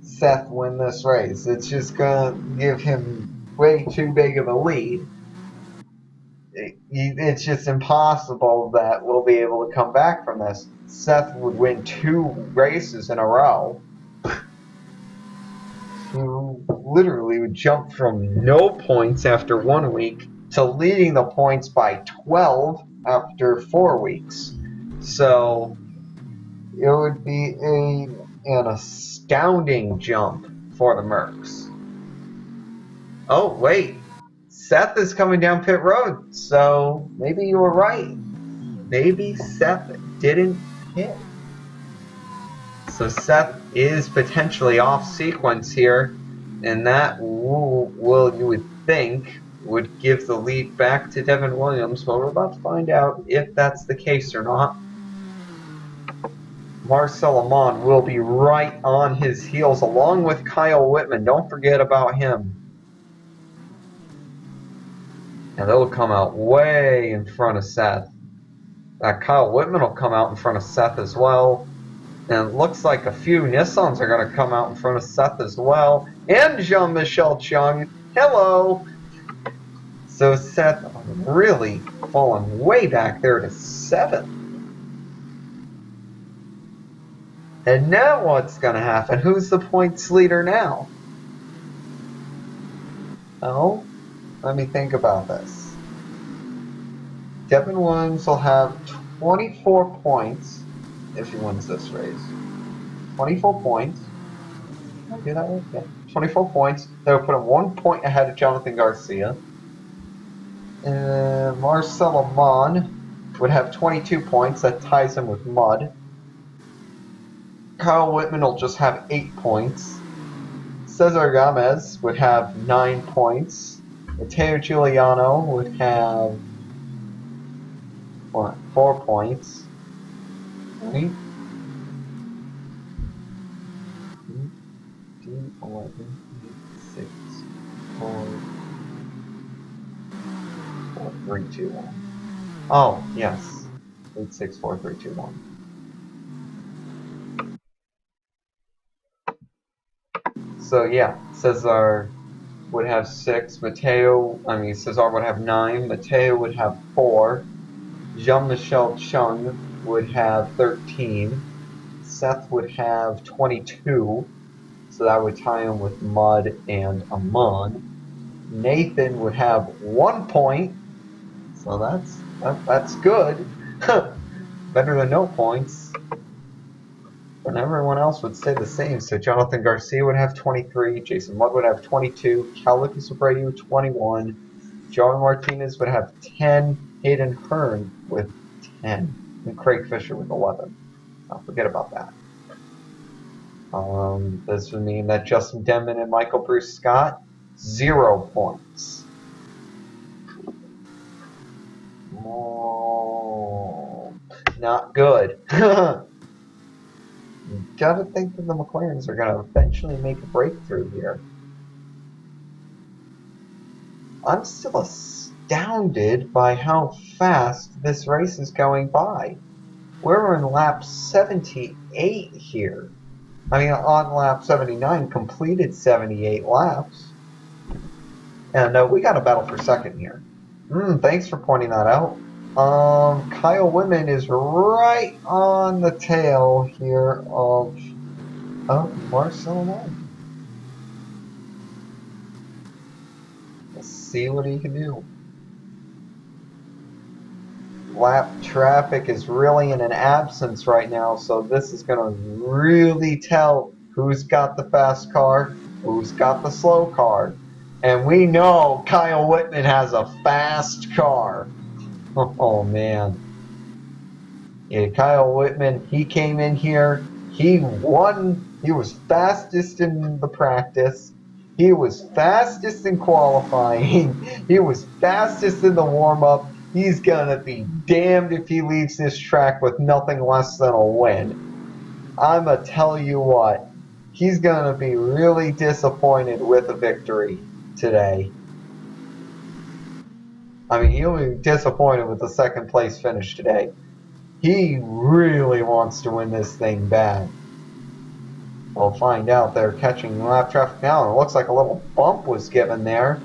Seth win this race. It's just going to give him way too big of a lead. It's just impossible that we'll be able to come back from this. Seth would win 2 races in a row. Who literally would jump from no points after 1 week to leading the points by 12 after 4 weeks. So it would be an astounding jump for the Mercs. Oh, wait. Seth is coming down pit road, so maybe you were right. Maybe Seth didn't hit. So Seth is potentially off sequence here, and that will you would think would give the lead back to Devin Williams, but we're about to find out if that's the case or not. Marcel Amon will be right on his heels along with Kyle Whitman. Don't forget about him. And they'll come out way in front of Seth. Kyle Whitman will come out in front of Seth as well. And it looks like a few Nissans are going to come out in front of Seth as well. And Jean-Michel Chung. Hello! So Seth really falling way back there to 7th. And now what's going to happen? Who's the points leader now? Oh, let me think about this. Devin Williams will have 24 points if he wins this race. 24 points. Did I do that right? Yeah. 24 points. That would put him 1 point ahead of Jonathan Garcia. Marcel Amon would have 22 points. That ties him with Mud. Kyle Whitman will just have 8 points. Cesar Gomez would have 9 points. Matteo Giuliano would have 4 points. Right? 11, 6, 4, 3, 2, 1. Oh, yes. 8, 6, 4, 3, 2, 1. So yeah, Cesar would have 6, Cesar would have 9, Matteo would have 4, Jean-Michel Chung would have 13, Seth would have 22, so that would tie him with Mud and Amon. Nathan would have 1 point, so that's good. Better than no points. And everyone else would stay the same. So Jonathan Garcia would have 23, Jason Mudd would have 22, Cal Lucas Abreu 21, John Martinez would have 10, Hayden Hearn with 10, and Craig Fisher with 11. Don't forget about that. This would mean that Justin Denman and Michael Bruce Scott, 0 points. Oh, not good. You gotta think that the McLarens are gonna eventually make a breakthrough here. I'm still astounded astounded by how fast this race is going by. We're in lap 78 here. I mean, on lap 79, completed 78 laps. And we got a battle for second here. Thanks for pointing that out. Kyle Whitman is right on the tail here of Marcel Long. Let's see what he can do. Lap traffic is really in an absence right now, so this is going to really tell who's got the fast car, who's got the slow car. And we know Kyle Whitman has a fast car. Oh, man. Yeah, Kyle Whitman, he came in here, he won, he was fastest in the practice, he was fastest in qualifying, he was fastest in the warm-up. He's gonna be damned if he leaves this track with nothing less than a win. I'ma tell you what, he's gonna be really disappointed with a victory today. I mean, he'll be disappointed with the second place finish today. He really wants to win this thing bad. We'll find out. They're catching lap traffic now, and it looks like a little bump was given there.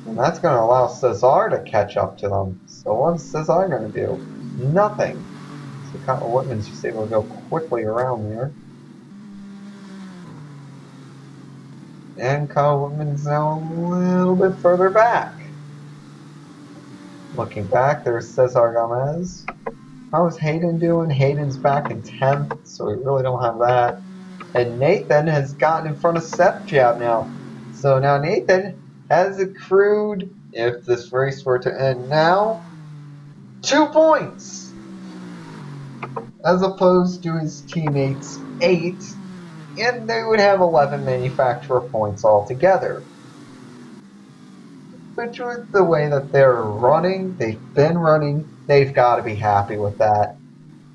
And that's going to allow Cesar to catch up to them. So what's Cesar going to do? Nothing. So Kyle Whitman's just able to go quickly around there. And Kyle Whitman's now a little bit further back. Looking back, there's Cesar Gomez. How's Hayden doing? Hayden's back in 10th, so we really don't have that. And Nathan has gotten in front of Sepjab now. So now Nathan has accrued, if this race were to end now, 2 points! As opposed to his teammates' 8, and they would have 11 manufacturer points altogether. Which with the way that they're running, they've been running, they've got to be happy with that.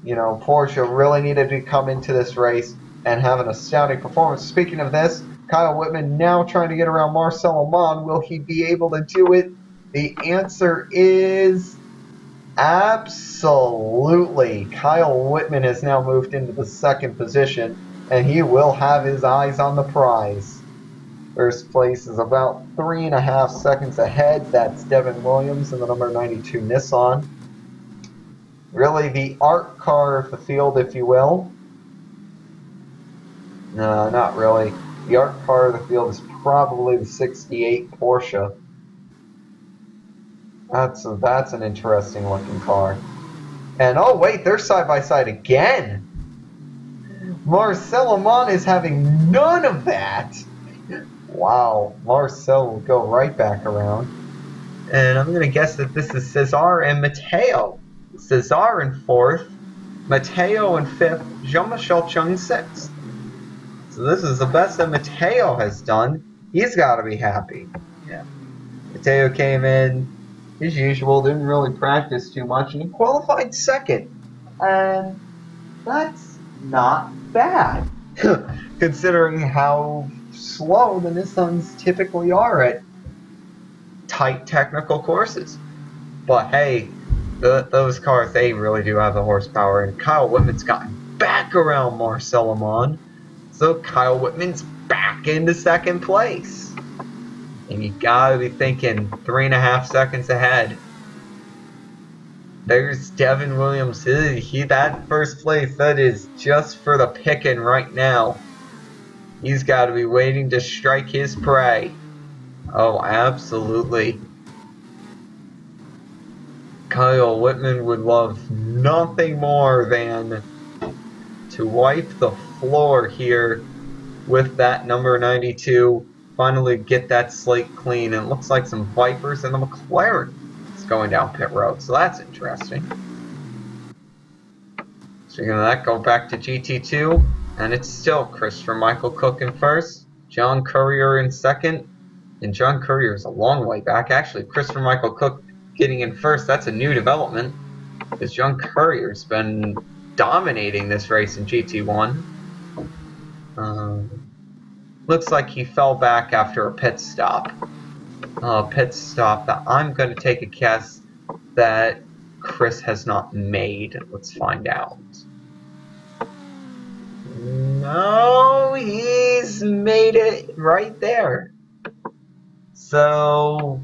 You know, Porsche really needed to come into this race and have an astounding performance. Speaking of this, Kyle Whitman now trying to get around Marcel Amon. Will he be able to do it? The answer is absolutely. Kyle Whitman has now moved into the second position, and he will have his eyes on the prize. First place is about 3.5 seconds ahead. That's Devin Williams in the number 92 Nissan. Really the art car of the field, if you will. No, not really. The art car of the field is probably the 68 Porsche. That's an interesting looking car. And oh wait, they're side by side again. Marcel Amon is having none of that. Wow, Marcel will go right back around. And I'm going to guess that this is Cesar and Mateo. Cesar in 4th, Mateo in 5th, Jean-Michel Chung in 6th. So this is the best that Mateo has done. He's got to be happy. Yeah. Mateo came in, as usual, didn't really practice too much, and he qualified 2nd. And that's not bad, considering how slow the Nissans typically are at tight technical courses. But hey, those cars, they really do have the horsepower, and Kyle Whitman's gotten back around Marcel Amon, so Kyle Whitman's back into 2nd place. And you gotta be thinking 3.5 seconds ahead. There's Devin Williams. That first place, that is just for the picking right now. He's got to be waiting to strike his prey. Oh, absolutely. Kyle Whitman would love nothing more than to wipe the floor here with that number 92. Finally get that slate clean. And it looks like some Vipers and the McLaren is going down pit road. So that's interesting. Speaking of that, go back to GT2. And it's still Christopher Michael Cook in 1st, John Courier in 2nd, and John Courier is a long way back. Actually, Christopher Michael Cook getting in 1st, that's a new development, because John Courier's been dominating this race in GT1. Looks like he fell back after a pit stop. pit stop that I'm going to take a guess that Chris has not made. Let's find out. No, he's made it right there. So,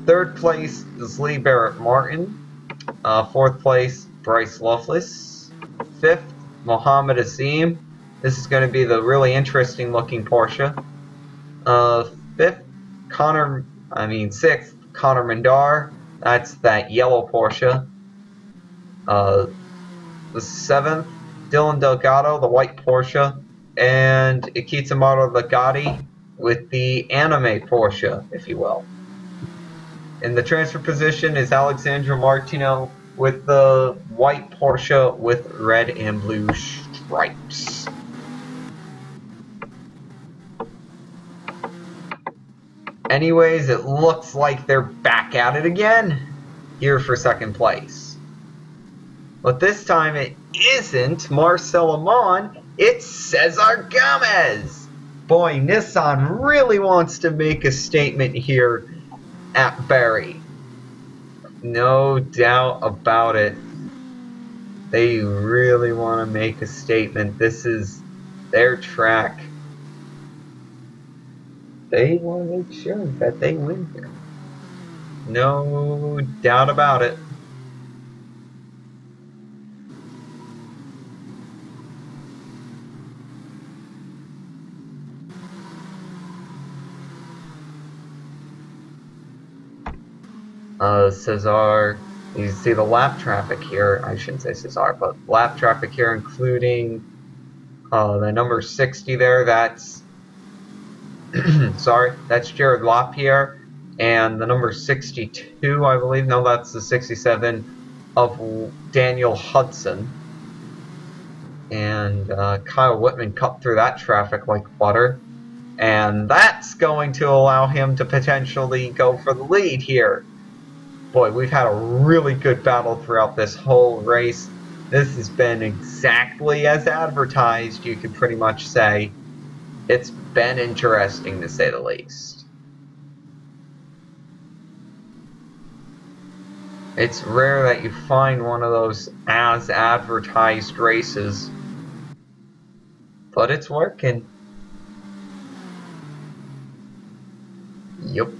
third place is Lee Barrett Martin. Fourth place, Bryce Loveless. Fifth, Mohammed Azim. This is going to be the really interesting looking Porsche. Sixth, Connor Mindar. That's that yellow Porsche. The seventh, Dylan Delgado, the white Porsche. And Ikitsumoto Legati with the anime Porsche, if you will. In the transfer position is Alexandra Martino with the white Porsche with red and blue stripes. Anyways, it looks like they're back at it again here for second place. But this time it isn't Marcel Amon, it's Cesar Gomez. Boy, Nissan really wants to make a statement here at Barrie. No doubt about it. They really want to make a statement. This is their track. They want to make sure that they win here. No doubt about it. Cesar, you see the lap traffic here. I shouldn't say Cesar, but lap traffic here, including the number 60 there. That's sorry, that's Jared Lapierre, and the number 62, I believe. No, that's the 67 of Daniel Hudson. And Kyle Whitman cut through that traffic like butter, and that's going to allow him to potentially go for the lead here. Boy, we've had a really good battle throughout this whole race. This has been exactly as advertised, you could pretty much say. It's been interesting, to say the least. It's rare that you find one of those as advertised races, but it's working. Yep.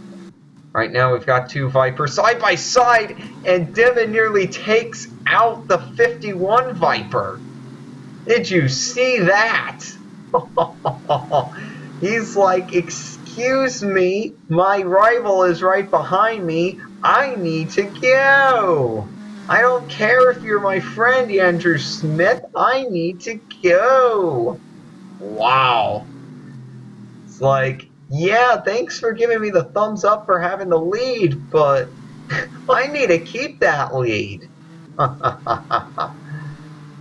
Right now we've got two Vipers side by side, and Devin nearly takes out the 51 Viper. Did you see that? He's like, excuse me, my rival is right behind me. I need to go. I don't care if you're my friend, Andrew Smith. I need to go. Wow. It's like, yeah, thanks for giving me the thumbs up for having the lead, but I need to keep that lead.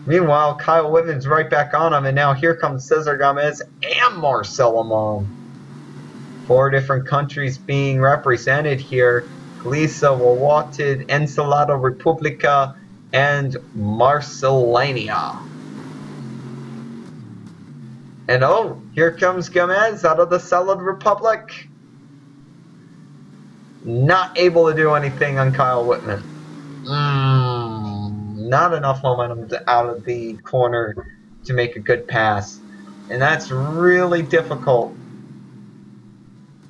Meanwhile, Kyle Whitman's right back on him, and now here comes Cesar Gomez and Marcel Amon. 4 different countries being represented here. Gliesa, Wawatid, Ensalada Republica, and Marcelania. And oh, here comes Gomez out of the Salad Republic. Not able to do anything on Kyle Whitman. Not enough momentum out of the corner to make a good pass. And that's really difficult.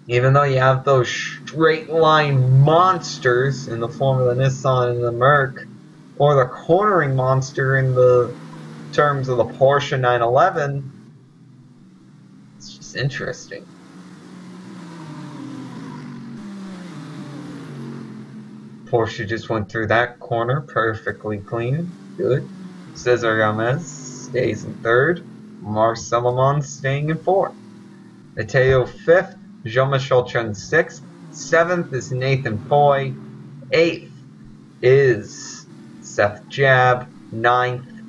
Even though you have those straight line monsters in the form of the Nissan and the Merc, or the cornering monster in the terms of the Porsche 911, it's just interesting. Porsche just went through that corner perfectly clean. Good. Cesar Gomez stays in third. Marcel Amon staying in fourth. Mateo fifth. Jean-Michel Chen 6th. 7th is Nathan Foy. 8th is Seth Jab. 9th,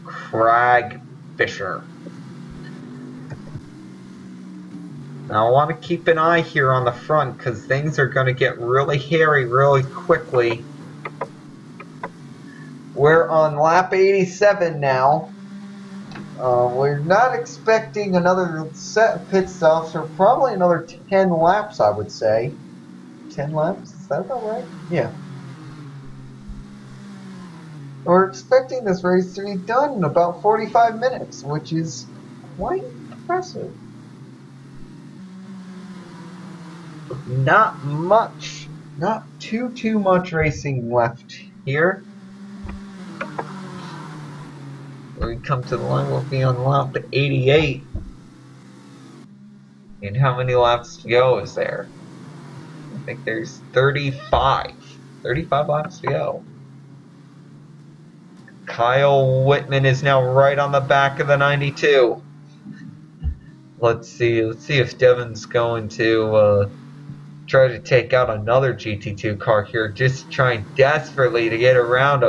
Craig Fisher. Now I want to keep an eye here on the front because things are going to get really hairy really quickly. We're on lap 87 now. We're not expecting another set of pit stops, or probably another 10 laps, I would say. 10 laps? Is that about right? Yeah. We're expecting this race to be done in about 45 minutes, which is quite impressive. Not much, not too much racing left here. When we come to the line, we'll be on lap 88. And how many laps to go is there? I think there's 35. 35 laps to go. Kyle Whitman is now right on the back of the 92. Let's see if Devin's going to try to take out another GT2 car here, just trying desperately to get around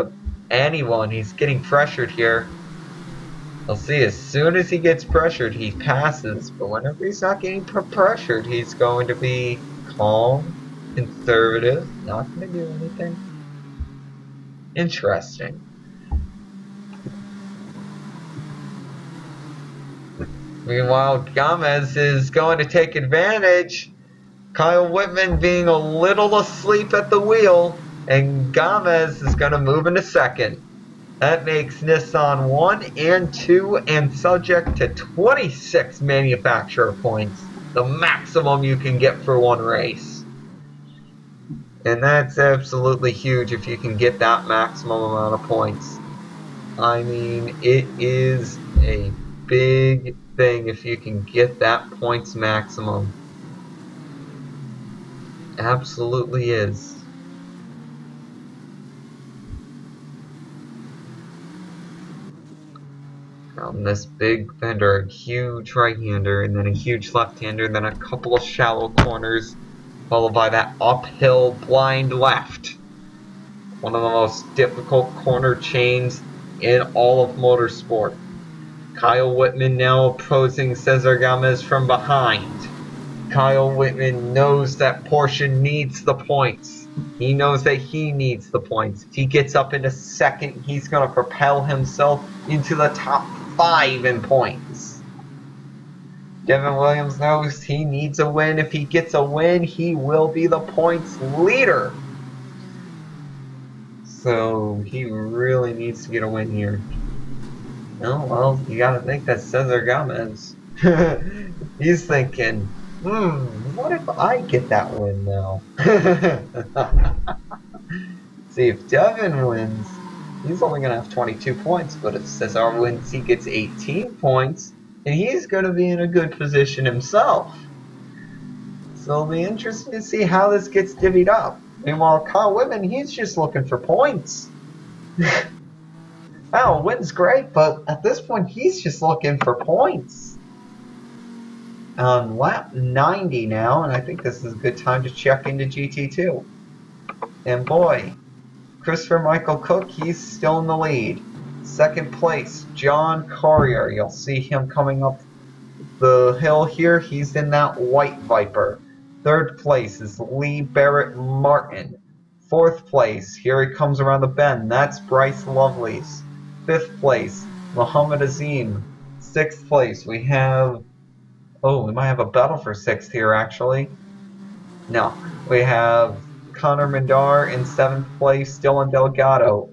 anyone. He's getting pressured here. We'll see, as soon as he gets pressured, he passes, but whenever he's not getting pressured, he's going to be calm, conservative, not going to do anything. Interesting. Meanwhile, Gomez is going to take advantage. Kyle Whitman being a little asleep at the wheel, and Gomez is going to move into second. That makes Nissan 1 and 2 and subject to 26 manufacturer points, the maximum you can get for one race. And that's absolutely huge if you can get that maximum amount of points. I mean, it is a big thing if you can get that points maximum. Absolutely is. This big fender, a huge right-hander, and then a huge left-hander, then a couple of shallow corners, followed by that uphill blind left. One of the most difficult corner chains in all of motorsport. Kyle Whitman now opposing Cesar Gomez from behind. Kyle Whitman knows that Porsche needs the points. He knows that he needs the points. If he gets up into second, he's going to propel himself into the top 5 in points. Devin Williams knows he needs a win. If he gets a win, he will be the points leader. So he really needs to get a win here. Oh, well, you gotta think that Cesar Gomez. He's thinking, what if I get that win now? See, if Devin wins, he's only going to have 22 points, but if Cesar wins, he gets 18 points, and he's going to be in a good position himself. So it'll be interesting to see how this gets divvied up. Meanwhile, Kyle Whitman, he's just looking for points. Wow, win's great, but at this point, he's just looking for points. On lap 90 now, and I think this is a good time to check into GT2. And boy, Christopher Michael Cook, he's still in the lead. Second place, John Collier. You'll see him coming up the hill here. He's in that white Viper. Third place is Lee Barrett Martin. Fourth place, here he comes around the bend. That's Bryce Lovelace. Fifth place, Muhammad Azim. Sixth place, we have... Oh, we might have a battle for sixth here, actually. No, we have Connor Mindar in 7th place, Dylan Delgado.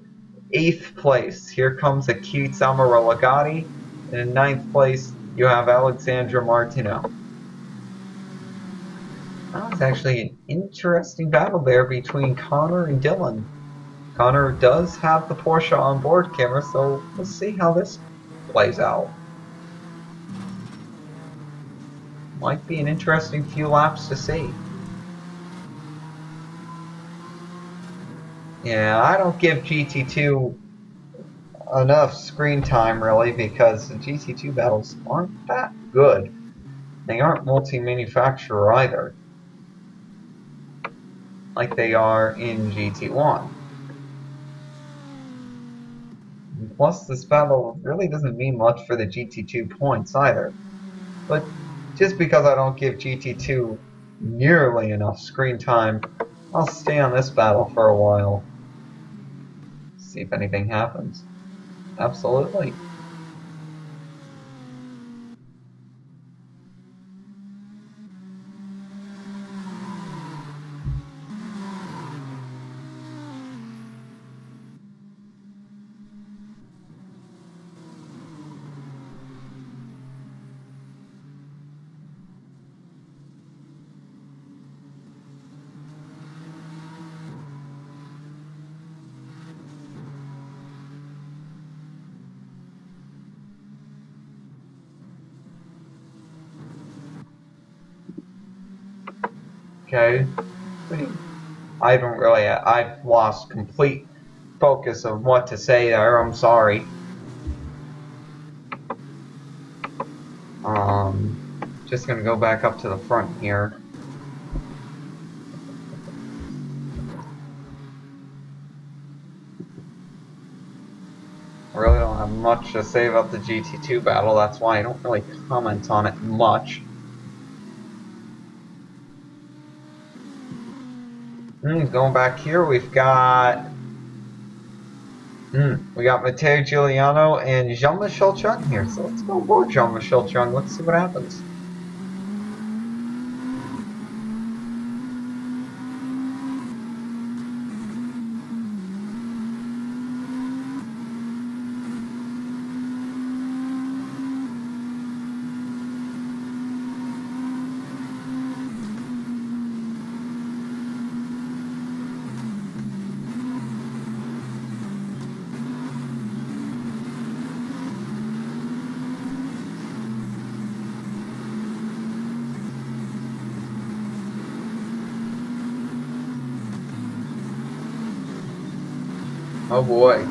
8th place, here comes Akit Samaralagati. And in 9th place, you have Alexandra Martino. That was actually an interesting battle there between Connor and Dylan. Connor does have the Porsche onboard camera, so we'll see how this plays out. Might be an interesting few laps to see. Yeah, I don't give GT2 enough screen time, really, because the GT2 battles aren't that good. They aren't multi-manufacturer either, like they are in GT1. Plus, this battle really doesn't mean much for the GT2 points either. But just because I don't give GT2 nearly enough screen time, I'll stay on this battle for a while. See if anything happens. Absolutely. Okay. I don't really. I've lost complete focus of what to say there. I'm sorry. Just gonna go back up to the front here. I really don't have much to say about the GT2 battle. That's why I don't really comment on it much. Going back here, we got Matteo Giuliano and Jean-Michel Chung here. So let's go aboard Jean-Michel Chung. Let's see what happens. Oh boy.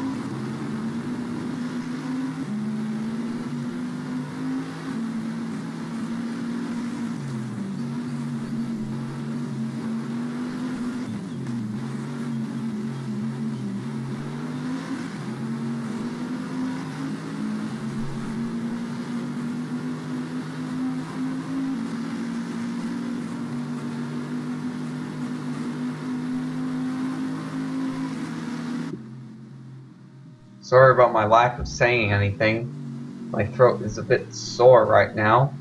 Sorry about my lack of saying anything. My throat is a bit sore right now.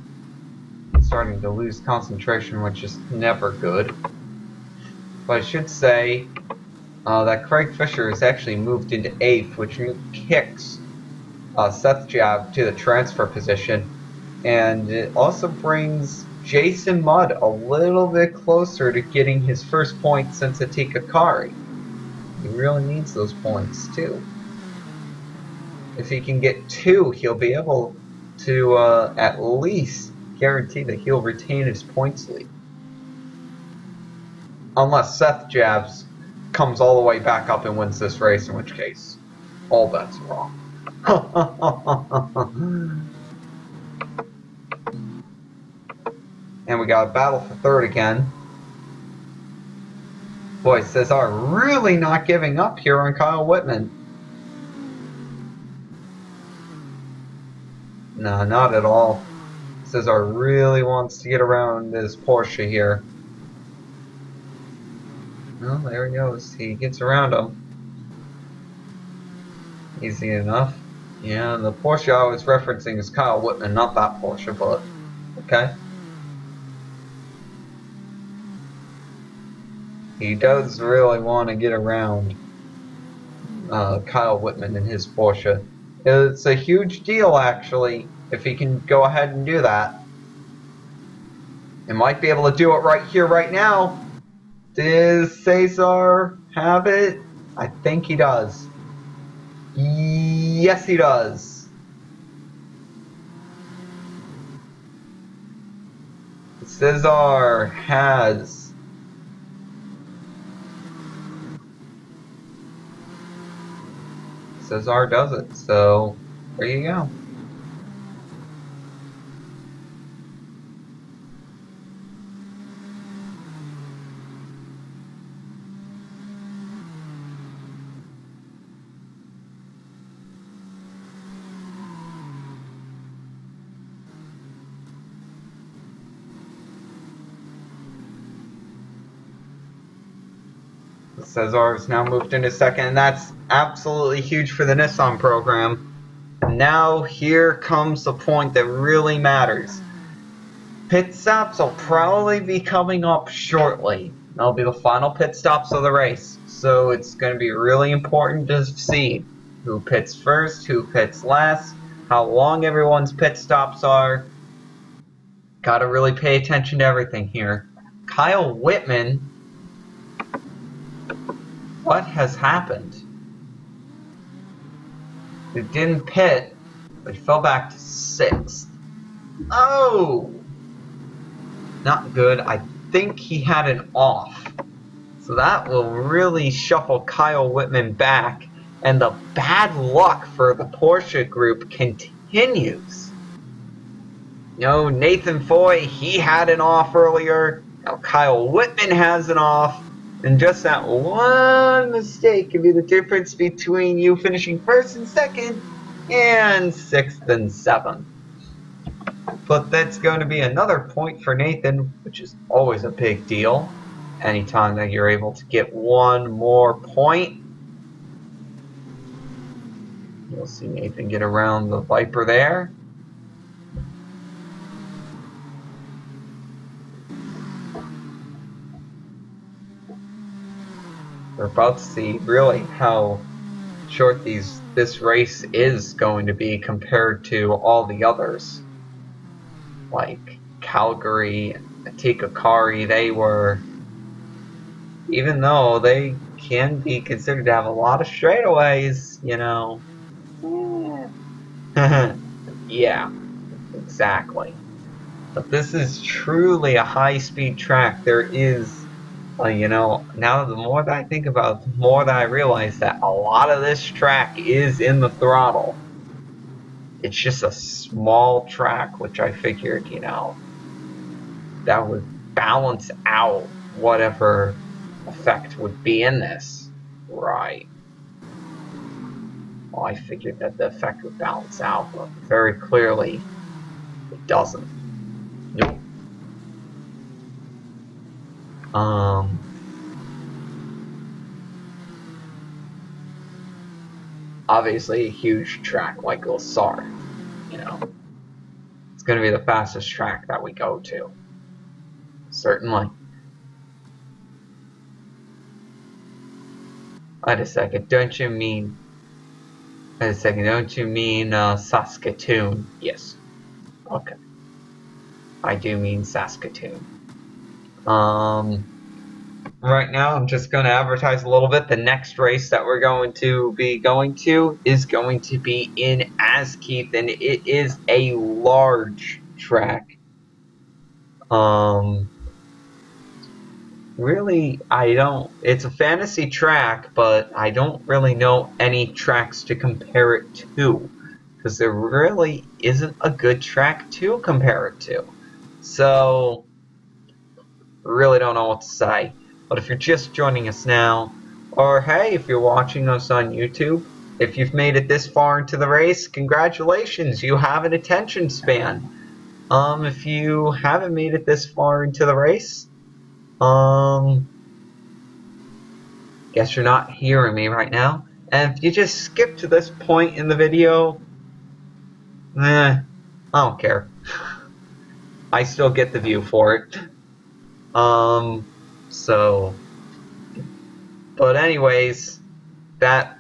I'm starting to lose concentration, which is never good. But I should say that Craig Fisher has actually moved into 8th, which kicks Seth Jab to the transfer position. And it also brings Jason Mudd a little bit closer to getting his first point since Atika Kari. He really needs those points too. If he can get 2, he'll be able to at least guarantee that he'll retain his points lead. Unless Seth Jabs comes all the way back up and wins this race, in which case, all bets are wrong. And we got a battle for 3rd again. Boy, Cesar really not giving up here on Kyle Whitman. No, not at all. Cesar really wants to get around his Porsche here. Well, there he goes. He gets around him. Easy enough. Yeah, the Porsche I was referencing is Kyle Whitman, not that Porsche, but okay. He does really want to get around Kyle Whitman in his Porsche. It's a huge deal, actually, if he can go ahead and do that. He might be able to do it right here, right now. Does Cesar have it? I think he does. Yes, he does. Cesar has Cesar does it, so there you go. Cesar has now moved into 2nd, and that's absolutely huge for the Nissan program. Now here comes the point that really matters. Pit stops will probably be coming up shortly. That'll be the final pit stops of the race. So it's going to be really important to see who pits first, who pits last, how long everyone's pit stops are. Gotta really pay attention to everything here. Kyle Whitman, what has happened? He didn't pit, but he fell back to 6th. Oh! Not good. I think he had an off. So that will really shuffle Kyle Whitman back, and the bad luck for the Porsche group continues. No, Nathan Foy, he had an off earlier. Now Kyle Whitman has an off. And just that one mistake could be the difference between you finishing first and second and sixth and seventh. But that's going to be another point for Nathan, which is always a big deal. Anytime that you're able to get one more point. You'll see Nathan get around the Viper there. We're about to see really how short this race is going to be compared to all the others. Like Calgary and Atikakari, they were, even though they can be considered to have a lot of straightaways, you know. Yeah, exactly. But this is truly a high-speed track. There is, you know, now the more that I think about it, the more that I realize that a lot of this track is in the throttle. It's just a small track, which I figured, you know, that would balance out whatever effect would be in this. Right. Well, I figured that the effect would balance out, but very clearly it doesn't. Nope. Obviously a huge track like Lassar, you know. It's going to be the fastest track that we go to. Certainly. Wait a second, don't you mean Saskatoon? Yes. Okay. I do mean Saskatoon. Right now, I'm just going to advertise a little bit. The next race that we're going to be going to is going to be in Askeith, and it is a large track. Really, it's a fantasy track, but I don't really know any tracks to compare it to, because there really isn't a good track to compare it to. So, really don't know what to say. But if you're just joining us now, or hey, if you're watching us on YouTube, if you've made it this far into the race, congratulations, you have an attention span. If you haven't made it this far into the race, guess you're not hearing me right now. And if you just skip to this point in the video, I don't care. I still get the view for it. But anyways, that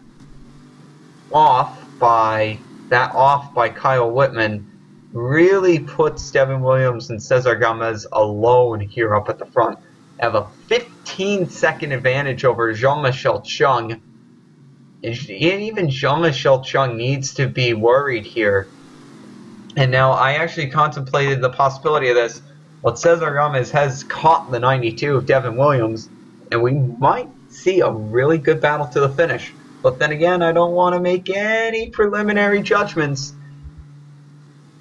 off by Kyle Whitman really puts Devin Williams and Cesar Gomez alone here up at the front. Have a 15-second advantage over Jean-Michel Chung. And even Jean-Michel Chung needs to be worried here. And now I actually contemplated the possibility of this. Well, Cesar Gomez has caught the 92 of Devin Williams, and we might see a really good battle to the finish. But then again, I don't want to make any preliminary judgments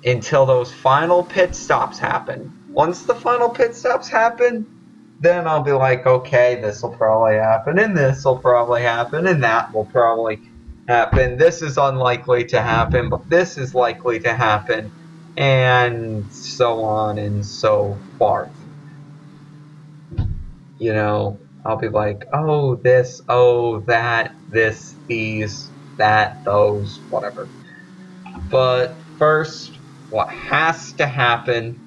until those final pit stops happen. Once the final pit stops happen, then I'll be like, okay, this will probably happen, and this will probably happen, and that will probably happen. This is unlikely to happen, but this is likely to happen, and so on and so forth. You know, I'll be like, oh, this, oh, that, this, these, that, those, whatever. But first, what has to happen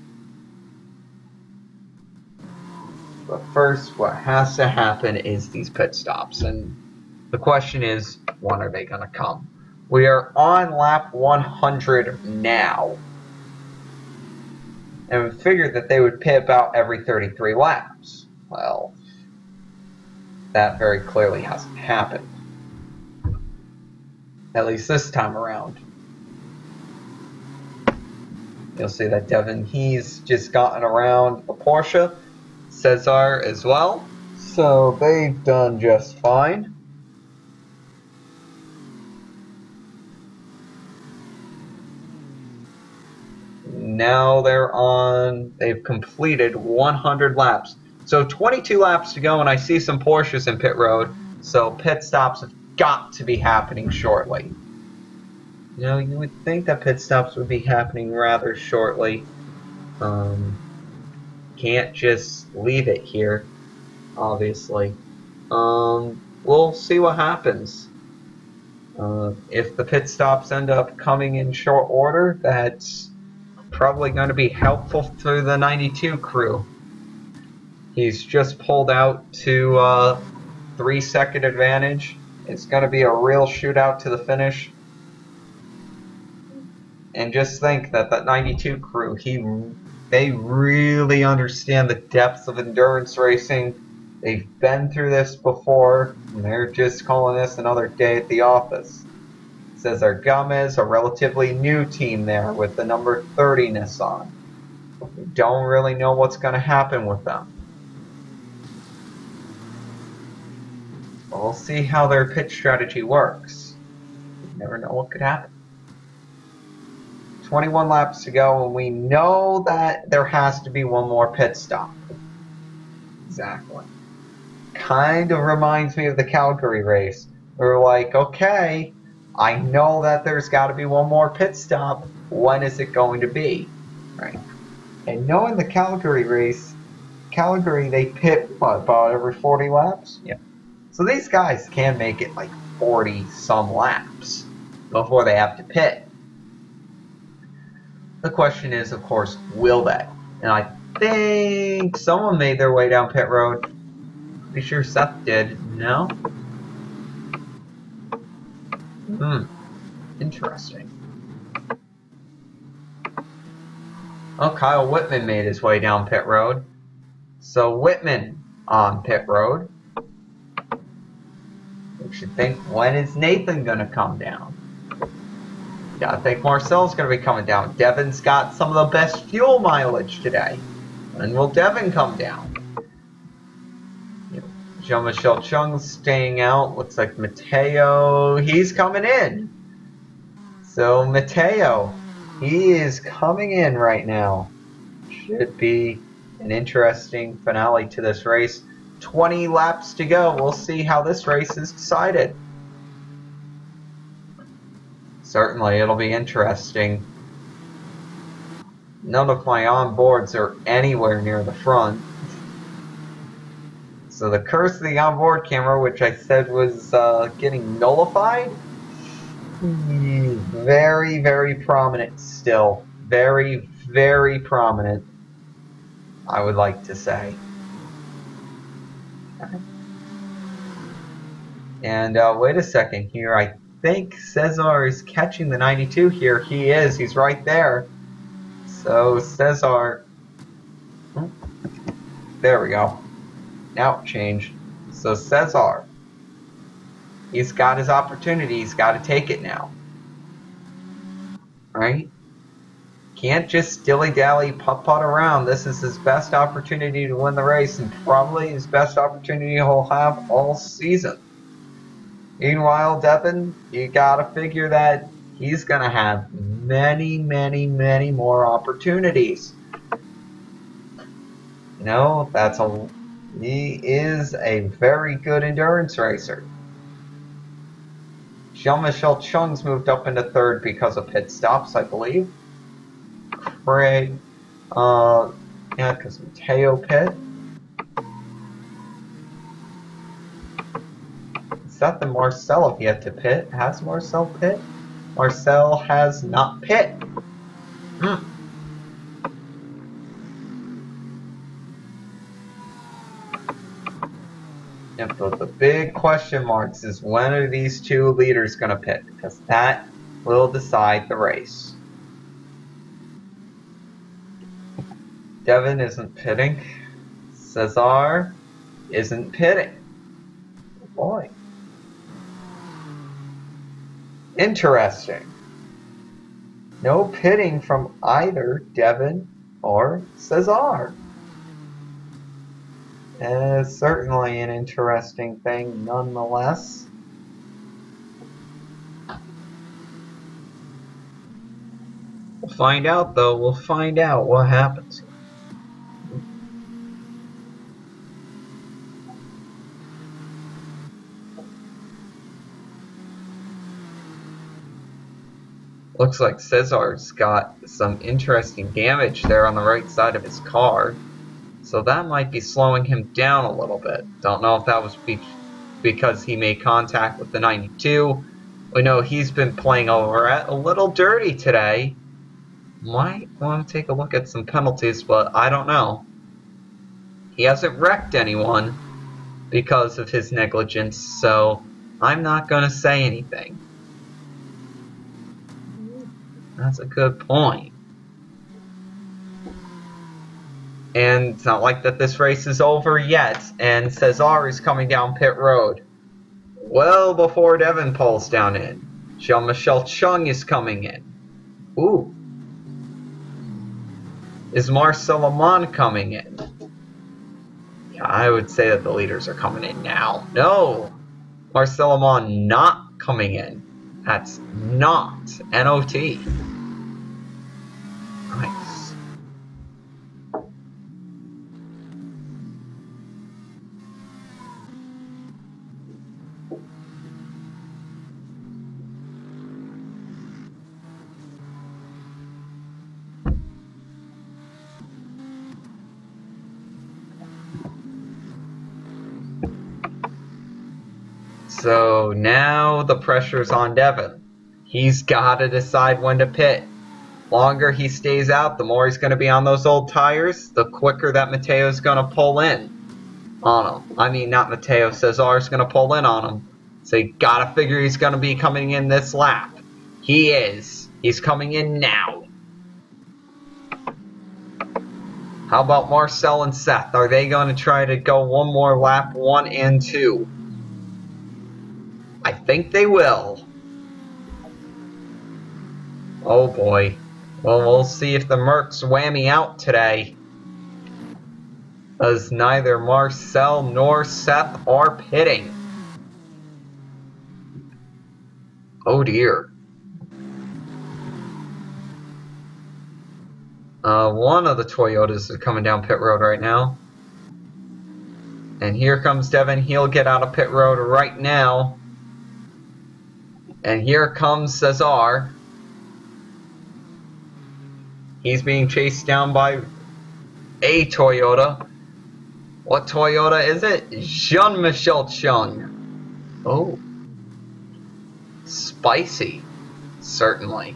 is these pit stops. And the question is, when are they going to come? We are on lap 100 now. And we figured that they would pit about every 33 laps. Well, that very clearly hasn't happened. At least this time around. You'll see that Devin, he's just gotten around the Porsche. Cesar as well. So they've done just fine. Now they've completed 100 laps. So 22 laps to go, and I see some Porsches in pit road. So pit stops have got to be happening shortly. You know, you would think that pit stops would be happening rather shortly. Can't just leave it here, obviously. We'll see what happens. If the pit stops end up coming in short order, that's probably going to be helpful to the 92 crew. He's just pulled out to 3-second advantage. It's going to be a real shootout to the finish. And just think that 92 crew, they really understand the depths of endurance racing. They've been through this before, and they're just calling this another day at the office. Cesar Gomez, a relatively new team there with the number 30 Nissan. We don't really know what's going to happen with them. We'll see how their pit strategy works. You never know what could happen. 21 laps to go, and we know that there has to be one more pit stop. Exactly. Kind of reminds me of the Calgary race. We're like, okay, I know that there's got to be one more pit stop. When is it going to be? Right. And knowing the Calgary race, Calgary, they pit, about every 40 laps? Yeah. So these guys can make it like 40-some laps before they have to pit. The question is, of course, will they? And I think someone made their way down pit road. Pretty sure Seth did. No? Interesting. Oh, Kyle Whitman made his way down pit road. So Whitman on pit road. We should think, when is Nathan going to come down? Gotta think Marcel's going to be coming down. Devin's got some of the best fuel mileage today. When will Devin come down? Jean-Michel Chung's staying out. Looks like Mateo, he's coming in. So Mateo, he is coming in right now. Should be an interesting finale to this race. 20 laps to go. We'll see how this race is decided. Certainly, it'll be interesting. None of my onboards are anywhere near the front. So the curse of the onboard camera, which I said was getting nullified, very, very prominent still. Very, very prominent, I would like to say. And wait a second here. I think Cesar is catching the 92 here. He is. He's right there. So Cesar. There we go. Now it changed. So Cesar. He's got his opportunity. He's got to take it now. Right? Can't just dilly-dally, putt-putt around. This is his best opportunity to win the race, and probably his best opportunity he'll have all season. Meanwhile, Devin, you gotta figure that he's gonna have many, many, many more opportunities. You know, he is a very good endurance racer. Jean-Michel Chung's moved up into third because of pit stops, I believe. Craig, yeah, because Mateo pit. Seth and Marcel have yet to pit. Has Marcel pit? Marcel has not pit. Yeah, but the big question marks is, when are these two leaders going to pit? Because that will decide the race. Devin isn't pitting. Cesar isn't pitting. Oh boy. Interesting. No pitting from either Devin or Cesar. It is certainly an interesting thing, nonetheless. We'll find out, though. We'll find out what happens. Looks like Cesar's got some interesting damage there on the right side of his car. So that might be slowing him down a little bit. Don't know if that was because he made contact with the 92. We know he's been playing over it a little dirty today. Might want to take a look at some penalties, but I don't know. He hasn't wrecked anyone because of his negligence, so I'm not going to say anything. That's a good point. And it's not like that this race is over yet, and Cesar is coming down pit road well before Devin pulls down in. Jean-Michel Chung is coming in. Ooh. Is Marcel Amon coming in? Yeah, I would say that the leaders are coming in now. No! Marcel Amon not coming in. That's not NOT. Nice. So now the pressure's on Devin. He's got to decide when to pit. Longer he stays out, the more he's going to be on those old tires, the quicker that Mateo's going to pull in on him. I mean, not Mateo, Cesar's going to pull in on him. So you got to figure he's going to be coming in this lap. He is. He's coming in now. How about Marcel and Seth? Are they going to try to go one more lap, 1 and 2? I think they will. Oh boy. Well, we'll see if the Mercs whammy out today. As neither Marcel nor Seth are pitting. Oh dear. One of the Toyotas is coming down pit road right now. And here comes Devin. He'll get out of pit road right now. And here comes Cesar. He's being chased down by a Toyota. What Toyota is it? Jean-Michel Chung. Oh. Spicy. Certainly.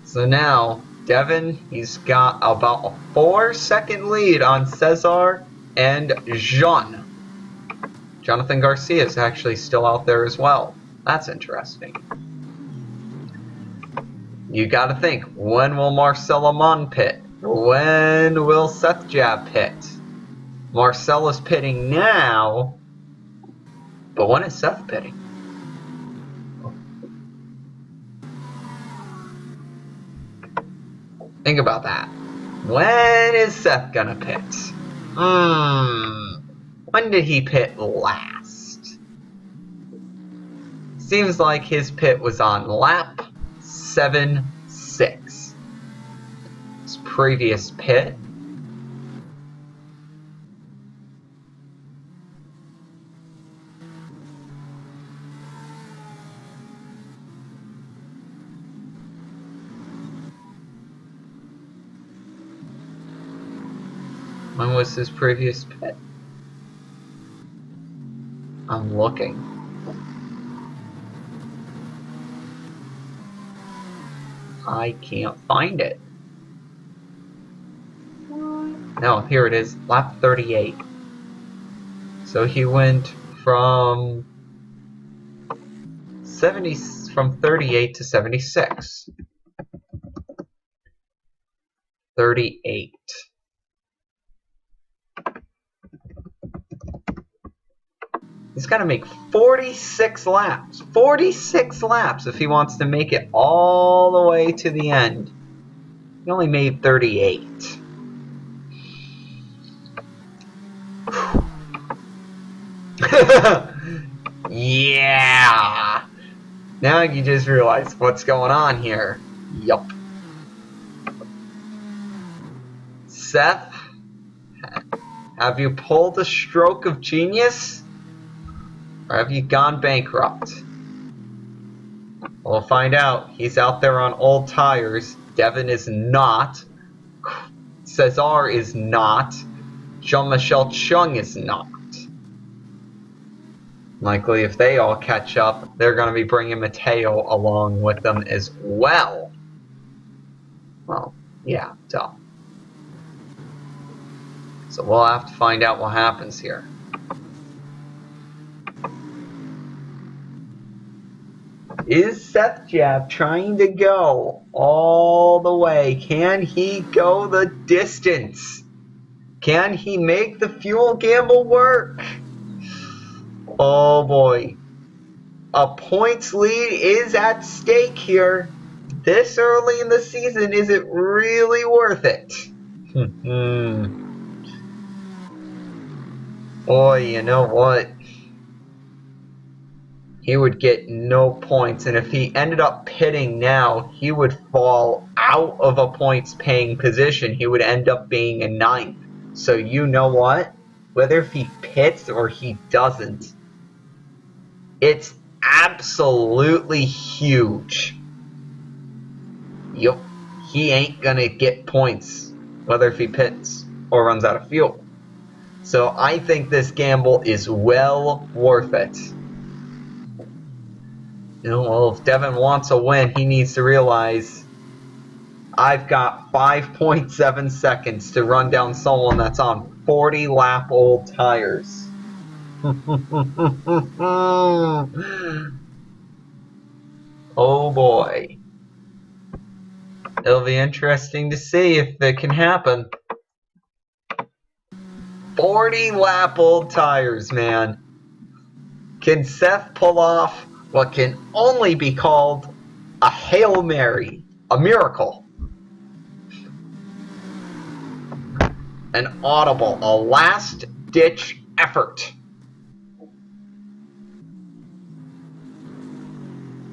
So now, Devin, he's got about a 4-second lead on Cesar and Jean. Jonathan Garcia is actually still out there as well. That's interesting. You gotta think, when will Marcel Amon pit? When will Seth Jab pit? Marcel is pitting now, but when is Seth pitting? Think about that. When is Seth gonna pit? When did he pit last? Seems like his pit was on lap 7-6. His previous pit. When was his previous pit? I'm looking. I can't find it. No, here it is. Lap 38. So he went from 38 to 76. 38. He's got to make 46 laps. 46 laps if he wants to make it all the way to the end. He only made 38. Yeah! Now you just realize what's going on here. Yup. Seth, have you pulled a stroke of genius? Or have you gone bankrupt? We'll find out. He's out there on old tires. Devin is not. Cesar is not. Jean-Michel Chung is not. Likely, if they all catch up, they're going to be bringing Mateo along with them as well. Well, yeah, duh. So we'll have to find out what happens here. Is Seth Jab trying to go all the way? Can he go the distance? Can he make the fuel gamble work? Oh boy. A points lead is at stake here. This early in the season, is it really worth it? Boy, you know what? He would get no points, and if he ended up pitting now, he would fall out of a points-paying position. He would end up being a 9th. So you know what? Whether if he pits or he doesn't, it's absolutely huge. Yup, he ain't gonna get points, whether if he pits or runs out of fuel. So I think this gamble is well worth it. You know, well, if Devin wants a win, he needs to realize I've got 5.7 seconds to run down someone that's on 40-lap old tires. Oh boy. It'll be interesting to see if it can happen. 40-lap old tires, man. Can Seth pull off what can only be called a Hail Mary, a miracle? An audible, a last-ditch effort.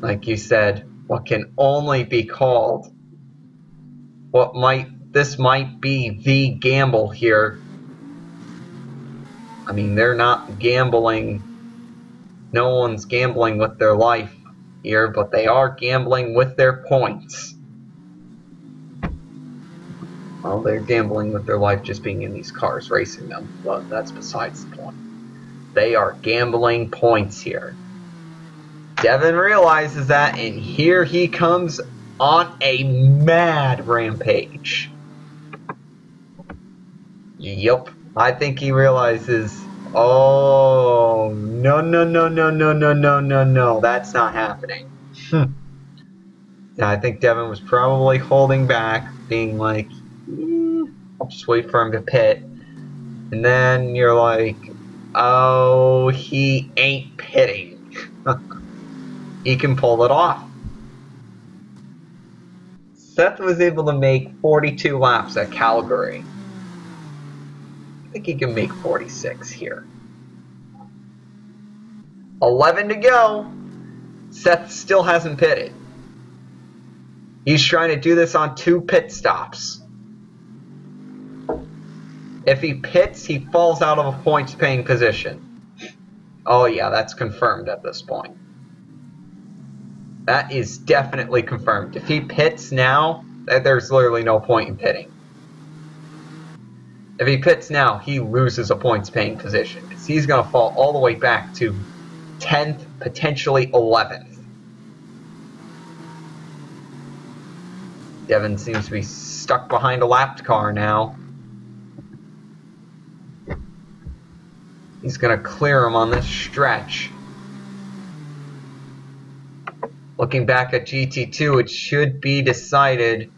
Like you said, what can only be called, this might be the gamble here. I mean, they're not gambling. No one's gambling with their life here, but they are gambling with their points. Well, they're gambling with their life just being in these cars, racing them, but that's besides the point. They are gambling points here. Devin realizes that, and here he comes on a mad rampage. Yup, I think he realizes, oh, no, that's not happening. I think Devin was probably holding back, being like, I'll just wait for him to pit. And then you're like, oh, he ain't pitting. He can pull it off. Seth was able to make 42 laps at Calgary. I think he can make 46 here. 11 to go. Seth still hasn't pitted. He's trying to do this on 2 pit stops. If he pits, he falls out of a points-paying position. Oh yeah, that's confirmed at this point. That is definitely confirmed. If he pits now, there's literally no point in pitting. If he pits now, he loses a points-paying position. He's going to fall all the way back to 10th, potentially 11th. Devin seems to be stuck behind a lapped car now. He's going to clear him on this stretch. Looking back at GT2, it should be decided.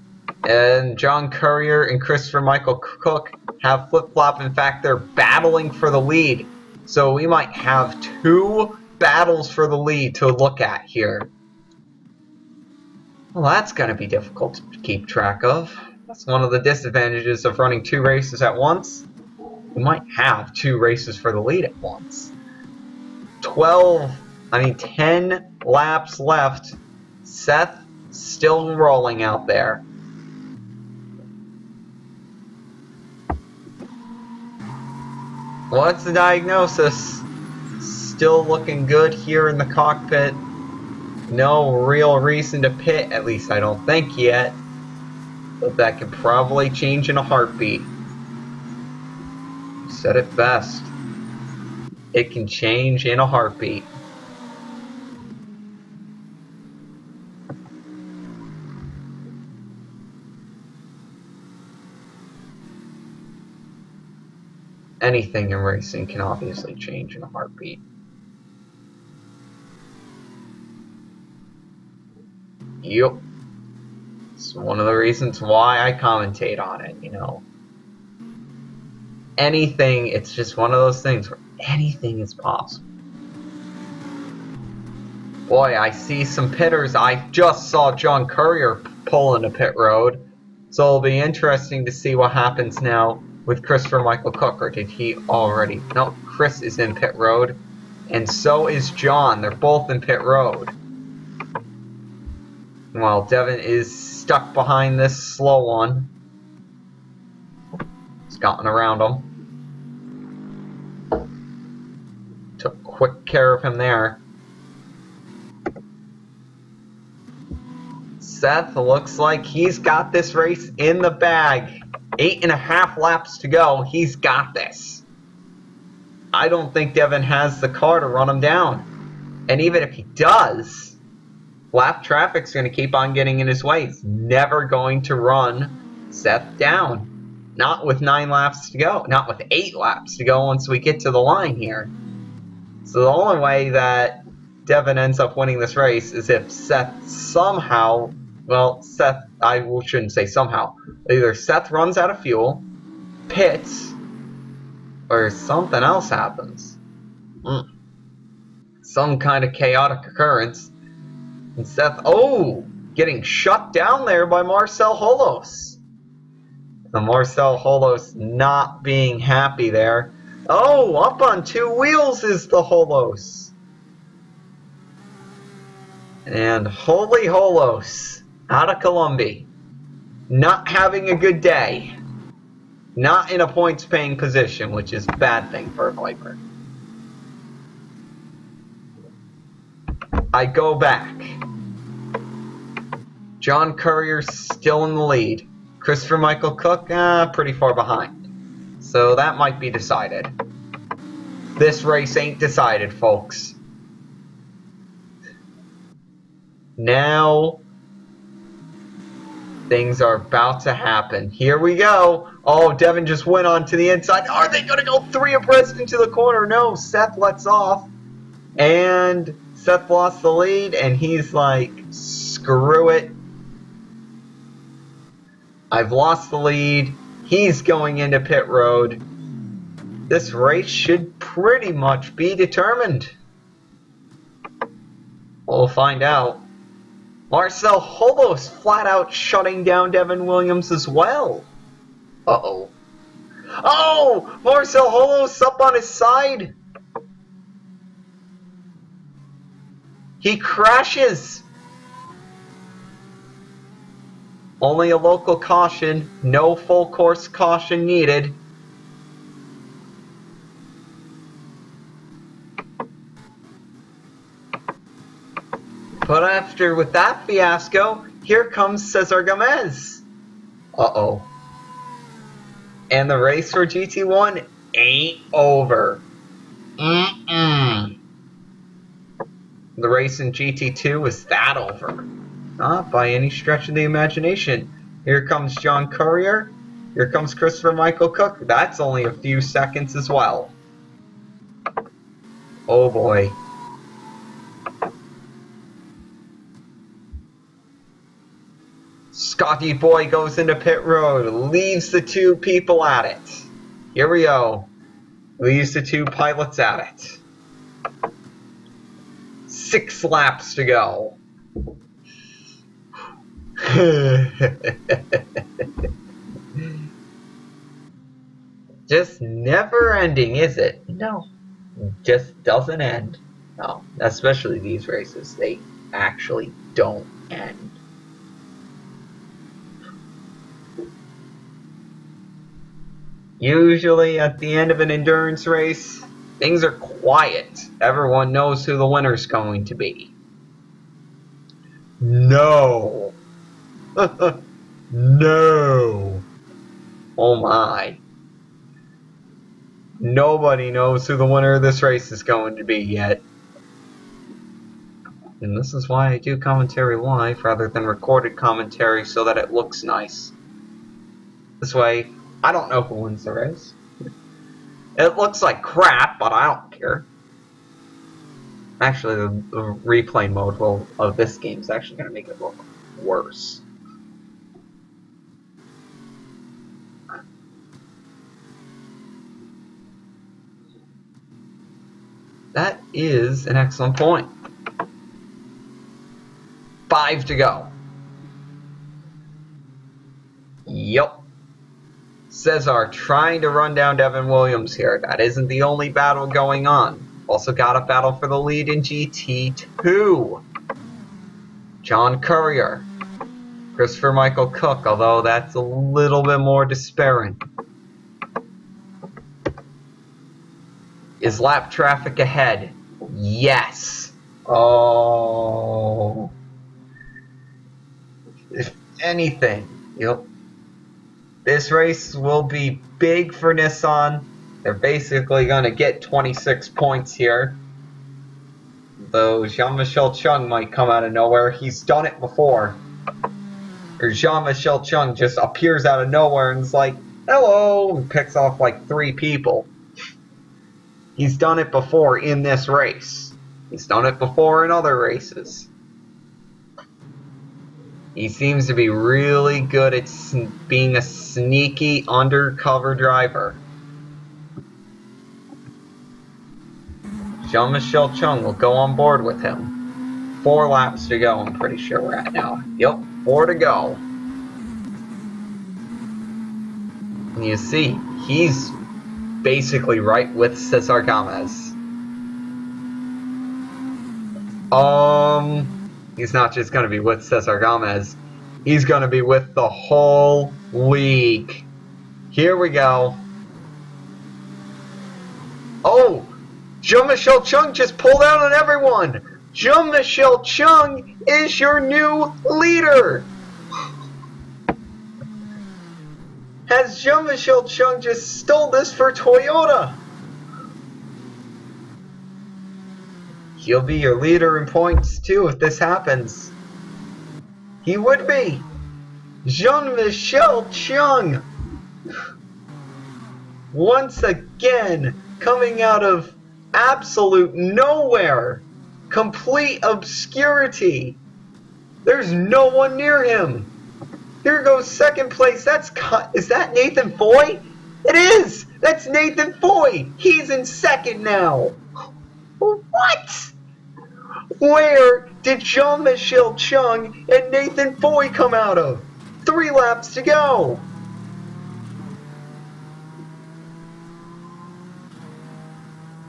And John Courier and Christopher Michael Cook have flip-flop. In fact, they're battling for the lead. So we might have 2 battles for the lead to look at here. Well, that's going to be difficult to keep track of. That's one of the disadvantages of running 2 races at once. You might have 2 races for the lead at once. 10 laps left. Seth still rolling out there. What's the diagnosis? Still looking good here in the cockpit. No real reason to pit, at least I don't think yet. But that could probably change in a heartbeat. You said it best. It can change in a heartbeat. Anything in racing can obviously change in a heartbeat. Yup. It's one of the reasons why I commentate on it, you know. Anything, it's just one of those things where anything is possible. Boy, I see some pitters. I just saw John Courier pull into pit road. So it'll be interesting to see what happens now with Christopher Michael Cook, or did he already? No, Chris is in pit road, and so is John. They're both in pit road. Well, Devin is stuck behind this slow one. He's gotten around him. Took quick care of him there. Seth looks like he's got this race in the bag. 8.5 laps to go. He's got this. I don't think Devin has the car to run him down. And even if he does, lap traffic's going to keep on getting in his way. He's never going to run Seth down. Not with 9 laps to go. Not with 8 laps to go once we get to the line here. So the only way that Devin ends up winning this race is if Seth somehow... Well, Seth, I shouldn't say somehow. Either Seth runs out of fuel, pits, or something else happens. Some kind of chaotic occurrence. And Seth, getting shut down there by Marcel Holos. The Marcel Holos not being happy there. Up on 2 wheels is the Holos. And holy Holos. Out of Columbia, not having a good day, not in a points-paying position, which is a bad thing for a Viper. I go back. John Courier's still in the lead. Christopher Michael Cook, pretty far behind. So that might be decided. This race ain't decided, folks. Now... things are about to happen. Here we go. Devin just went on to the inside. Are they going to go 3 abreast into the corner? No, Seth lets off. And Seth lost the lead, and he's like, screw it. I've lost the lead. He's going into pit road. This race should pretty much be determined. We'll find out. Marcel Holos flat out shutting down Devin Williams as well. Uh-oh. Marcel Holos up on his side. He crashes. Only a local caution. No full course caution needed. But with that fiasco, here comes Cesar Gomez. Uh-oh. And the race for GT1 ain't over. The race in GT2 is that over. Not by any stretch of the imagination. Here comes John Courier. Here comes Christopher Michael Cook. That's only a few seconds as well. Oh boy. Scotty Boy goes into pit road, leaves the 2 people at it. Here we go. Leaves the 2 pilots at it. 6 laps to go. just never ending, is it? No. It just doesn't end. No. Especially these races. They actually don't end. Usually at the end of an endurance race, things are quiet. Everyone knows who the winner's going to be. No. No. Oh my. Nobody knows who the winner of this race is going to be yet. And this is why I do commentary live rather than recorded commentary so that it looks nice. This way, I don't know who wins the race. It looks like crap, but I don't care. Actually, the replay mode of this game is actually going to make it look worse. That is an excellent point. 5 to go. Yup. Cesar trying to run down Devin Williams here. That isn't the only battle going on. Also got a battle for the lead in GT2. John Courier. Christopher Michael Cook, although that's a little bit more despairing. Is lap traffic ahead? Yes. Oh. If anything, this race will be big for Nissan. They're basically going to get 26 points here. Though Jean-Michel Chung might come out of nowhere. He's done it before. Or Jean-Michel Chung just appears out of nowhere and is like, hello, and picks off like 3 people. He's done it before in this race. He's done it before in other races. He seems to be really good at being a sneaky undercover driver. Jean-Michel Chung will go on board with him. 4 laps to go, I'm pretty sure we're at now. Yep, 4 to go. And you see, he's basically right with Cesar Gomez. He's not just going to be with Cesar Gomez. He's going to be with the whole league. Here we go. Oh! Jean-Michel Chung just pulled out on everyone! Jean-Michel Chung is your new leader! Has Jean-Michel Chung just stole this for Toyota? He'll be your leader in points too if this happens. He would be. Jean-Michel Chung. Once again, coming out of absolute nowhere. Complete obscurity. There's no one near him. Here goes second place. Is that Nathan Foy? It is! That's Nathan Foy! He's in second now. What? Where did Jean-Michel Chung and Nathan Foy come out of? 3 laps to go.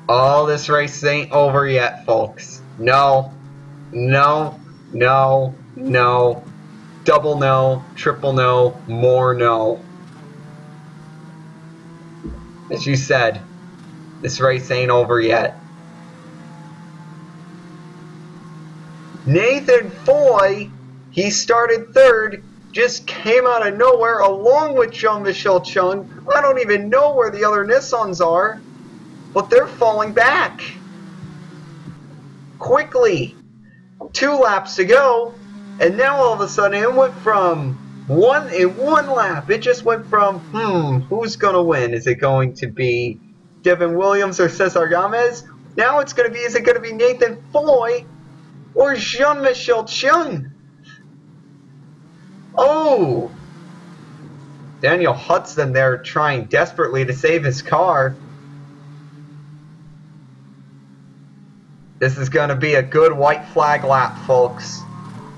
Oh, this race ain't over yet, folks. No. No. No. No. Double no. Triple no. More no. As you said, this race ain't over yet. Nathan Foy, he started 3rd, just came out of nowhere along with Jean-Michel Chung. I don't even know where the other Nissans are, but they're falling back. Quickly. 2 laps to go, and now all of a sudden it went from one lap. It just went from, who's going to win? Is it going to be Devin Williams or Cesar Gomez? Now it's going to be, is it going to be Nathan Foy or Jean-Michel Chung? Oh! Daniel Hudson there trying desperately to save his car. This is going to be a good white flag lap, folks.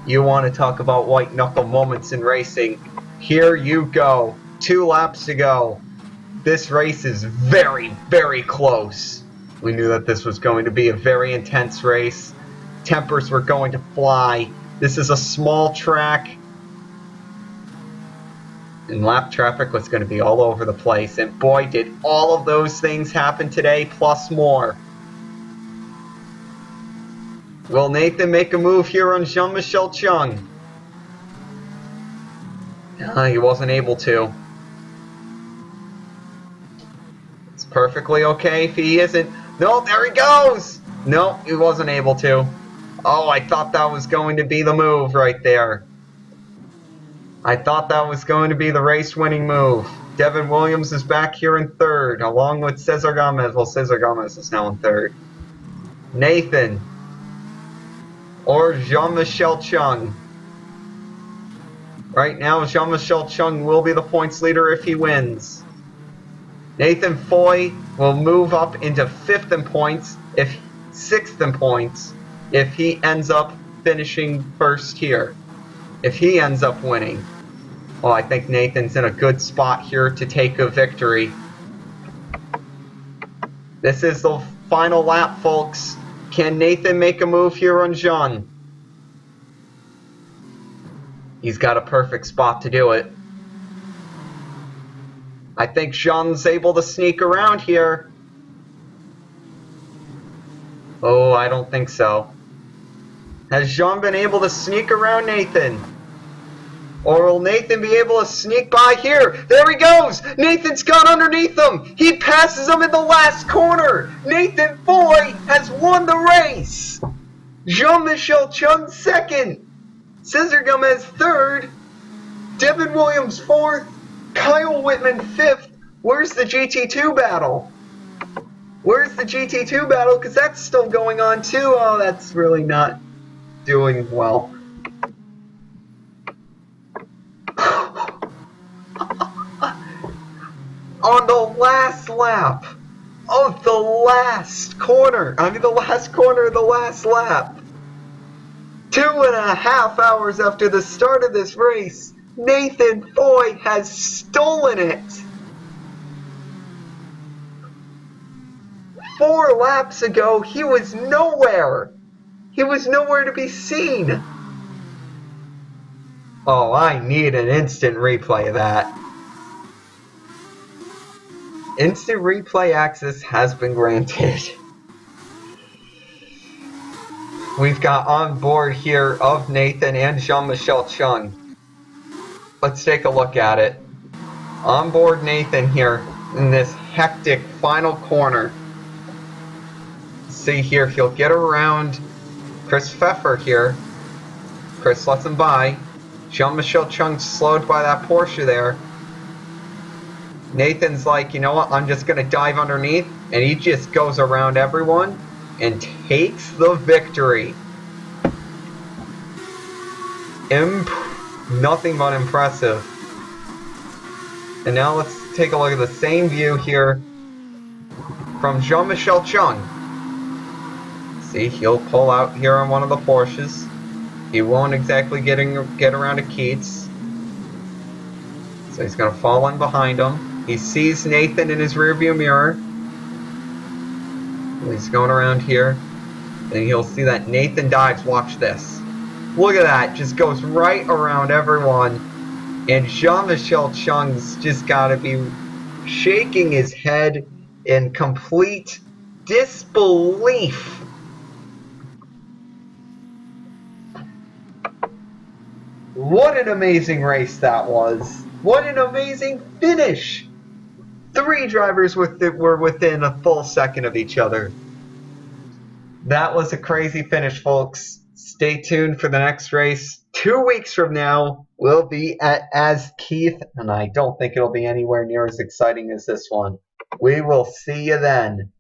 You want to talk about white knuckle moments in racing. Here you go. 2 laps to go. this race is very, very close. We knew that this was going to be a very intense race. Tempers were going to fly. This is a small track. And lap traffic was going to be all over the place. And boy, did all of those things happen today, plus more. Will Nathan make a move here on Jean-Michel Chung? He wasn't able to. It's perfectly okay if he isn't. No, there he goes! No, he wasn't able to. Oh, I thought that was going to be the move right there. I thought that was going to be the race-winning move. Devin Williams is back here in third, along with Cesar Gomez. Well, Cesar Gomez is now in third. Nathan. Or Jean-Michel Chung. Right now, Jean-Michel Chung will be the points leader if he wins. Nathan Foy will move up into 5th in points, if 6th in points, if he ends up finishing first here. If he ends up winning. Well, I think Nathan's in a good spot here to take a victory. This is the final lap, folks. Can Nathan make a move here on Jean? He's got a perfect spot to do it. I think Jean's able to sneak around here. Oh, I don't think so. Has Jean been able to sneak around Nathan? Or will Nathan be able to sneak by here? There he goes! Nathan's gone underneath him! He passes him in the last corner! Nathan Foy has won the race! Jean-Michel Chung second! Cesar Gomez third! Devin Williams fourth! Kyle Whitman fifth! Where's the GT2 battle? Where's the GT2 battle? Because that's still going on too. Oh, that's really not doing well. On the last lap of the last corner, the last corner of the last lap, 2.5 hours after the start of this race, Nathan Foy has stolen it. 4 laps ago, he was nowhere. He was nowhere to be seen. Oh, I need an instant replay of that. Instant replay access has been granted. We've got on board here of Nathan and Jean-Michel Chung. Let's take a look at it. On board Nathan here in this hectic final corner. See here if he'll get around Chris Pfeffer here. Chris lets him by. Jean-Michel Chung slowed by that Porsche there. Nathan's like, you know what, I'm just going to dive underneath, and he just goes around everyone and takes the victory. Nothing but impressive. And now let's take a look at the same view here from Jean-Michel Chung. See, he'll pull out here on one of the Porsches. He won't exactly get around to Keats. So he's going to fall in behind him. He sees Nathan in his rearview mirror. He's going around here. And he'll see that Nathan dives. Watch this. Look at that. Just goes right around everyone. And Jean-Michel Chung's just got to be shaking his head in complete disbelief. What an amazing race that was. What an amazing finish. 3 drivers were within a full second of each other. That was a crazy finish, folks. Stay tuned for the next race. 2 weeks from now, we'll be at As Keith, and I don't think it'll be anywhere near as exciting as this one. We will see you then.